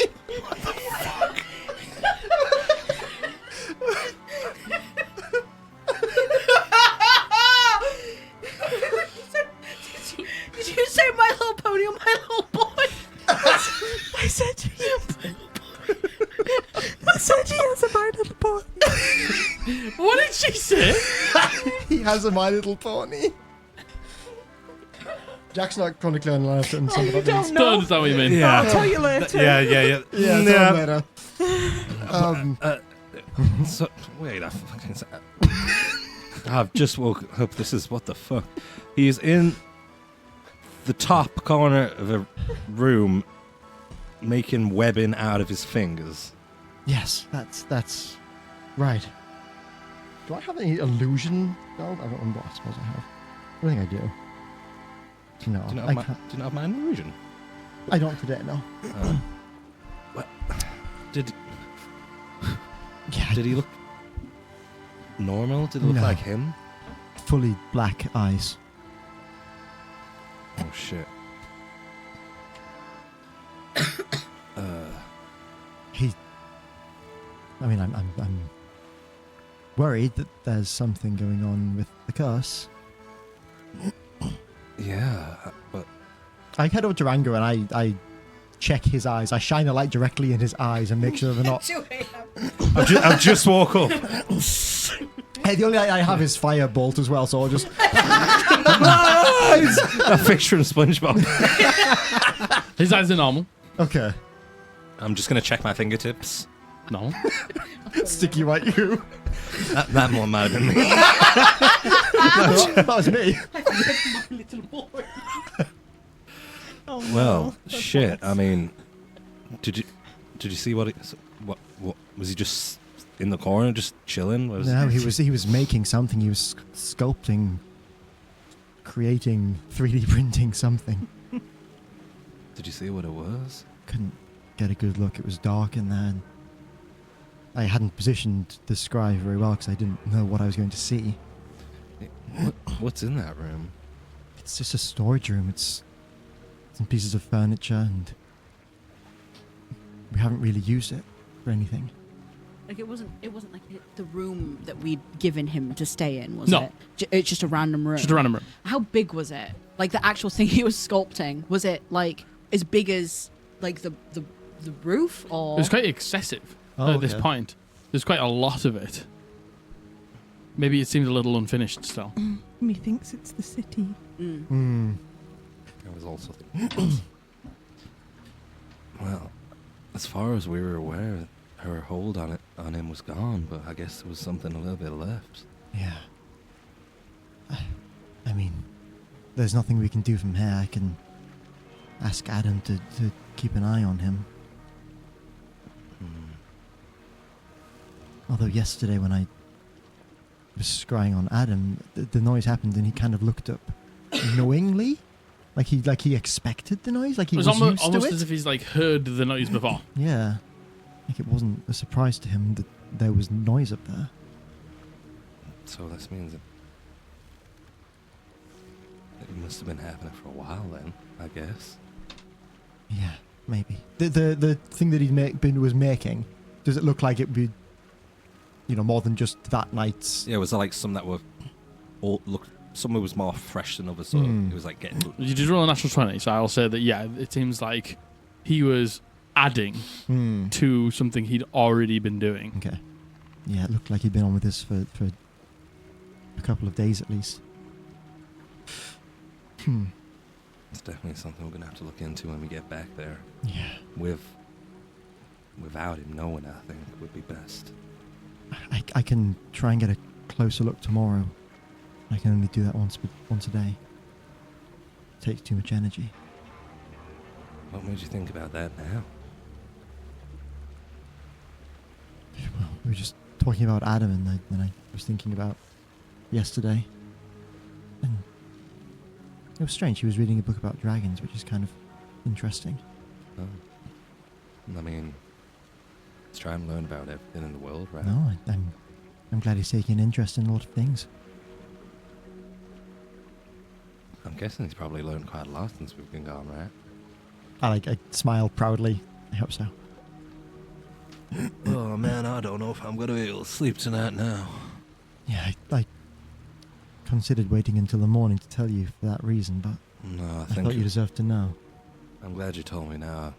Did you say My Little Pony or My Little Boy? I said he has a My Little Pony. What did she say? He has a My Little Pony. Jack's not chronically online to understand what that means. Don't understand what you mean. I'll tell you later. Yeah. Yeah, tell him later. So, wait, I fucking. I've just woke up. This is what the fuck. He's in the top corner of a room, making webbing out of his fingers. Yes, that's right. Do I have any illusion? No, I don't remember. I suppose I have. I don't think I do. No, Do you I not have my illusion? I don't today. No. What? Did Yeah, he look normal? Did it look No. like him? fully black eyes. Oh shit. He. I mean, I'm worried that there's something going on with the curse. Yeah, but I head over to Ranga and I check his eyes. I shine a light directly in his eyes and make sure they're not. I've just woke up. Hey, the only light I have is firebolt as well, so I'll just. That fish from SpongeBob. His eyes are normal. Okay. I'm just gonna check my fingertips. No. Sticky white you. That one might have been me. That was me. Well, shit. I mean, did you see what was he just in the corner, just chilling? No, he was making something. He was sculpting, creating, 3D printing something. Did you see what it was? Couldn't get a good look. It was dark in there. And I hadn't positioned the scribe very well because I didn't know what I was going to see. What's in that room? It's just a storage room. It's some pieces of furniture, and we haven't really used it for anything. Like it wasn't like the room that we'd given him to stay in, was No. it? It's just a random room. Just a random room. How big was it? Like the actual thing he was sculpting, was it like as big as like the roof, or It was quite excessive Oh, at this okay. point. There's quite a lot of it. Maybe it seemed a little unfinished still. Methinks it's the city. Hmm. I was also. Well, as far as we were aware, her hold on him was gone, but I guess there was something a little bit left. Yeah. I mean, there's nothing we can do from here. I can ask Adam to keep an eye on him. Although yesterday when I was scrying on Adam, the noise happened and he kind of looked up knowingly. Like he expected the noise, like he It was was almost, used to it. as if he's like heard the noise before. Yeah. Like it wasn't a surprise to him that there was noise up there. So this means it must have been happening for a while then, I guess. Yeah, maybe. The thing that was making, does it look like it would be, more than just that night's? Yeah, it was like some that were some was more fresh than others, so it was like getting. You did roll a natural 20, so I'll say that, yeah, it seems like he was adding to something he'd already been doing. Okay. Yeah, it looked like he'd been on with this for a couple of days at least. It's definitely something we're gonna have to look into when we get back there. Yeah. Without him knowing, I think would be best. I can try and get a closer look tomorrow. I can only do that once a day. It takes too much energy. What made you think about that now? Well, we were just talking about Adam, and then I was thinking about yesterday. And it was strange. He was reading a book about dragons, which is kind of interesting. Oh. I mean, let's try and learn about everything in the world, right? No, I'm glad he's taking an interest in a lot of things. I'm guessing he's probably learned quite a lot since we've been gone, right? I smile proudly. I hope so. Oh man, I don't know if I'm gonna be able to sleep tonight now. Yeah, I considered waiting until the morning to tell you for that reason, but No, I I think thought you deserved to know. I'm glad you told me now.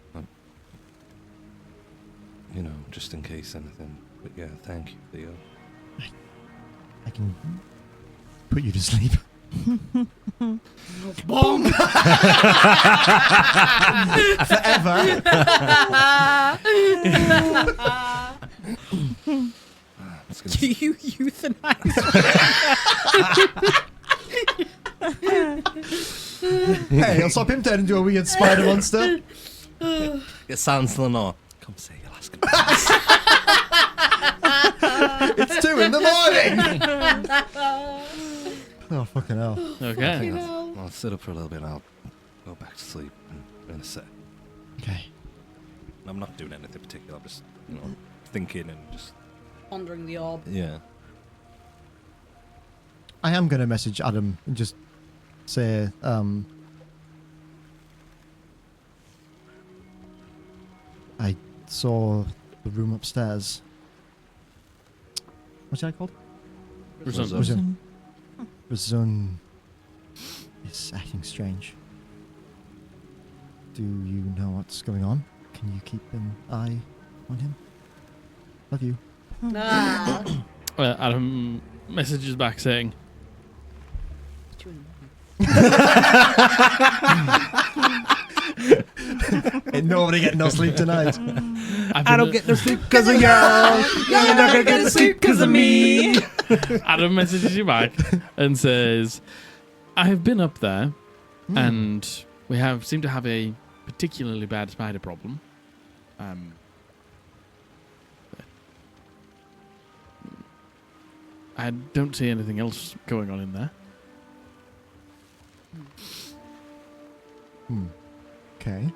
You know, just in case anything. But yeah, thank you, Theo. I can put you to sleep. Boom! Forever. It's gonna You euthanize. Hey, I'll stop him turning into a weird spider monster. It sounds Lenore. Come say your last goodbye. It's 2 in the morning. Oh, fucking hell. I Okay. think I'll sit up for a little bit and I'll go back to sleep in a sec. Okay. I'm not doing anything particular. I'm just, thinking and just, Pondering the orb. yeah. I am going to message Adam and just say, I saw the room upstairs. What's that called? Resume. Razun is acting strange. Do you know what's going on? Can you keep an eye on him? Love you. Adam messages back saying, Ain't nobody getting no sleep tonight. I don't get no sleep because of y'all. You're not gonna get no sleep because of me. Adam messages you back and says, I have been up there and we seem to have a particularly bad spider problem. I don't see anything else going on in there. Okay.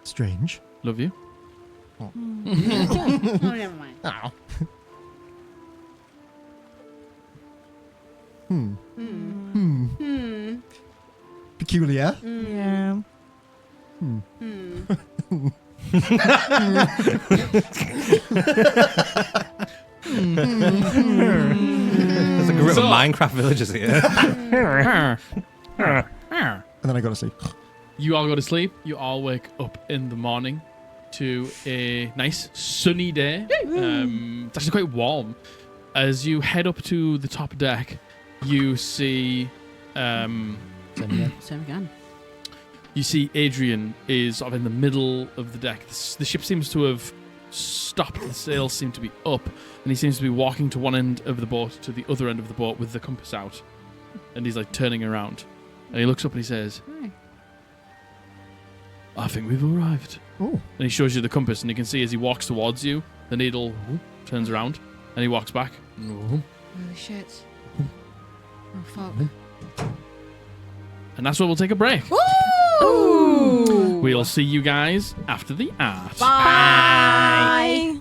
Strange. Love you. Oh, never mind. Oh. Peculiar. Yeah. There's a group So- of Minecraft villagers here. And then I got to sleep. You all go to sleep. You all wake up in the morning to a nice sunny day. It's actually quite warm. As you head up to the top deck, you see Same again. you see Adrian is sort of in the middle of the deck. The ship seems to have stopped. The sails seem to be up, and he seems to be walking to one end of the boat to the other end of the boat with the compass out. And he's like turning around. And he looks up and he says, Hi. I think we've arrived. Oh. And he shows you the compass, and you can see as he walks towards you, the needle turns around, and he walks back. Holy shit. Oh, fuck. And that's where we'll take a break. Ooh! We'll see you guys after the art. Bye.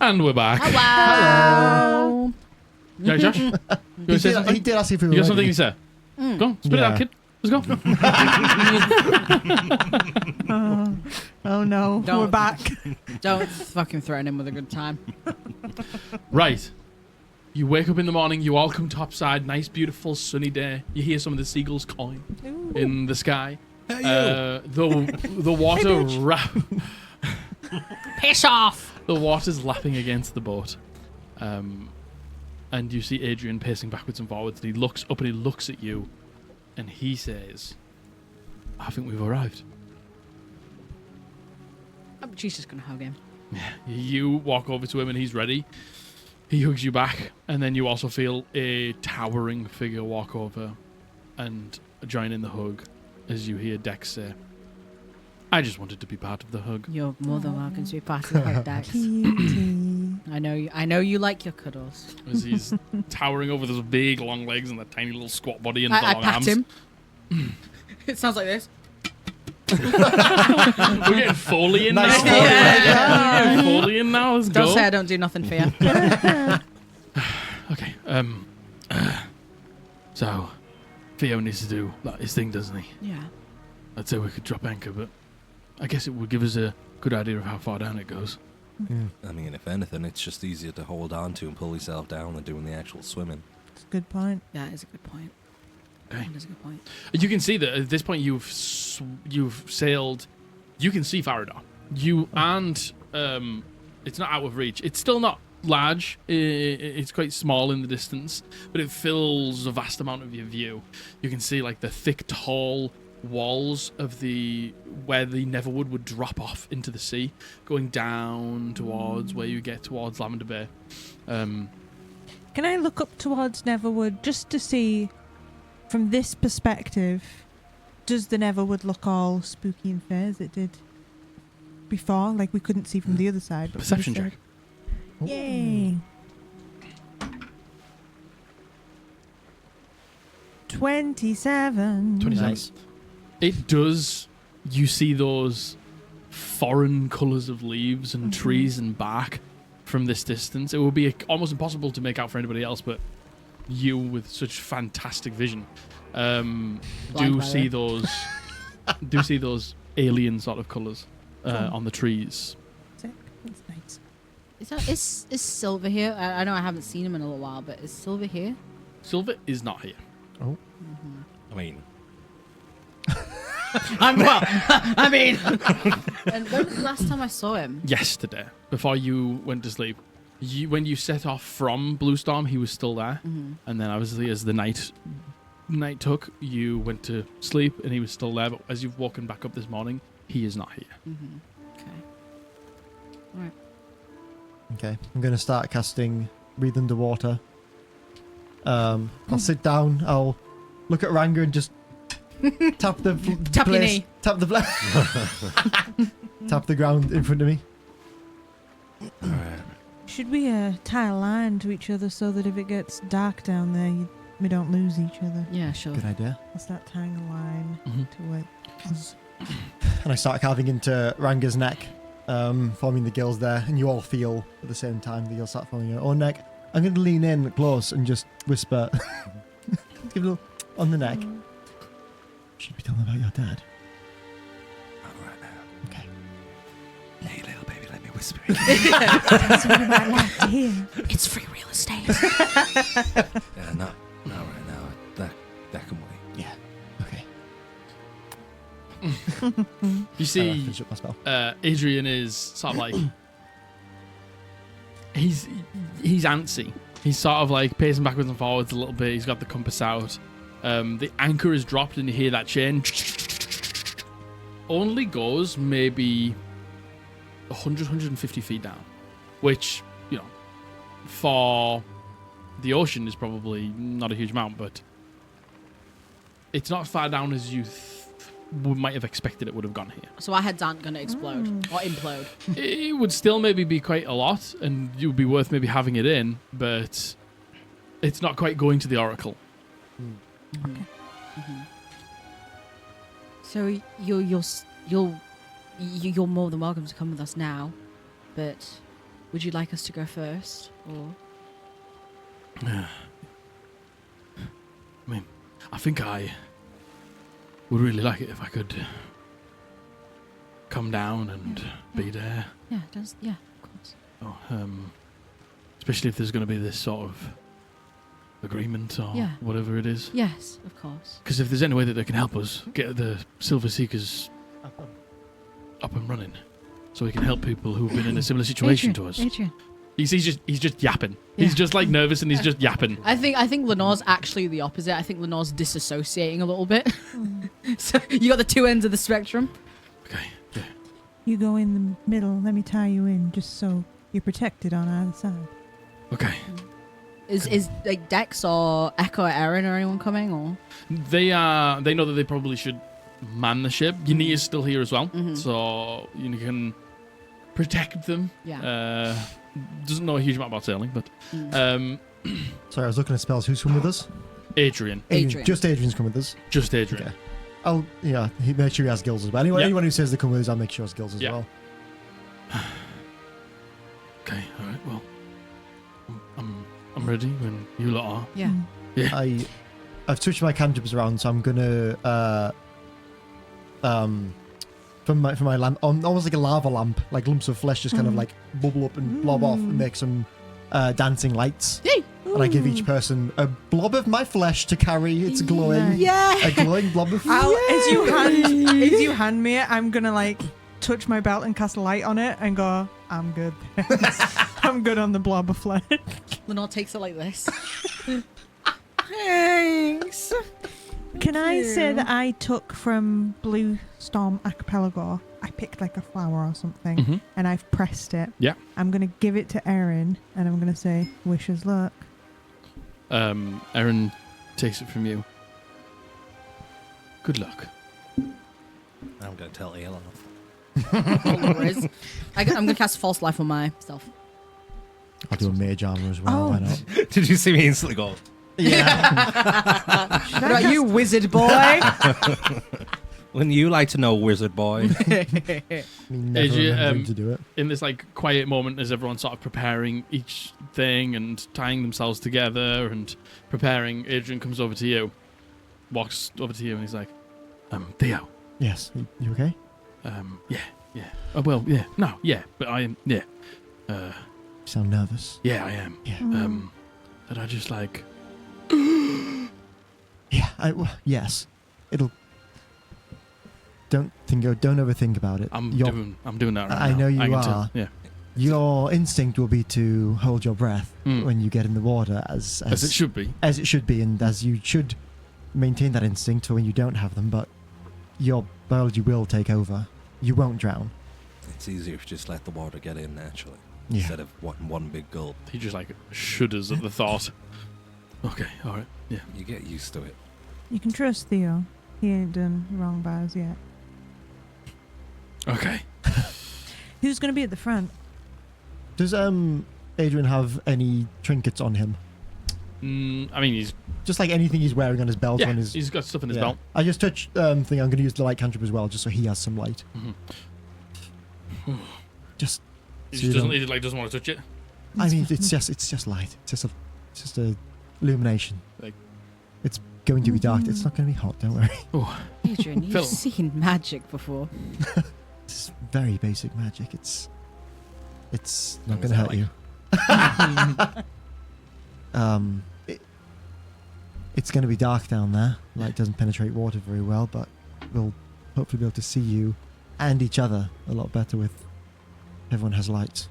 And we're back. Hello. Yeah, Josh? You want to say something? He did ask if we were You got something ready. to say? Go on, spit it Yeah. out, kid. Let's go. Oh no, Don't. we're back. Don't fucking threaten him with a good time. Right. You wake up in the morning, you all come topside, nice, beautiful, sunny day. You hear some of the seagulls cawing in the sky. The water Piss off! the water's lapping against the boat. And you see Adrian pacing backwards and forwards, and he looks up and he looks at you, and he says, I think we've arrived. She's just gonna hug him. You walk over to him and he's ready. He hugs you back, and then you also feel a towering figure walk over and join in the hug as you hear Dex say, I just wanted to be part of the hug. You're more than welcome to be part of the hug, Dex. Cutie. I know you like your cuddles. As he's towering over those big long legs and that tiny little squat body and I the long pat arms. him. It sounds like this. We're getting Foley in Nice now. Foley. We're getting Foley in now. Let's Don't go. say I don't do nothing for you. Okay. So, Theo needs to do his thing, doesn't he? Yeah. I'd say we could drop anchor, but I guess it would give us a good idea of how far down it goes. I mean, if anything, it's just easier to hold on to and pull yourself down than doing the actual swimming. That's a good point. Yeah, it's a good point. Okay. That is a good point. You can see that at this point you've sailed. You can see Farrahdor. It's not out of reach. It's still not large. It's quite small in the distance, but it fills a vast amount of your view. You can see like the thick, tall walls of where the Neverwood would drop off into the sea, going down towards where you get towards Lavender Bay. Can I look up towards Neverwood just to see, from this perspective, does the Neverwood look all spooky and fair as it did before? Like we couldn't see from the other side. But from Perception this check. side. Yay. 27. 27. Nice. It does. You see those foreign colours of leaves and trees and bark from this distance. It would be almost impossible to make out for anybody else, but you, with such fantastic vision, do see those alien sort of colours on the trees. Sick. That's nice. Is Silver here? I know I haven't seen him in a little while, but is Silver here? Silver is not here. I mean, And when was the last time I saw him? Yesterday, before you went to sleep, when you set off from Bluestorm, he was still there, and then obviously as the night took, you went to sleep and he was still there. But as you've woken back up this morning, he is not here. Okay. All right. Okay, I'm going to start casting Breathe Underwater. I'll sit down, I'll look at Ranga and just tap the Tap your place, knee. tap the tap the ground in front of me. alright. Should we tie a line to each other so that if it gets dark down there, we don't lose each other? Yeah, sure. Good idea. I'll start tying a line to us. And I start carving into Ranga's neck, forming the gills there, and you all feel at the same time the gills start forming your own neck. I'm going to lean in close and just whisper, give a little on the neck. Should we tell them about your dad? Alright now. Okay. Hey, little baby, let me whisper. That's what you might like to hear. It's free real estate. Yeah, not right now. That can wait. Yeah. Okay. You see, Finish up my spell. Adrian is sort of like he's antsy. He's sort of like pacing backwards and forwards a little bit. He's got the compass out. The anchor is dropped, and you hear that chain only goes maybe 100, 150 feet down, which, you know, for the ocean is probably not a huge amount, but it's not as far down as you might have expected it would have gone here. So our heads aren't going to explode or implode. It would still maybe be quite a lot, and it would be worth maybe having it in, but it's not quite going to the Oracle. Okay. So you're more than welcome to come with us now, but would you like us to go first, or? I mean, I think I would really like it if I could come down and be there. Yeah, of course. Oh, especially if there's going to be this sort of agreement or whatever it is. Yes, of course. Because if there's any way that they can help us get the Silver Seekers up and running, so we can help people who've been in a similar situation to us. Adrian. He's just yapping. Yeah. He's just like nervous and he's just yapping. I think Lenore's actually the opposite. I think Lenore's disassociating a little bit. So you got the two ends of the spectrum. Okay. Yeah. You go in the middle. Let me tie you in, just so you're protected on either side. Okay. Is like Dex or Echo or Aaron or anyone coming, or? They know that they probably should man the ship. Ynni is still here as well, so you can protect them. Yeah. Doesn't know a huge amount about sailing, but Sorry, I was looking at spells. Who's come with us? Adrian. Just Adrian's come with us. Just Adrian. Okay. Oh, yeah. He make sure he has gills as well. Anyone who says they come with us, I'll make sure has gills as well. Okay. All right. Well, I'm ready when you lot are. Yeah. Yeah. I've switched my cantrips around, so I'm gonna from my lamp, almost like a lava lamp, like lumps of flesh just kind of like bubble up and blob off and make some dancing lights. Yay! And I give each person a blob of my flesh to carry. It's glowing. Yeah. A glowing blob of As you hand me it, I'm gonna like touch my belt and cast a light on it and go, I'm good. I'm good on the blob of flesh. Lenore takes it like this. Thanks. Can I say that I took from Blue Storm Archipelago, I picked like a flower or something and I've pressed it. Yeah. I'm going to give it to Erin and I'm going to say, wish us luck. Erin takes it from you. Good luck. I'm going to tell Aeon. No worries. I'm going to cast False Life on myself. I'll do a mage armor as well. Why not? Did you see me instantly go? Yeah. What about you, wizard boy? Wouldn't you like to know, wizard boy? Never remembering to do it. In this like quiet moment as everyone's sort of preparing each thing and tying themselves together and preparing, Adrian comes over to you, walks over to you and he's like, Theo. Yes. You okay? Yeah. Oh, well, yeah. No, yeah. But I am, yeah. You sound nervous. Yeah, I am. Yeah. That I just like... Yeah. Yes. It'll... Don't overthink about it. I'm doing that right now. I know you are. Tell, yeah. Your instinct will be to hold your breath when you get in the water, as it should be. As it should be, and as you should maintain that instinct for when you don't have them. But your biology will take over. You won't drown. It's easier if you just let the water get in naturally, Yeah. instead of one big gulp. He just like shudders at the thought. Okay, all right, yeah. You get used to it. You can trust Theo. He ain't done wrong by us yet. Okay. Who's going to be at the front? Does Adrian have any trinkets on him? I mean, he's Just like anything he's wearing on his belt. yeah. On his, He's got stuff in his yeah. belt. I just touch thing. I'm going to use the light cantrip as well, just so he has some light. Just. He so you just doesn't. don't- He doesn't want to touch it. I mean, it's just light. It's just a illumination. Like- It's going to be dark. It's not going to be hot. Don't worry. Oh, Adrian, you've Phil. seen magic before. It's very basic magic. It's not Long going as to I hurt you. It's going to be dark down there. Light doesn't penetrate water very well, but we'll hopefully be able to see you and each other a lot better with everyone has lights.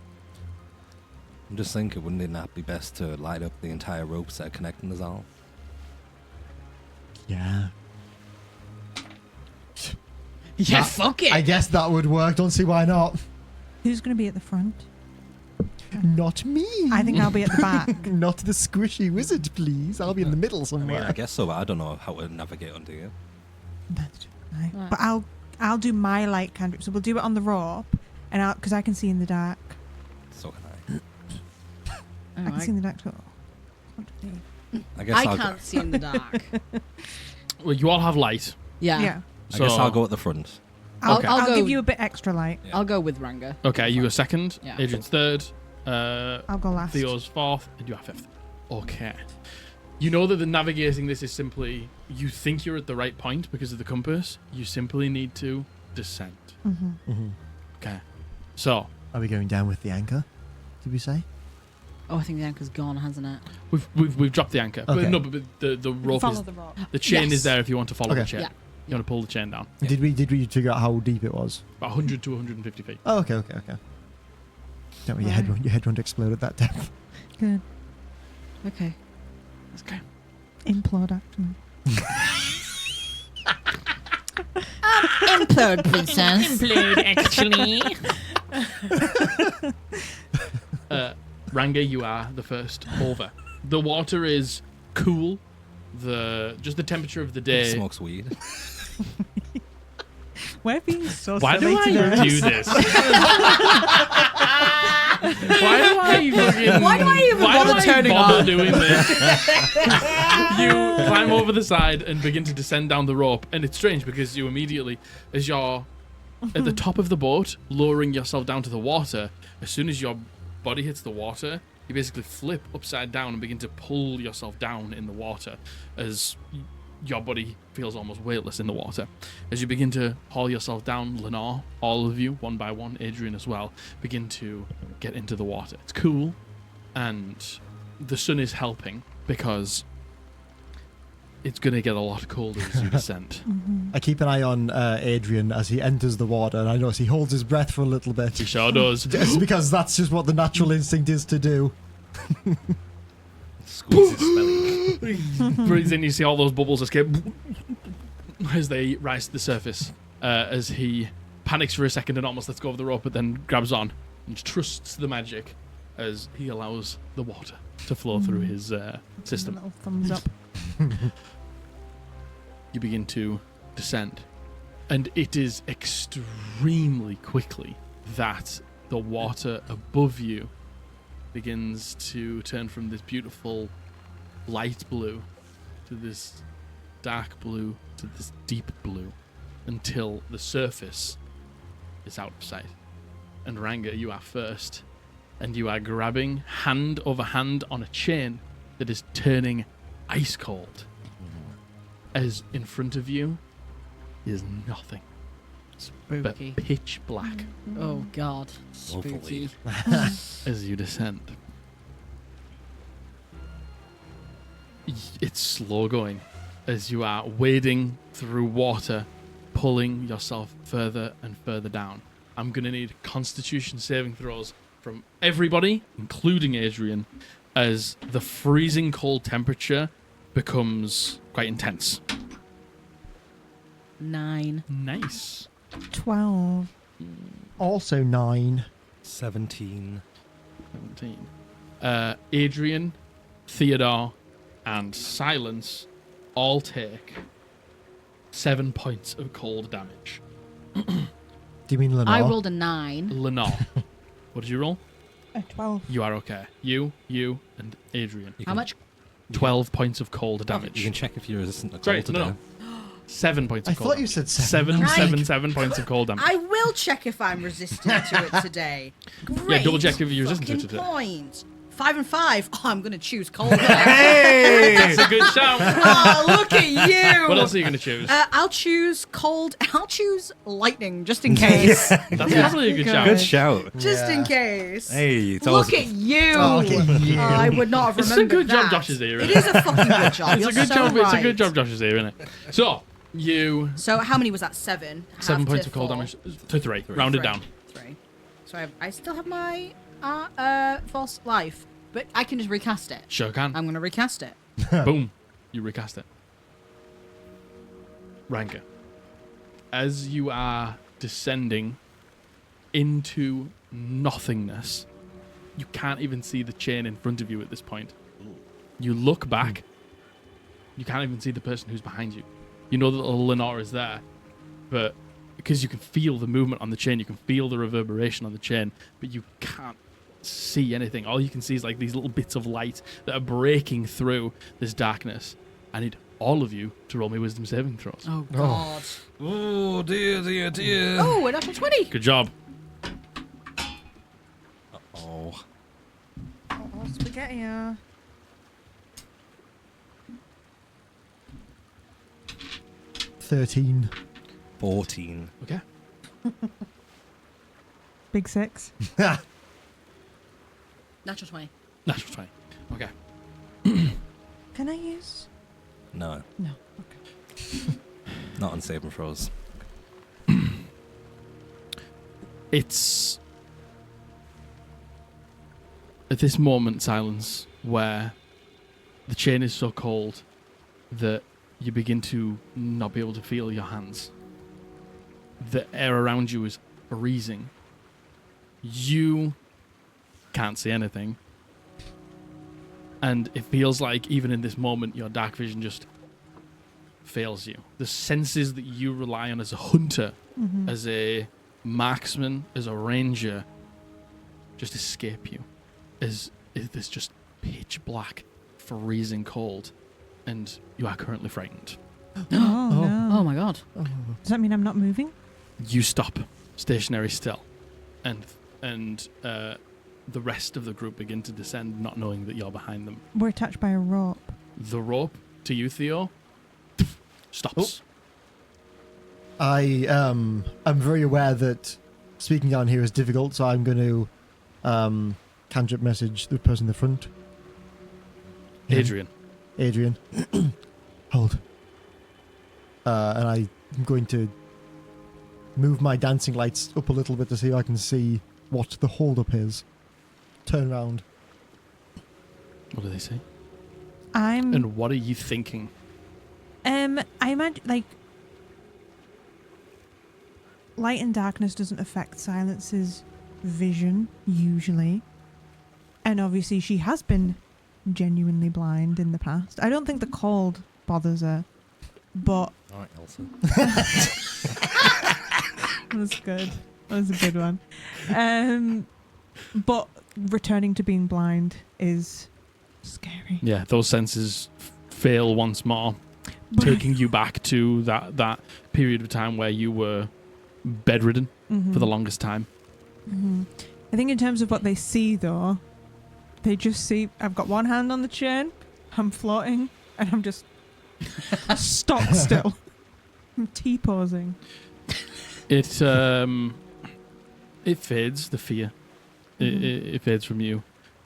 I'm just thinking, wouldn't it not be best to light up the entire ropes that are connecting us all? Yeah. Yeah, That- fuck it. I guess that would work. Don't see why not. Who's going to be at the front? Not me. I think I'll be at the back. Not the squishy wizard, please. I'll be in the middle I mean, somewhere. I guess so, but I don't know how to navigate under you. That's right. Right. But I'll do my light cantrip. So we'll do it on the rope, and because I can see in the dark. So can I. I can see in the dark. So I guess I I'll can't see in the dark. Well, you all have light. Yeah. yeah. I guess So- I'll go at the front. I'll, Okay. I'll I'll go. give you a bit extra light. Yeah. I'll go with Ranga. Okay, you go second. Yeah. Adrian's third. I'll go last. Theo's fourth, and you are fifth. Okay. You know that the navigating this is simply you think you're at the right point because of the compass. You simply need to descend. Mm-hmm. Okay. So Are we going down with the anchor? Did we say? Oh, I think the anchor's gone, hasn't it? we've dropped the anchor. Okay. But no, but the rope Follow is the rope. the chain Yes. is there if you want to follow Okay. the chain. Yeah. You want to pull the chain down. Yeah. Did we figure out how deep it was? About 100 to 150 feet. Oh, okay. Don't worry, Right. your head won't explode at that depth. Good. Okay. Okay. Implode actually. Implode, princess. Ranga, you are the first over. The water is cool. Just the temperature of the day. Smokes weed. We're being so Why do silly I today. do this? Why do I fucking? Why do I even bother turning bother on? doing this? You climb over the side and begin to descend down the rope, and it's strange because you immediately, as you're at the top of the boat, lowering yourself down to the water, as soon as your body hits the water, you basically flip upside down and begin to pull yourself down in the water as your body feels almost weightless in the water. As you begin to haul yourself down, Lenore, all of you, one by one, Adrian as well, begin to get into the water. It's cool, and the sun is helping because it's going to get a lot colder as you descend. I keep an eye on Adrian as he enters the water, and I notice he holds his breath for a little bit. He sure does. Just because that's just what the natural instinct is to do. Squeezes spelling. Breathes in, you see all those bubbles escape as they rise to the surface. As he panics for a second and almost lets go of the rope, but then grabs on and trusts the magic as he allows the water to flow through his A system. little thumbs up. You begin to descend, and it is extremely quickly that the water above you begins to turn from this beautiful light blue to this dark blue to this deep blue until the surface is out of sight. And Ranga, you are first, and you are grabbing hand over hand on a chain that is turning ice cold. As in front of you is nothing but Spooky. pitch black Oh God. Hopefully. Spooky. as you descend. It's slow going as you are wading through water, pulling yourself further and further down. I'm going to need constitution saving throws from everybody, including Adrian, as the freezing cold temperature becomes quite intense. 9. Nice. 12. Also 9. 17. 17. Adrian, Theodore, and Silence all take 7 points of cold damage. Do you mean Lenore? I rolled a 9. Lenore, what did you roll? 12. You are okay. You, and Adrian. You How can- much? 12 points of cold You damage. can check if you're resistant to Sorry, cold no, today. no. 7 points I of cold thought you damage. said 7. Right. 7 points of cold damage. I will check if I'm resistant to it today. Great. double check if you're resistant to it fucking today. point. 5 and 5. Oh, I'm going to choose cold. That's a good shout. Oh, look at you. What else are you going to choose? I'll choose cold. I'll choose lightning just in case. That's probably a good shout. Good shout. Just in Yeah. case. Hey, it's Look always at you. Oh, look at you. I would not have It's a remembered good job that. Josh is here, It isn't is a fucking good job. It's You're a good so job. Right. It's a good job Josh is here, isn't it? So, you... So how many was that? 7. 7 Half points to of cold 4. damage to 3. Round it 3. down. 3. So I still have my false life, but I can just recast it. Sure can. I'm going to recast it. Boom. You recast it. Ranga. As you are descending into nothingness, You can't even see the chain in front of you at this point. You look back. You can't even see the person who's behind you. You know that Lenore is there, but because you can feel the movement on the chain, you can feel the reverberation on the chain, but you can't see anything. All you can see is like these little bits of light that are breaking through this darkness. I need all of you to roll me wisdom saving throws. Oh, God. Oh, dear, dear, dear. Oh, a natural 20. Good job. Oh. Oh, spaghetti. 13. 14. Okay. Big 6. Natural 20. Natural 20. Okay. Can I use? No, No. Okay. not on saving throws. It's at this moment, Silence, where the chain is so cold that you begin to not be able to feel your hands. The air around you is freezing. You can't see anything. And it feels like even in this moment, your dark vision just fails you. The senses that you rely on as a hunter, as a marksman, as a ranger, just escape you. As there's just pitch black, freezing cold, and you are currently frightened. Oh, no. Oh, my God. Does that mean I'm not moving? You stop, stationary still, and the rest of the group begin to descend, not knowing that you're behind them. We're attached by a rope. The rope to you, Theo, stops. I'm very aware that speaking down here is difficult, so I'm going to cantrip message the person in the front. Adrian. Adrian. Hold. And I'm going to move my dancing lights up a little bit to see if I can see what the hold-up is. Turn around. What do they say? I'm. And what are you thinking? I imagine like light and darkness doesn't affect Silence's vision usually, and obviously she has been genuinely blind in the past. I don't think the cold bothers her, but All right, Elsa. that's good. That was a good one. But returning to being blind is scary. Yeah, those senses fail once more, But taking you back to that period of time where you were bedridden for the longest time. I think in terms of what they see, though, they just see I've got one hand on the chain, I'm floating, and I'm just stock still. I'm T-posing. It fades, the fear. It fades from you,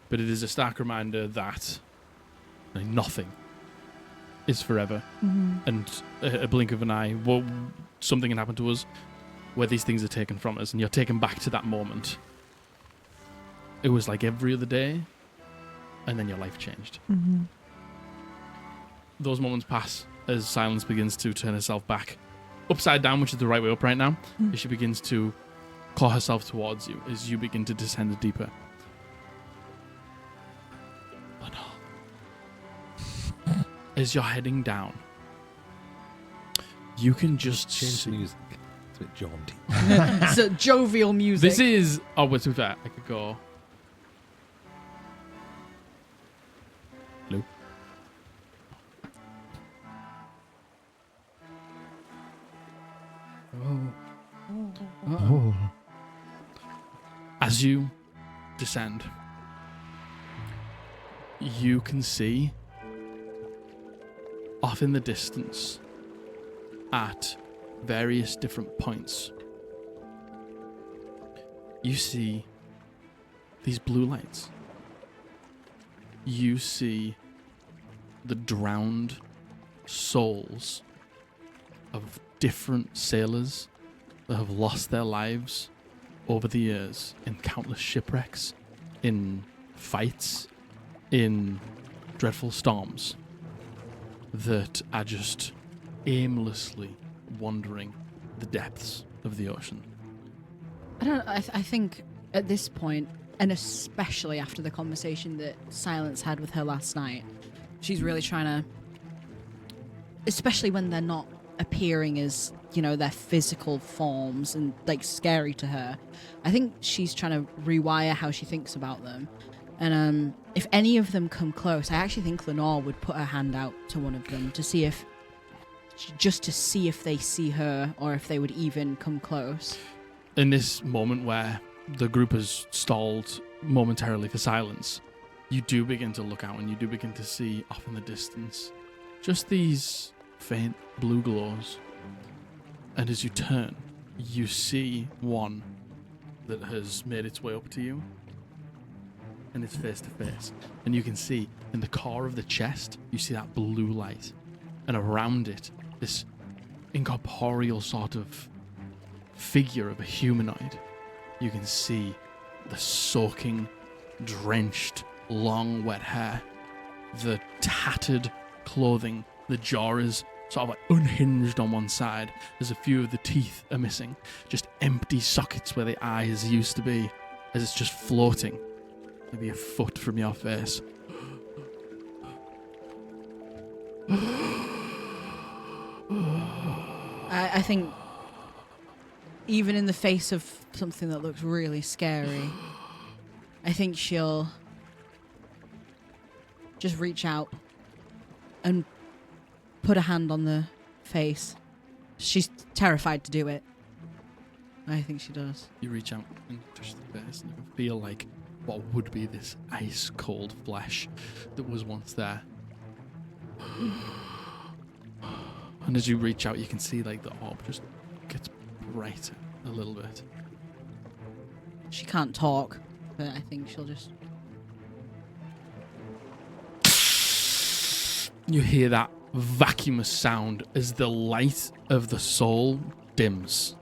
but it is a stark reminder that nothing is forever. And a blink of an eye, something can happen to us where these things are taken from us, and you're taken back to that moment. It was like every other day, and then your life changed. Those moments pass as Silence begins to turn herself back upside down, which is the right way up right now, as she begins to claw herself towards you as you begin to descend deeper. Lenore, as you're heading down, you can just Change the see. music. It's a bit jaunty. It's a jovial music. This is. Oh, but to be fair, I could go. Hello. Oh. As you descend, you can see off in the distance at various different points. You see these blue lights. You see the drowned souls of different sailors that have lost their lives over the years in countless shipwrecks, in fights, in dreadful storms that are just aimlessly wandering the depths of the ocean. I think at this point, and especially after the conversation that Silence had with her last night, she's really trying to, especially when they're not appearing as, their physical forms and like scary to her. I think she's trying to rewire how she thinks about them. And if any of them come close, I actually think Lenore would put her hand out to one of them to see if they see her or if they would even come close. In this moment where the group has stalled momentarily for Silence, you do begin to look out and you do begin to see off in the distance just these faint blue glows. And as you turn, you see one that has made its way up to you. And it's face to face. And you can see in the core of the chest, you see that blue light. And around it, this incorporeal sort of figure of a humanoid. You can see the soaking, drenched, long, wet hair, the tattered clothing, the jaw is sort of like unhinged on one side. There's a few of the teeth are missing, just empty sockets where the eyes used to be, as it's just floating, maybe a foot from your face. I think even in the face of something that looks really scary, I think she'll just reach out and put a hand on the face. She's terrified to do it. I think she does. You reach out and touch the face and you feel like what would be this ice cold flesh that was once there. And as you reach out, you can see like the orb just gets brighter a little bit. She can't talk, but I think she'll just... You hear that vacuumous sound as the light of the soul dims.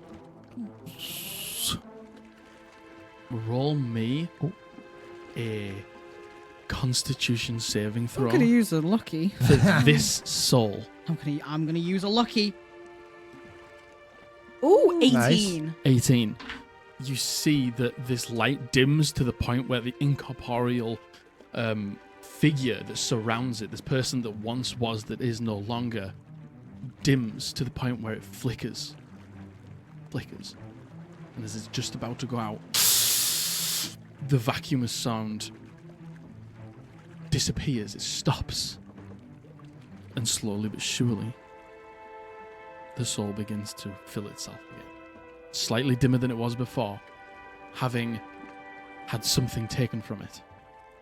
Roll me a Constitution saving throw I'm gonna use a lucky. for this soul. I'm gonna use a lucky. Ooh, 18. Nice. 18. You see that this light dims to the point where the incorporeal figure that surrounds it, this person that once was that is no longer, dims to the point where it flickers. And as it's just about to go out, the vacuumous sound disappears. It stops. And slowly but surely, the soul begins to fill itself again. Slightly dimmer than it was before, having had something taken from it,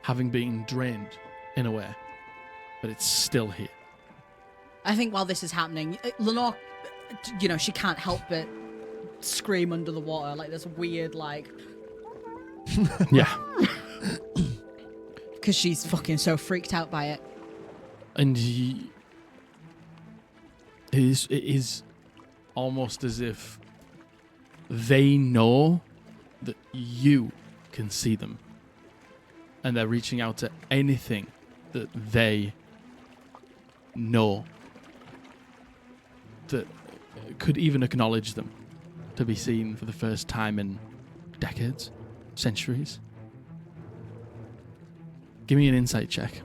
having been drained in a way, but it's still here. I think while this is happening, Lenore, she can't help but scream under the water, like this weird, like... Yeah. Because she's fucking so freaked out by it. And it is almost as if they know that you can see them. And they're reaching out to anything that they know that could even acknowledge them to be seen for the first time in decades, centuries. Give me an insight check.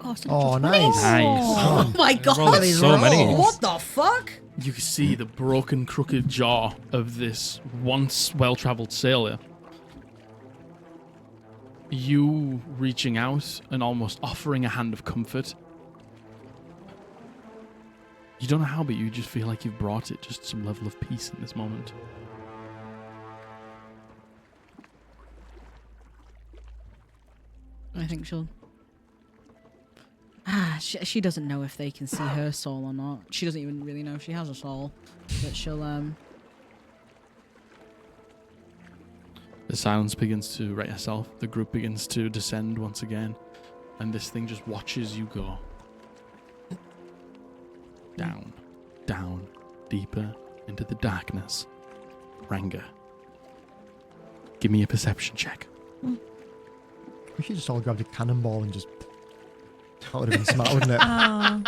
Oh, it's Oh, just- nice. Oh my god! rolled so many. What the fuck? You can see the broken, crooked jaw of this once well-traveled sailor. You reaching out and almost offering a hand of comfort. You don't know how, but you just feel like you've brought it just some level of peace in this moment. I think she'll... she doesn't know if they can see her soul or not. She doesn't even really know if she has a soul. But she'll, The silence begins to right itself. The group begins to descend once again. And this thing just watches you go. Down, down, deeper into the darkness. Ranga, give me a perception check. We should just all grabbed a cannonball and just... That would have been smart, wouldn't it? Oh,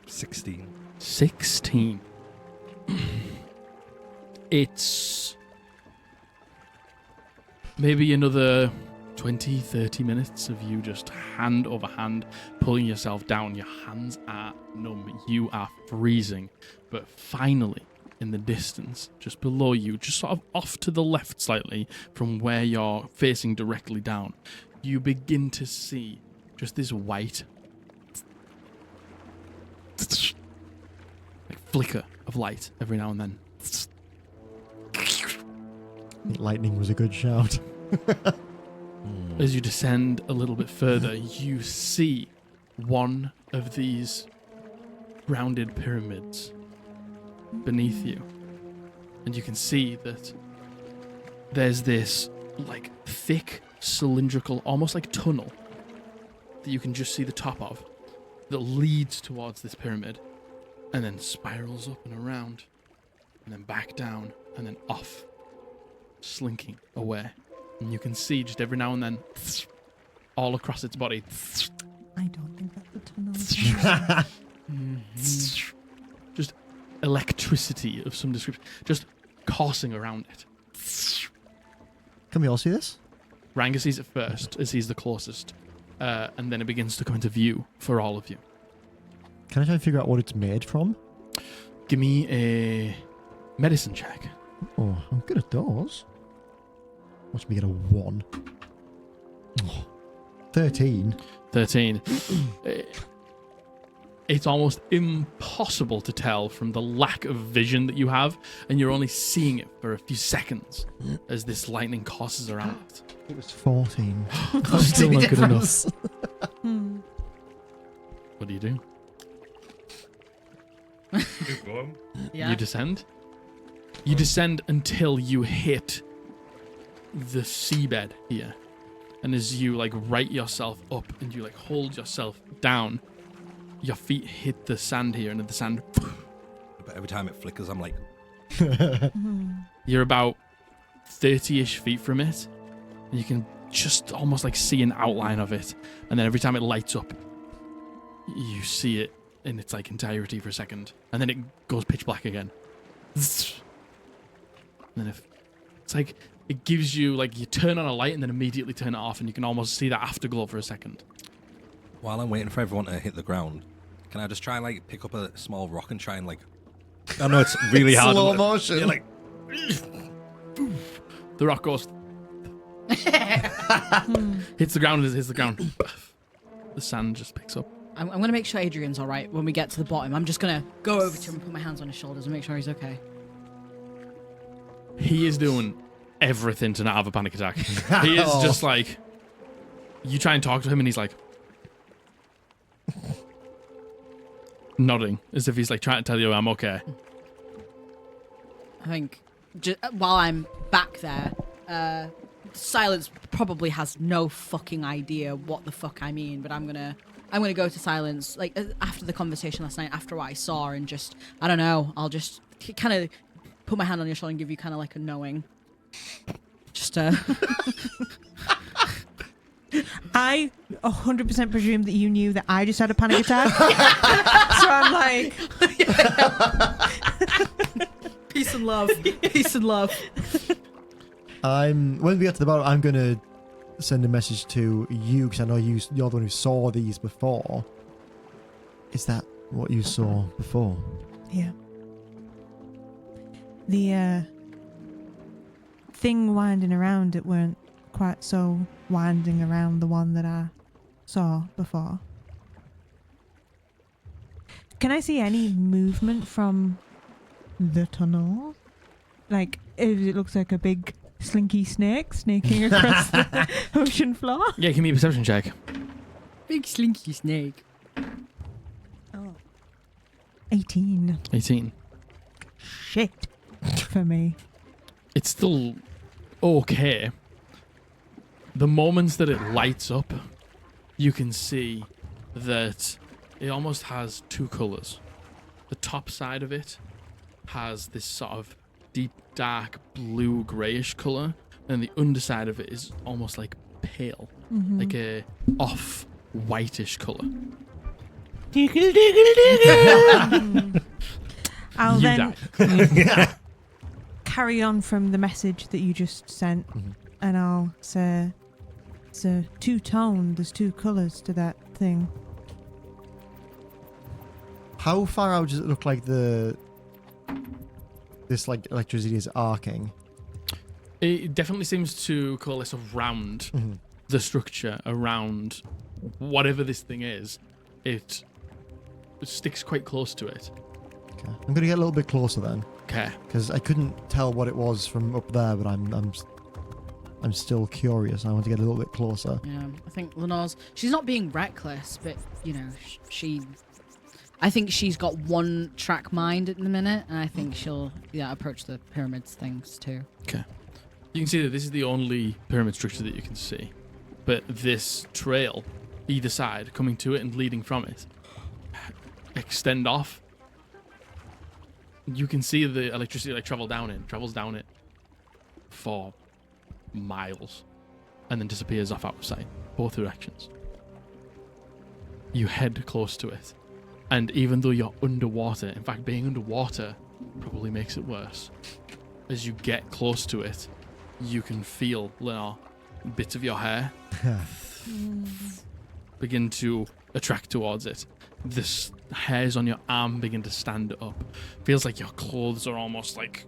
16. 16. It's maybe another 20, 30 minutes of you just hand over hand pulling yourself down. Your hands are numb. You are freezing. But finally, in the distance, just below you, just sort of off to the left slightly from where you're facing directly down, you begin to see just this white like flicker of light every now and then. I think lightning was a good shout. As you descend a little bit further, you see one of these rounded pyramids beneath you. And you can see that there's this like thick, cylindrical, almost like tunnel that you can just see the top of that leads towards this pyramid and then spirals up and around and then back down and then off, slinking away. And you can see just every now and then all across its body I don't think that's a tunnel. just electricity of some description just coursing around it. Can we all see this? Ranga sees it first as he's the closest, and then it begins to come into view for all of you. Can I try and figure out what it's made from? Give me a medicine check. Oh, I'm good at those. Watch me get a 1. Oh, 13. 13. It's almost impossible to tell from the lack of vision that you have, and you're only seeing it for a few seconds as this lightning courses around it. It was 14. Still not good enough. Hmm. What do you do? Keep going. Yeah. You descend? You descend until you hit the seabed here. And as you like right yourself up and you like hold yourself down, your feet hit the sand here, and then the sand, But every time it flickers, I'm like, you're about 30-ish feet from it, and you can just almost like see an outline of it. And then every time it lights up, you see it in its like entirety for a second, and then it goes pitch black again. And then it's like it gives you like you turn on a light and then immediately turn it off, and you can almost see that afterglow for a second. while I'm waiting for everyone to hit the ground, can I just try and like pick up a small rock and try and like... I know it's really hard. Slow motion. Yeah, like, The rock goes, hits the ground, hits the ground. The sand just picks up. I'm going to make sure Adrian's all right when we get to the bottom. I'm just going to go over to him and put my hands on his shoulders and make sure he's okay. He is doing everything to not have a panic attack. He is just like, you try and talk to him and he's like nodding as if he's like trying to tell you I'm okay. I think while I'm back there, Silence probably has no fucking idea what the fuck I mean, but I'm gonna go to Silence like after the conversation last night, after what I saw, and just I don't know, I'll just kind of put my hand on your shoulder and give you kind of like a knowing. Just I 100% presume that you knew that I just had a panic attack. So I'm like, peace and love, peace and love. When we get to the bottom, I'm going to send a message to you, because I know you're the one who saw these before. Is that what you saw before? yeah. The thing winding around it weren't quite so winding around the one that I saw before. Can I see any movement from the tunnel? Like, if it looks like a big slinky snake snaking across the ocean floor? Yeah, give me a perception check. Big slinky snake. Oh. 18. 18. Shit. For me. It's still okay. The moments that it lights up, you can see that it almost has two colours. The top side of it has this sort of deep, dark blue greyish colour, and the underside of it is almost like pale, like a off whitish colour. Tickle, tickle, tickle. I'll You then die. carry on from the message that you just sent, and I'll say, it's a two-tone. There's two colours to that thing. How far out does it look like this like electricity is arcing? It definitely seems to coalesce around the structure, around whatever this thing is. It sticks quite close to it. Okay. I'm gonna get a little bit closer then, Okay. because I couldn't tell what it was from up there, but I'm still curious. I want to get a little bit closer. Yeah, I think Lenore's. She's not being reckless, but I think she's got one track mind at the minute, and I think she'll approach the pyramids things too. Okay. You can see that this is the only pyramid structure that you can see. But this trail, either side, coming to it and leading from it, extend off. You can see the electricity travels down it for miles, and then disappears off out of sight, both directions. You head close to it, and even though you're underwater, in fact, being underwater probably makes it worse. As you get close to it, you can feel, Lenore, bits of your hair begin to attract towards it. The hairs on your arm begin to stand up. Feels like your clothes are almost like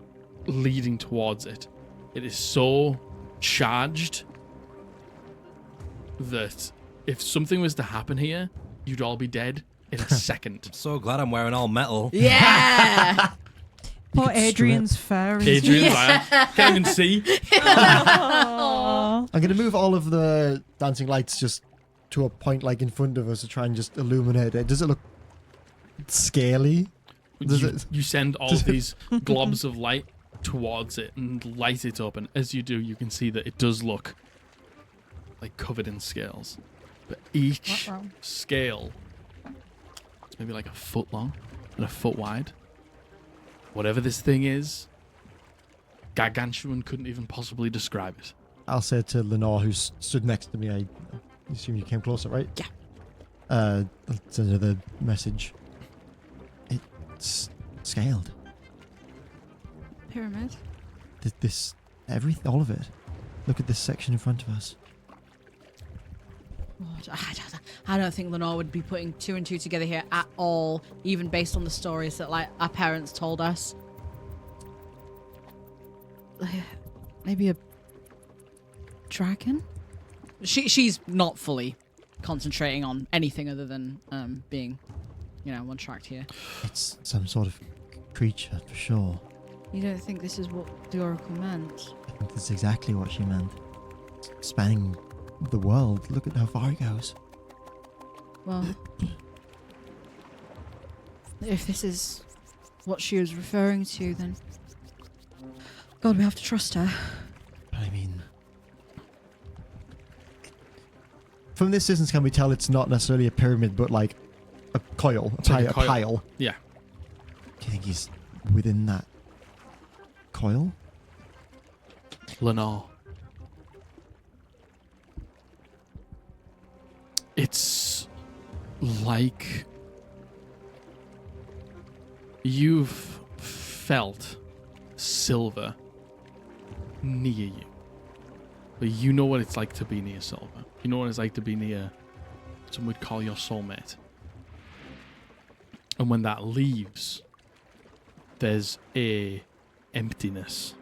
leading towards it. It is so charged that if something was to happen here, you'd all be dead in a second. So glad I'm wearing all metal. Yeah. Poor Adrian's fur. is- Adrian's like, can't even see. Aw. I'm gonna move all of the dancing lights just to a point like in front of us to try and just illuminate it. Does it look scaly? Does it? You send all does it- these globs of light towards it and light it up, and as you do, you can see that it does look like covered in scales. But each Uh-oh. scale is maybe like a foot long and a foot wide. Whatever this thing is, gargantuan couldn't even possibly describe it. I'll say to Lenore, who stood next to me, I assume you came closer, right? Yeah. I'll send her the message. It's scaled. Pyramid. All of it. Look at this section in front of us. God, I don't think Lenore would be putting two and two together here at all, even based on the stories that like our parents told us. Maybe a dragon? She's not fully concentrating on anything other than being, one tracked here. It's some sort of creature for sure. You don't think this is what the oracle meant? I think that's exactly what she meant. Spanning the world. Look at how far it goes. Well, if this is what she was referring to, then God, we have to trust her. But I mean, from this distance, can we tell it's not necessarily a pyramid, but like a coil, It's like a coil. pile? Yeah. Do you think he's within that coil? Lenore. It's like you've felt silver near you. But you know what it's like to be near silver. You know what it's like to be near some would call your soulmate. And when that leaves, there's a emptiness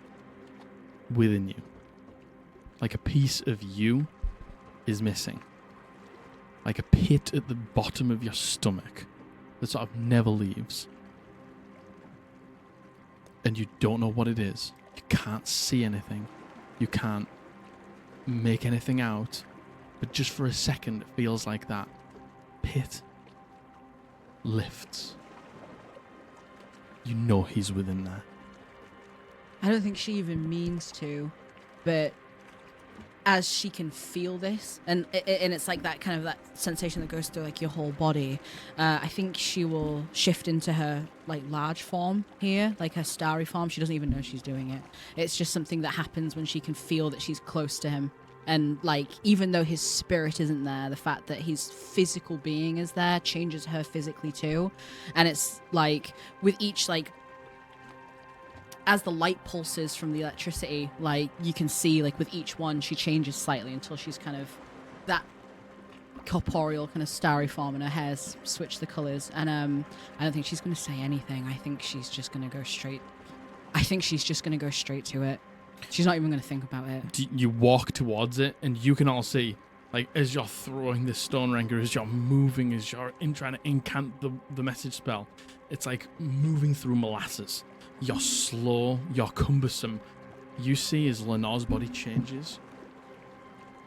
within you. Like a piece of you is missing. Like a pit at the bottom of your stomach that sort of never leaves. And you don't know what it is. You can't see anything. You can't make anything out. But just for a second, it feels like that pit lifts. You know he's within there. I don't think she even means to, but as she can feel this, and it's like that kind of that sensation that goes through like your whole body, I think she will shift into her like large form here, like her starry form. She doesn't even know she's doing it. It's just something that happens when she can feel that she's close to him. And like, even though his spirit isn't there, the fact that his physical being is there changes her physically too. And it's like, with each, like, as the light pulses from the electricity, like, you can see, like, with each one, she changes slightly until she's kind of that corporeal kind of starry form, and her hair's switched the colors. And I don't think she's going to say anything. I think she's just going to go straight. To it. She's not even going to think about it. You walk towards it, and you can all see, like, as you're throwing this stone ranger, as you're moving, as you're trying to incant the message spell, it's like moving through molasses. You're slow, you're cumbersome. You see as Lenore's body changes,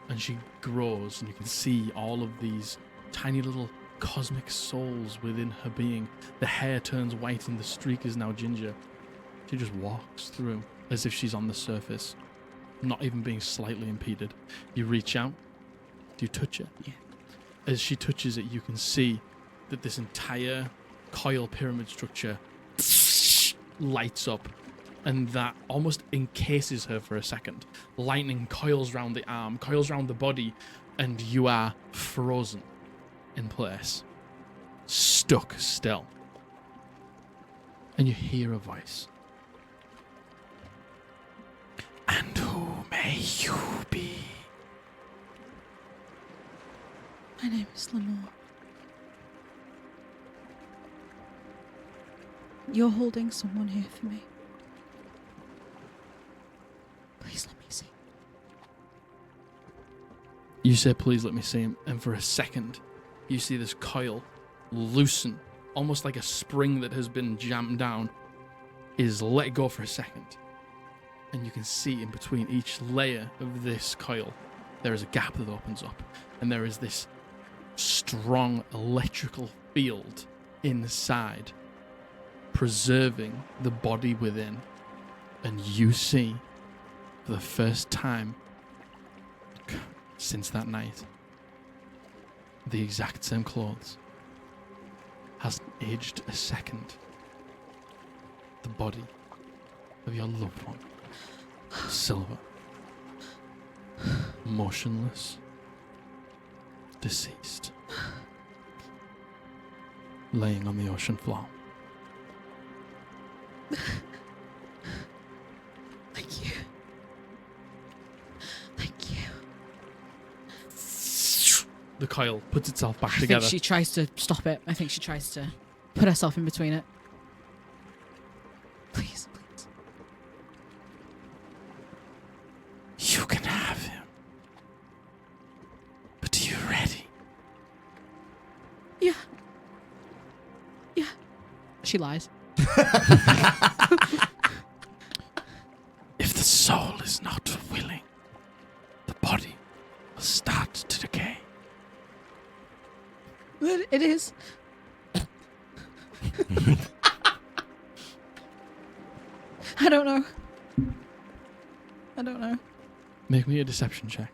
and she grows, and you can see all of these tiny little cosmic souls within her being. The hair turns white, and the streak is now ginger. She just walks through as if she's on the surface, not even being slightly impeded. You reach out. Do you touch it? Yeah. As she touches it, you can see that this entire coil pyramid structure lights up, and that almost encases her for a second. Lightning coils round the arm, coils round the body, and you are frozen in place, stuck still. And you hear a voice. And who may you be? My name is Lenore. You're holding someone here for me. Please let me see. You say, please let me see him. And for a second, you see this coil loosen, almost like a spring that has been jammed down, is let go for a second. And you can see in between each layer of this coil, there is a gap that opens up. And there is this strong electrical field inside, preserving the body within. And you see, for the first time since that night, the exact same clothes hasn't aged a second. The body of your loved one, Silver, motionless, deceased, laying on the ocean floor. Thank you. Thank you. The coil puts itself back I together. think she tries to stop it. I think she tries to put herself in between it. Please, please. You can have him. But are you ready? Yeah. Yeah. She lies. If the soul is not willing, the body will start to decay. It is. I don't know. Make me a deception check.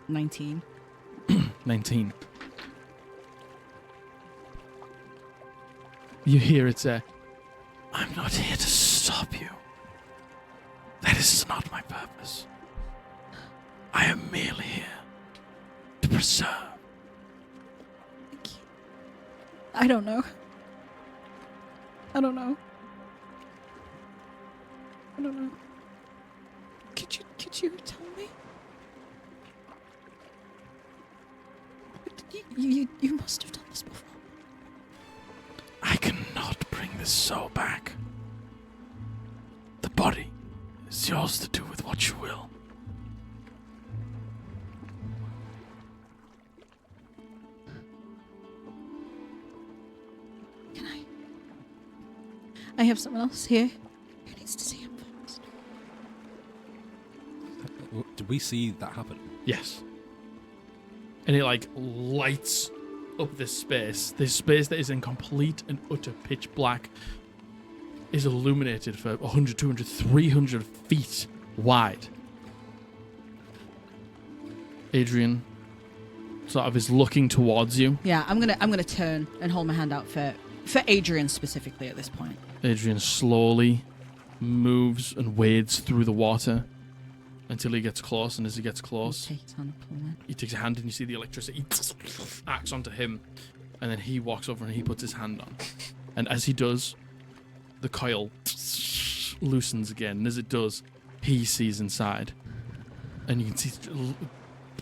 19. 19. You hear it say, I'm not here to stop you. That is not my purpose. I am merely here to preserve. Thank you. I don't know. Could you tell me? You must have done this before. I cannot bring this soul back. The body is yours to do with what you will. Can I have someone else here who needs to see him first. Did we see that happen? Yes. And it like lights up this space that is in complete and utter pitch black, is illuminated for 100, 200, 300 feet wide. Adrian sort of is looking towards you. Yeah, I'm gonna turn and hold my hand out for Adrian specifically at this point. Adrian slowly moves and wades through the water until he gets close, and as he gets close, Take his hand, pull it. he takes a hand and you see the electricity acts onto him, and then he walks over and he puts his hand on, and as he does, the coil loosens again, and as it does, he sees inside, and you can see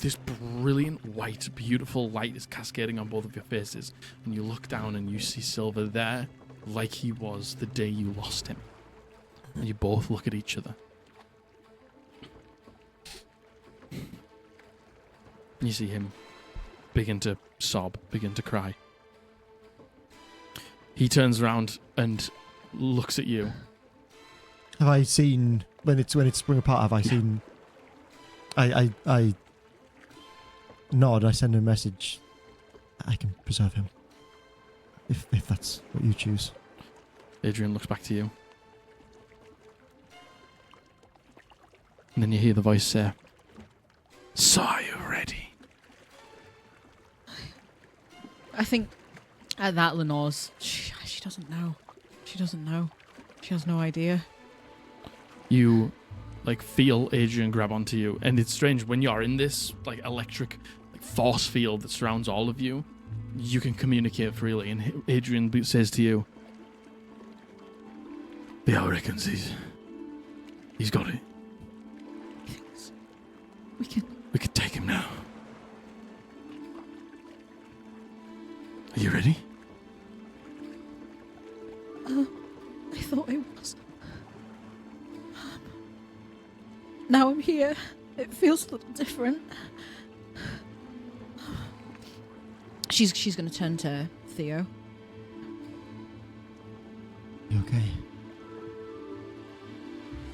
this brilliant white, beautiful light is cascading on both of your faces, and you look down and you see Silver there like he was the day you lost him, and you both look at each other. You see him begin to sob, begin to cry. He turns around and looks at you. Have I seen when it's sprung apart? Have I seen? I nod. I send him a message. I can preserve him. If that's what you choose. Adrian looks back to you. And then you hear the voice say, "So are you ready?" I think at that Lenore's, she doesn't know. She doesn't know. She has no idea. You feel Adrian grab onto you, and it's strange when you're in this electric force field that surrounds all of you. You can communicate freely, and Adrian says to you, "Theo reckons he's got it. We can take him now. Are you ready?" I thought I was. Now I'm here. It feels a little different. She's going to turn to Theo. You okay?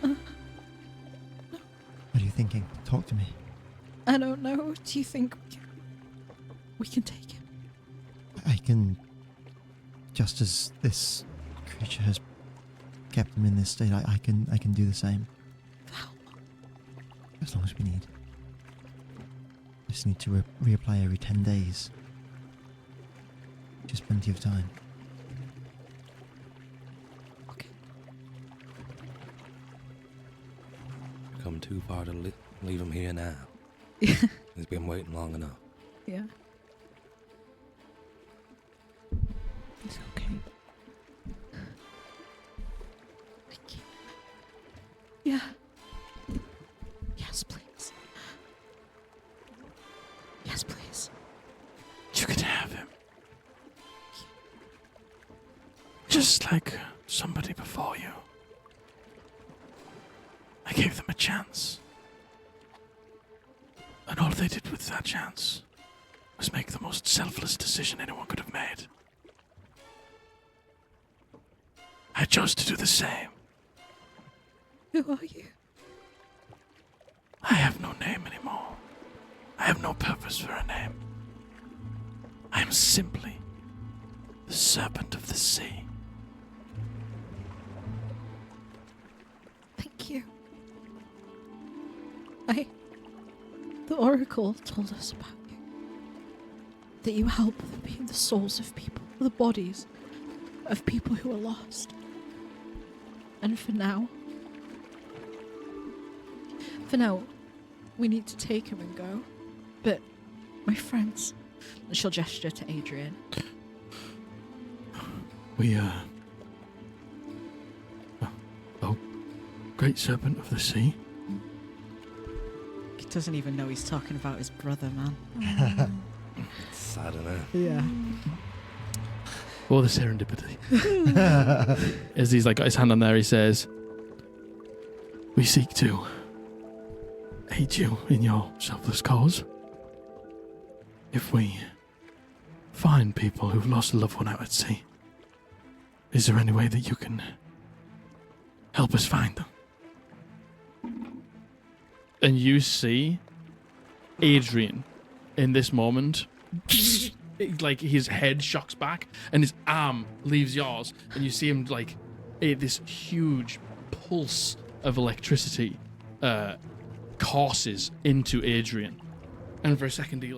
What are you thinking? Talk to me. I don't know. Do you think we can take him? I can, just as this creature has kept him in this state, I can do the same. How? As long as we need. Just need to reapply every 10 days. Just plenty of time. Okay. Come too far to leave him here now. Yeah. He's been waiting long enough. Yeah. It's okay. Thank you. Yeah. Yes, please. Yes, please. You can have him. Just like somebody before you. I gave them a chance. And all they did with that chance was make the most selfless decision anyone could have made. I chose to do the same. Who are you? I have no name anymore. I have no purpose for a name. I am simply the serpent of the sea. Thank you. The Oracle told us about you. That you help the souls of people, the bodies of people who are lost. And for now, we need to take him and go. But my friends, and she'll gesture to Adrian. We, oh, great serpent of the sea. He doesn't even know he's talking about his brother, man. Sad, innit? Yeah. Or the serendipity. As he's got his hand on there, he says, "We seek to aid you in your selfless cause. If we find people who've lost a loved one out at sea, is there any way that you can help us find them?" And you see Adrian in this moment, his head shocks back and his arm leaves yours, and you see him this huge pulse of electricity courses into Adrian, and for a second he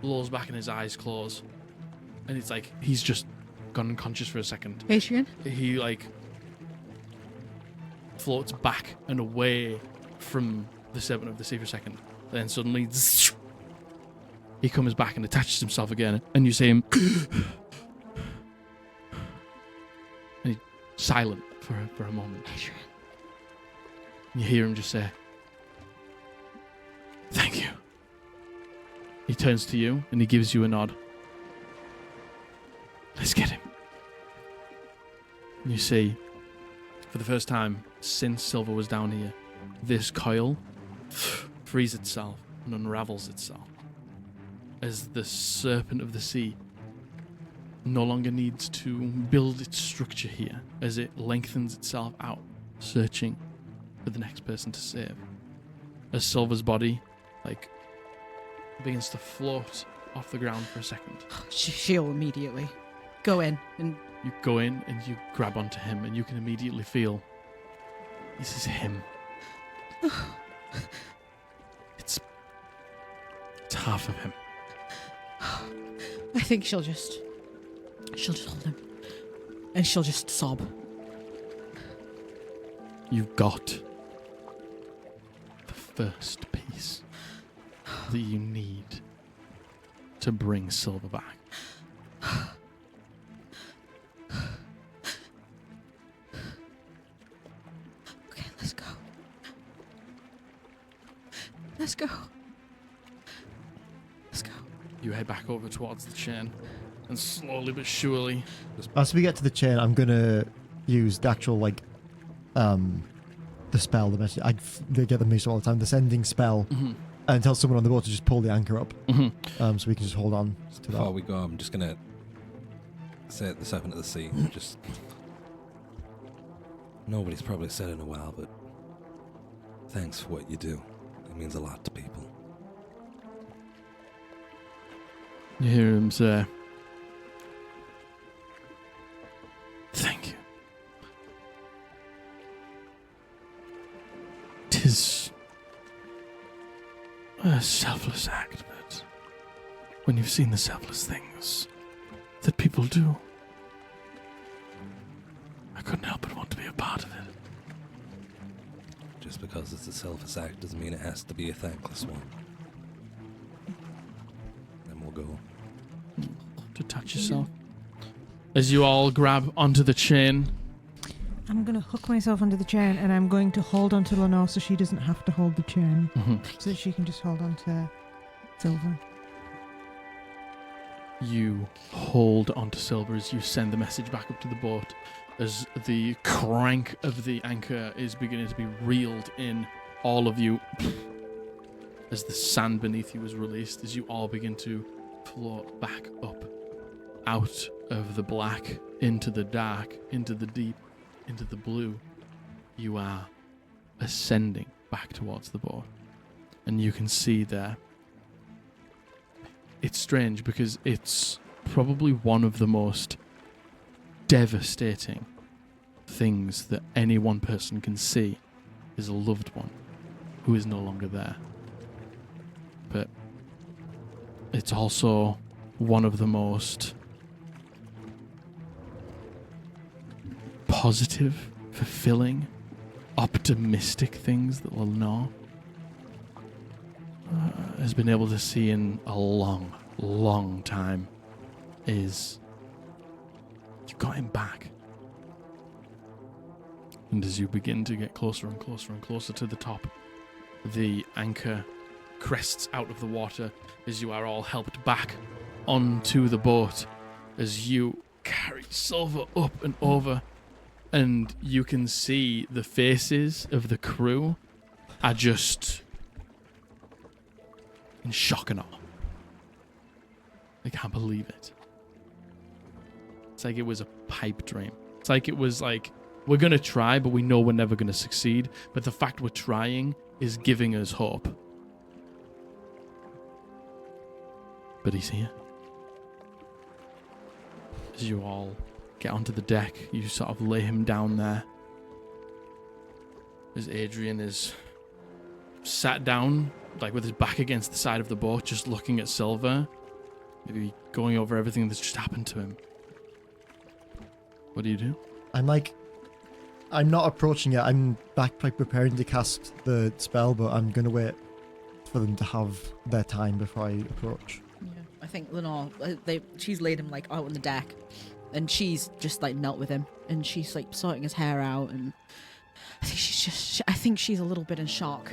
lolls back and his eyes close, and it's he's just gone unconscious for a second. Adrian? He floats back and away from the serpent of the sea for a second. Then suddenly, he comes back and attaches himself again, and you see him, and he's silent for a moment. And you hear him just say, "Thank you." He turns to you and he gives you a nod. "Let's get him." And you see, for the first time since Silver was down here, this coil frees itself and unravels itself as the serpent of the sea no longer needs to build its structure here as it lengthens itself out, searching for the next person to save. As Silver's body, begins to float off the ground for a second. She'll immediately go in and You go in and you grab onto him, and you can immediately feel this is him. It's half of him. I think she'll just hold him, and she'll just sob. You've got the first piece that you need to bring Silver back. Okay, let's go. Let's go. Let's go. You head back over towards the chain, and slowly but surely, As we get to the chain, I'm gonna use the actual the spell, the message. They get the message all the time. The sending spell, and tell someone on the boat to just pull the anchor up, so we can just hold on to Before that. we go, I'm just gonna say at the serpent of the sea, just nobody's probably said it in a while, but thanks for what you do. It means a lot to people. you hear him say, "Thank you. 'Tis a selfless act, but when you've seen the selfless things that people do, I couldn't help but want to be a part of it." Just because it's a selfless act doesn't mean it has to be a thankless one. Then we'll go. To touch yourself. As you all grab onto the chain, I'm going to hook myself onto the chain and I'm going to hold onto Lenore so she doesn't have to hold the chain. So that she can just hold on to Silver. you hold onto Silver as you send the message back up to the boat, as the crank of the anchor is beginning to be reeled in. All of you, as the sand beneath you is released, as you all begin to float back up out of the black into the dark, into the deep, into the blue. You are ascending back towards the boat, and you can see there. It's strange because it's probably one of the most devastating things that any one person can see is a loved one who is no longer there. But it's also one of the most positive, fulfilling, optimistic things that Lenore has been able to see in a long, long time is you got him back. And as you begin to get closer and closer and closer to the top, the anchor crests out of the water as you are all helped back onto the boat as you carry Silver up and over, and you can see the faces of the crew are just in shock and awe. They can't believe it. It's like it was a pipe dream. It's like it was like, we're going to try, but we know we're never going to succeed. But the fact we're trying is giving us hope. But he's here. As you all get onto the deck, you sort of lay him down there. As Adrian is sat down, like with his back against the side of the boat, just looking at Silver, maybe going over everything that's just happened to him. What do you do? I'm not approaching it. I'm back like preparing to cast the spell, but I'm gonna wait for them to have their time before I approach. Yeah. I think Lenore, she's laid him like out on the deck, and she's just like knelt with him, and she's like sorting his hair out, and I think she's a little bit in shock.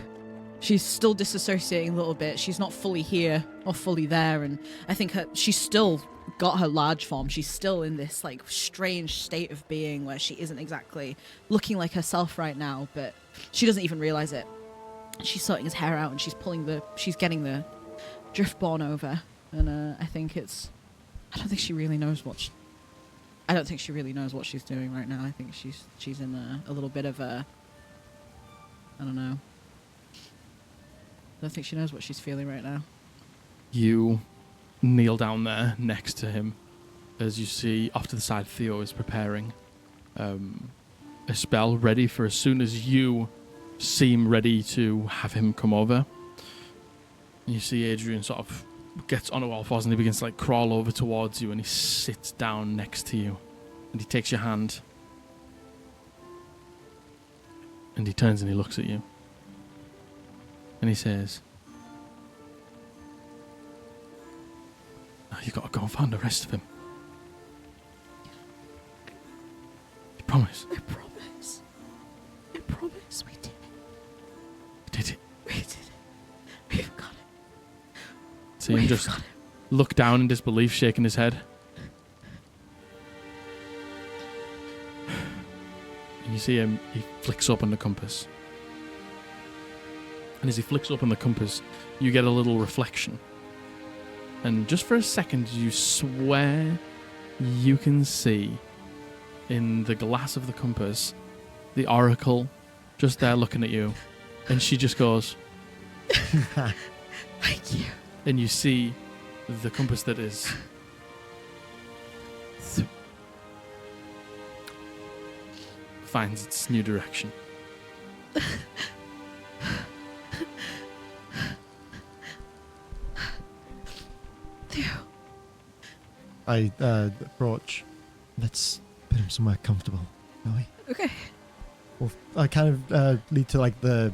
She's still disassociating a little bit. She's not fully here or fully there, and I think she's still got her large form. She's still in this like strange state of being where she isn't exactly looking like herself right now, but she doesn't even realize it. She's sorting his hair out, and she's getting the driftborn over, and I don't think she really knows what she's doing right now. I think she's in a little bit of a, I don't know. I don't think she knows what she's feeling right now. You kneel down there next to him as you see off to the side Theo is preparing a spell ready for as soon as you seem ready to have him come over. And you see Adrian sort of gets on all fours and he begins to like crawl over towards you, and he sits down next to you and he takes your hand and he turns and he looks at you and he says, "Now you gotta go and find the rest of him. You promise?" I promise. I promise we did it. You did it. We did it. We've got it. See him just look down in disbelief, shaking his head. And you see him, he flicks open the compass. And as he flicks open the compass, you get a little reflection. And just for a second, you swear you can see in the glass of the compass the Oracle just there looking at you. And she just goes, Thank you. and you see the compass that is finds its new direction. Theo. I approach. Let's put him somewhere comfortable, shall we? Okay. Well, I kind of lead to like the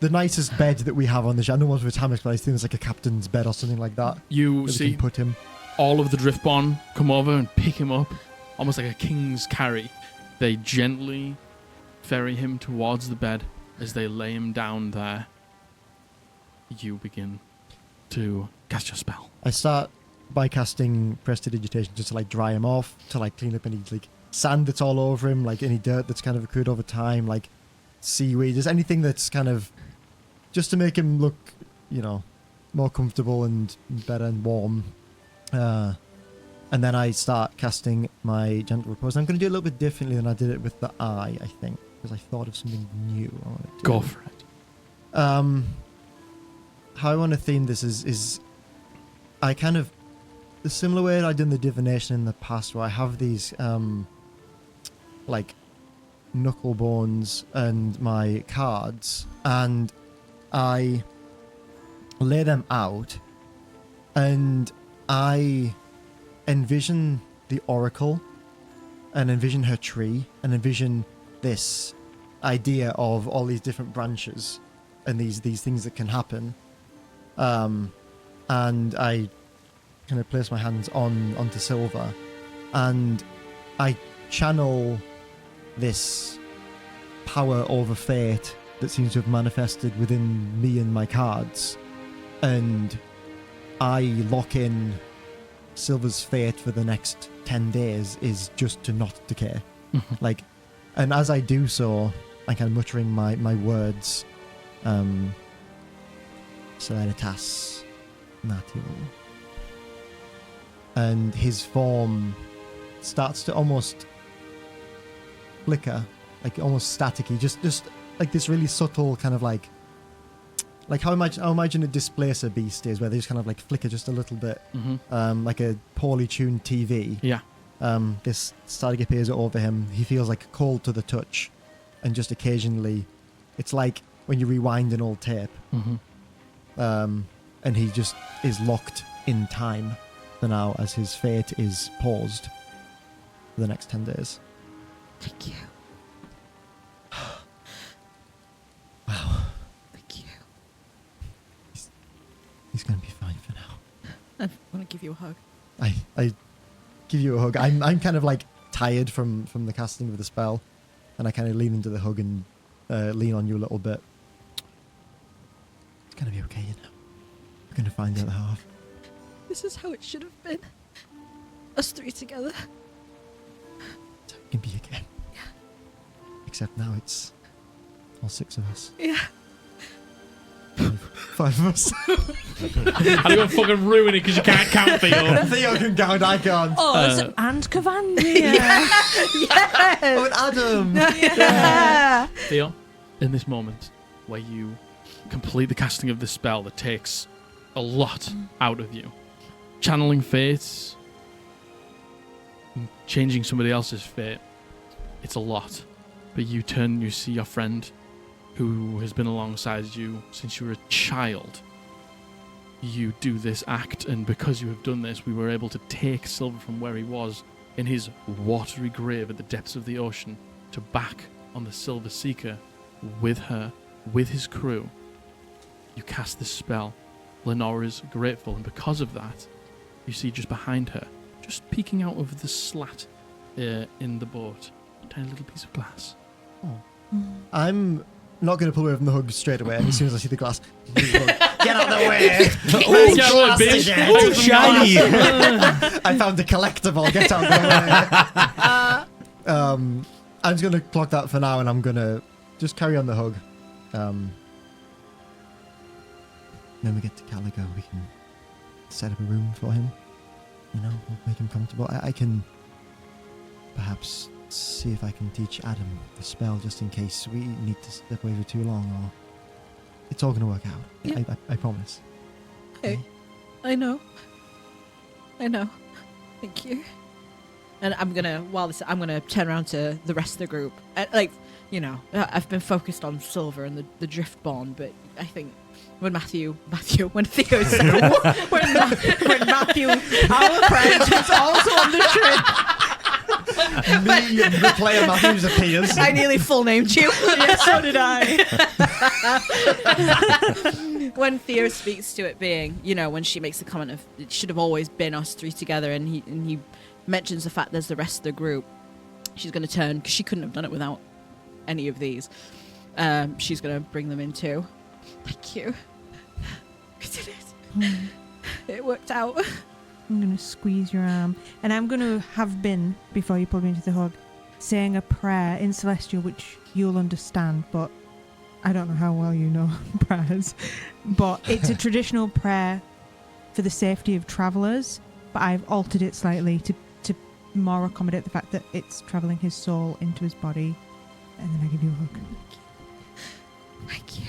nicest bed that we have on the ship. I know one's with hammocks, but I think it's like a captain's bed or something like that. You Where we see can put him. all of the Driftborn come over and pick him up, almost like a king's carry. They gently ferry him towards the bed. As they lay him down there, you begin to cast your spell. I start by casting prestidigitation just to like dry him off, to like clean up any like sand that's all over him, like any dirt that's kind of accrued over time, like seaweed, just anything that's kind of just to make him look, you know, more comfortable and better and warm. And then I start casting my gentle repose. I'm going to do it a little bit differently than I did it with the eye, I think, because I thought of something new. I wanted to Go for it. How I want to theme this is I kind of the similar way I did the divination in the past, where I have these like knuckle bones and my cards, and I lay them out, and I envision the Oracle, and envision her tree, and envision this idea of all these different branches and these things that can happen. And I kind of place my hands onto Silver, and I channel this power over fate that seems to have manifested within me and my cards, and I lock in Silver's fate for the next 10 days is just to not decay. Like, and as I do so, I'm kind of muttering my words, Serenitas Natil. And his form starts to almost flicker, like almost staticky, just like this really subtle kind of like how I imagine a displacer beast is, where they just kind of like flicker just a little bit, like a poorly tuned TV. Yeah. This static appears over him. He feels like cold to the touch, and just occasionally, it's like when you rewind an old tape. And he just is locked in time for now, as his fate is paused for the next 10 days. Thank you. He's going to be fine for now. I want to give you a hug. I give you a hug. I'm kind of like tired from the casting of the spell, and I kind of lean into the hug and lean on you a little bit. It's going to be okay, you know. We're going to find the other half. This is how it should have been. Us three together. So it can be again. Yeah. Except now it's all 6 of us. Yeah. 5 of us. How do you fucking ruin it because you can't count, Theo? Theo can count, I can't. Us and Cavandria. Yes. Oh, and Adam. Yeah. Theo, in this moment where you complete the casting of this spell that takes a lot out of you, channeling fates, changing somebody else's fate, it's a lot. But you turn and you see your friend who has been alongside you since you were a child. You do this act, and because you have done this, we were able to take Silver from where he was in his watery grave at the depths of the ocean to back on the Silver Seeker with her, with his crew. You cast this spell. Lenore is grateful, and because of that, you see just behind her, just peeking out of the slat in the boat, a tiny little piece of glass. Oh. I'm not going to pull away from the hug straight away. And as soon as I see the glass, get out of the way. Oh, get away, bitch. Oh, shiny. I found a collectible. Get out of the way. I'm just going to clock that for now, and I'm going to just carry on the hug. When we get to Caligo, we can set up a room for him. You know, we'll make him comfortable. I can perhaps see if I can teach Adam the spell just in case we need to step away for too long, or it's all going to work out. Yeah. I promise. Hey, I know. Thank you. And I'm gonna turn around to the rest of the group. I've been focused on Silver and the Driftborn, but I think when Theo said, when Matthew, our friend, who's also on the trip. Me and the player Matthews appears. I nearly full named you. Yeah, so did I. When Theo speaks to it being, when she makes the comment of it should have always been us three together, and he mentions the fact there's the rest of the group, she's going to turn, because she couldn't have done it without any of these. She's going to bring them in too. Thank you. We did it. It worked out. I'm going to squeeze your arm. And I'm going to have been, before you pull me into the hug, saying a prayer in Celestial, which you'll understand, but I don't know how well you know prayers. But it's a traditional prayer for the safety of travellers, but I've altered it slightly to more accommodate the fact that it's travelling his soul into his body. And then I give you a hug. Thank you.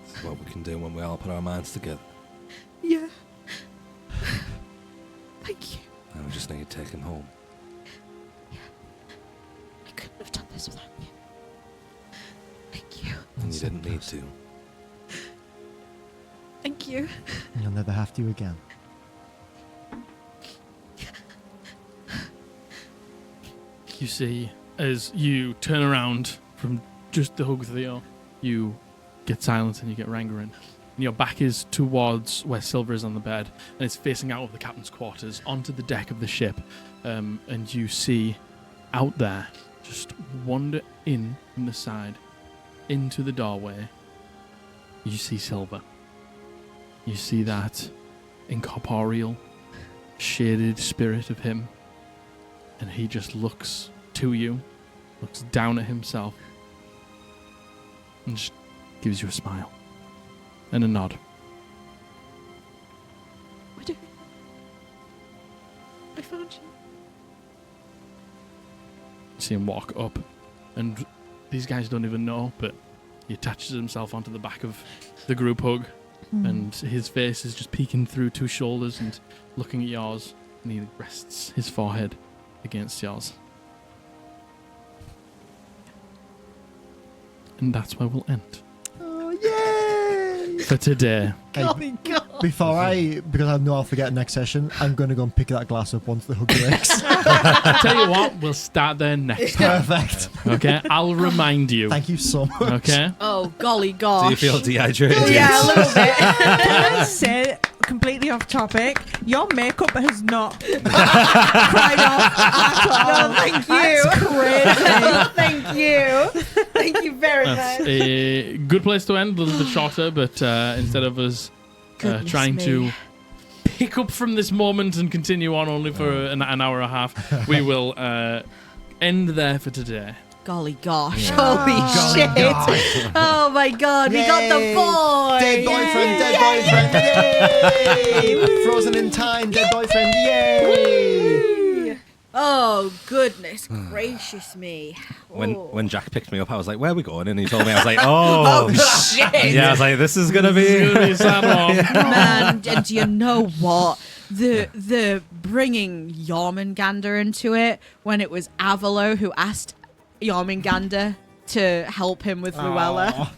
It's what we can do when we all put our minds together. Yeah. Thank you. And we just need to take him home. Yeah. I couldn't have done this without you. Thank you. And you didn't need to. Thank you. And you'll never have to again. You see, as you turn around from just the hug with Theo, you get silence and you get Ranga in. And your back is towards where Silver is on the bed, and it's facing out of the captain's quarters onto the deck of the ship. And you see out there, just wander in from the side, into the doorway, you see Silver. You see that incorporeal, shaded spirit of him. And he just looks to you, looks down at himself, and just gives you a smile and a nod. We're doing it. I found you. You see him walk up, and these guys don't even know, but he attaches himself onto the back of the group hug, and his face is just peeking through two shoulders and looking at yours, and he rests his forehead against yours. And that's where we'll end Oh, yay! for today. Hey, because I know I'll forget next session, I'm going to go and pick that glass up once the hug breaks. Tell you what, we'll start there next time. Perfect. Okay, I'll remind you. Thank you so much. Okay. Oh, golly gosh. Do you feel dehydrated? Yeah, a little bit. Can I say, completely off topic, your makeup has not cried off at all. No, thank you. That's crazy. Thank you. Thank you very That's much. a good place to end. A little bit shorter, but instead of us Goodness trying me. to pick up from this moment and continue on only for an hour and a half, we will end there for today. Golly gosh. Yeah. Holy Golly shit. gosh. Oh my god, we got the Yay. boy. Dead boyfriend, dead boyfriend, yay! Frozen in time, dead boyfriend, yay! Oh, goodness gracious me. When Jack picked me up, I was like, "Where are we going?" And he told me, I was like, "Oh, shit. yeah." I was like, "This is gonna be." It's gonna be a sad one. Man, and do you know what? The bringing Jormungandr into it when it was Avalo who asked Jormungandr to help him with Luella.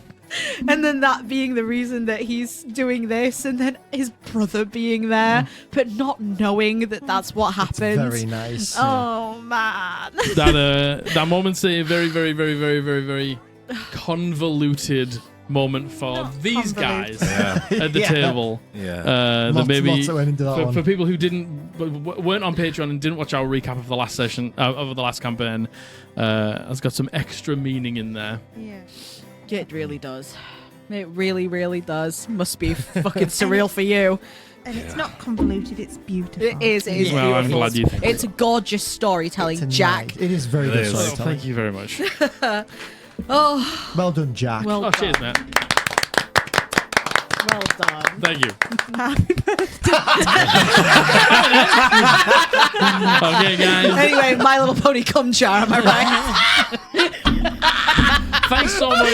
And then that being the reason that he's doing this, and then his brother being there, but not knowing that that's what happened. Very nice. Oh man. That moment's a very, very, very, very, very, very convoluted moment for Not these convoluted. guys at the Yeah. table. Yeah. That Lots maybe that went into that for one. people who weren't on Patreon and didn't watch our recap of the last session of the last campaign, has got some extra meaning in there. Yeah. It really does. It really, really does. Must be fucking surreal for you. And it's not convoluted, it's beautiful. It is. It is Well, I'm beautiful. glad you think It's gourgeous storytelling, It's a Jack. nice- It is very It good is. So storytelling. thank you very much. Oh, Well done, Jack. well Oh, done. cheers, mate. Well done. Thank you. Happy birthday. Okay, guys. Anyway, My Little Pony cum jar, am I right? Thanks so much.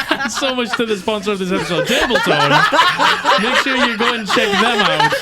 Thanks so much to the sponsor of this episode, Tabletone. Make sure you go and check them out.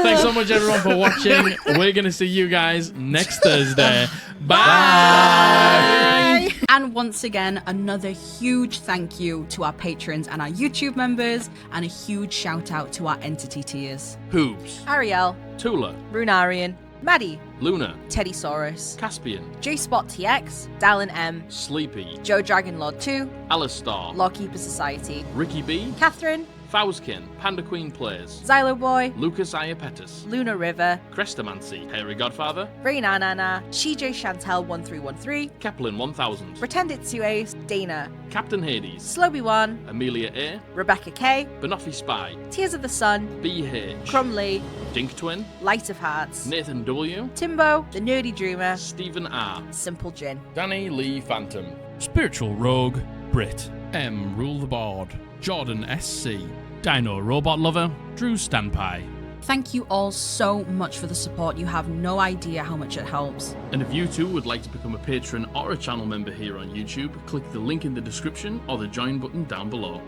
Thanks so much, everyone, for watching. We're going to see you guys next Thursday. Bye. And once again, another huge thank you to our patrons and our YouTube members, and a huge shout out to our entity tiers. Hoops, Ariel, Tula, Runarian, Maddie, Luna, Teddysaurus, Caspian, J-Spot TX, Dallin M, Sleepy, Joe Dragonlord 2, Alistar, Lawkeeper Society, Ricky B, Catherine, Fauskin, Panda Queen Plays, Xylo Boy, Lucas Iapetus, Luna River, Crestomancy, Hairy Godfather, Rainanana, CJ Chantel 1313, Kaplan 1000, Pretend It's You Ace, Dana, Captain Hades, Slowby One, Amelia A, Rebecca K, Banoffee Spy, Tears of the Sun, BH, Crumley, Dink Twin, Light of Hearts, Nathan W, Timbo, The Nerdy Dreamer, Stephen R, Simple Gin. Danny Lee Phantom, Spiritual Rogue, Brit, M Rule the Board, Jordan SC, Dino Robot Lover, Drew Standpie. Thank you all so much for the support. You have no idea how much it helps. And if you too would like to become a patron or a channel member here on YouTube, click the link in the description or the join button down below.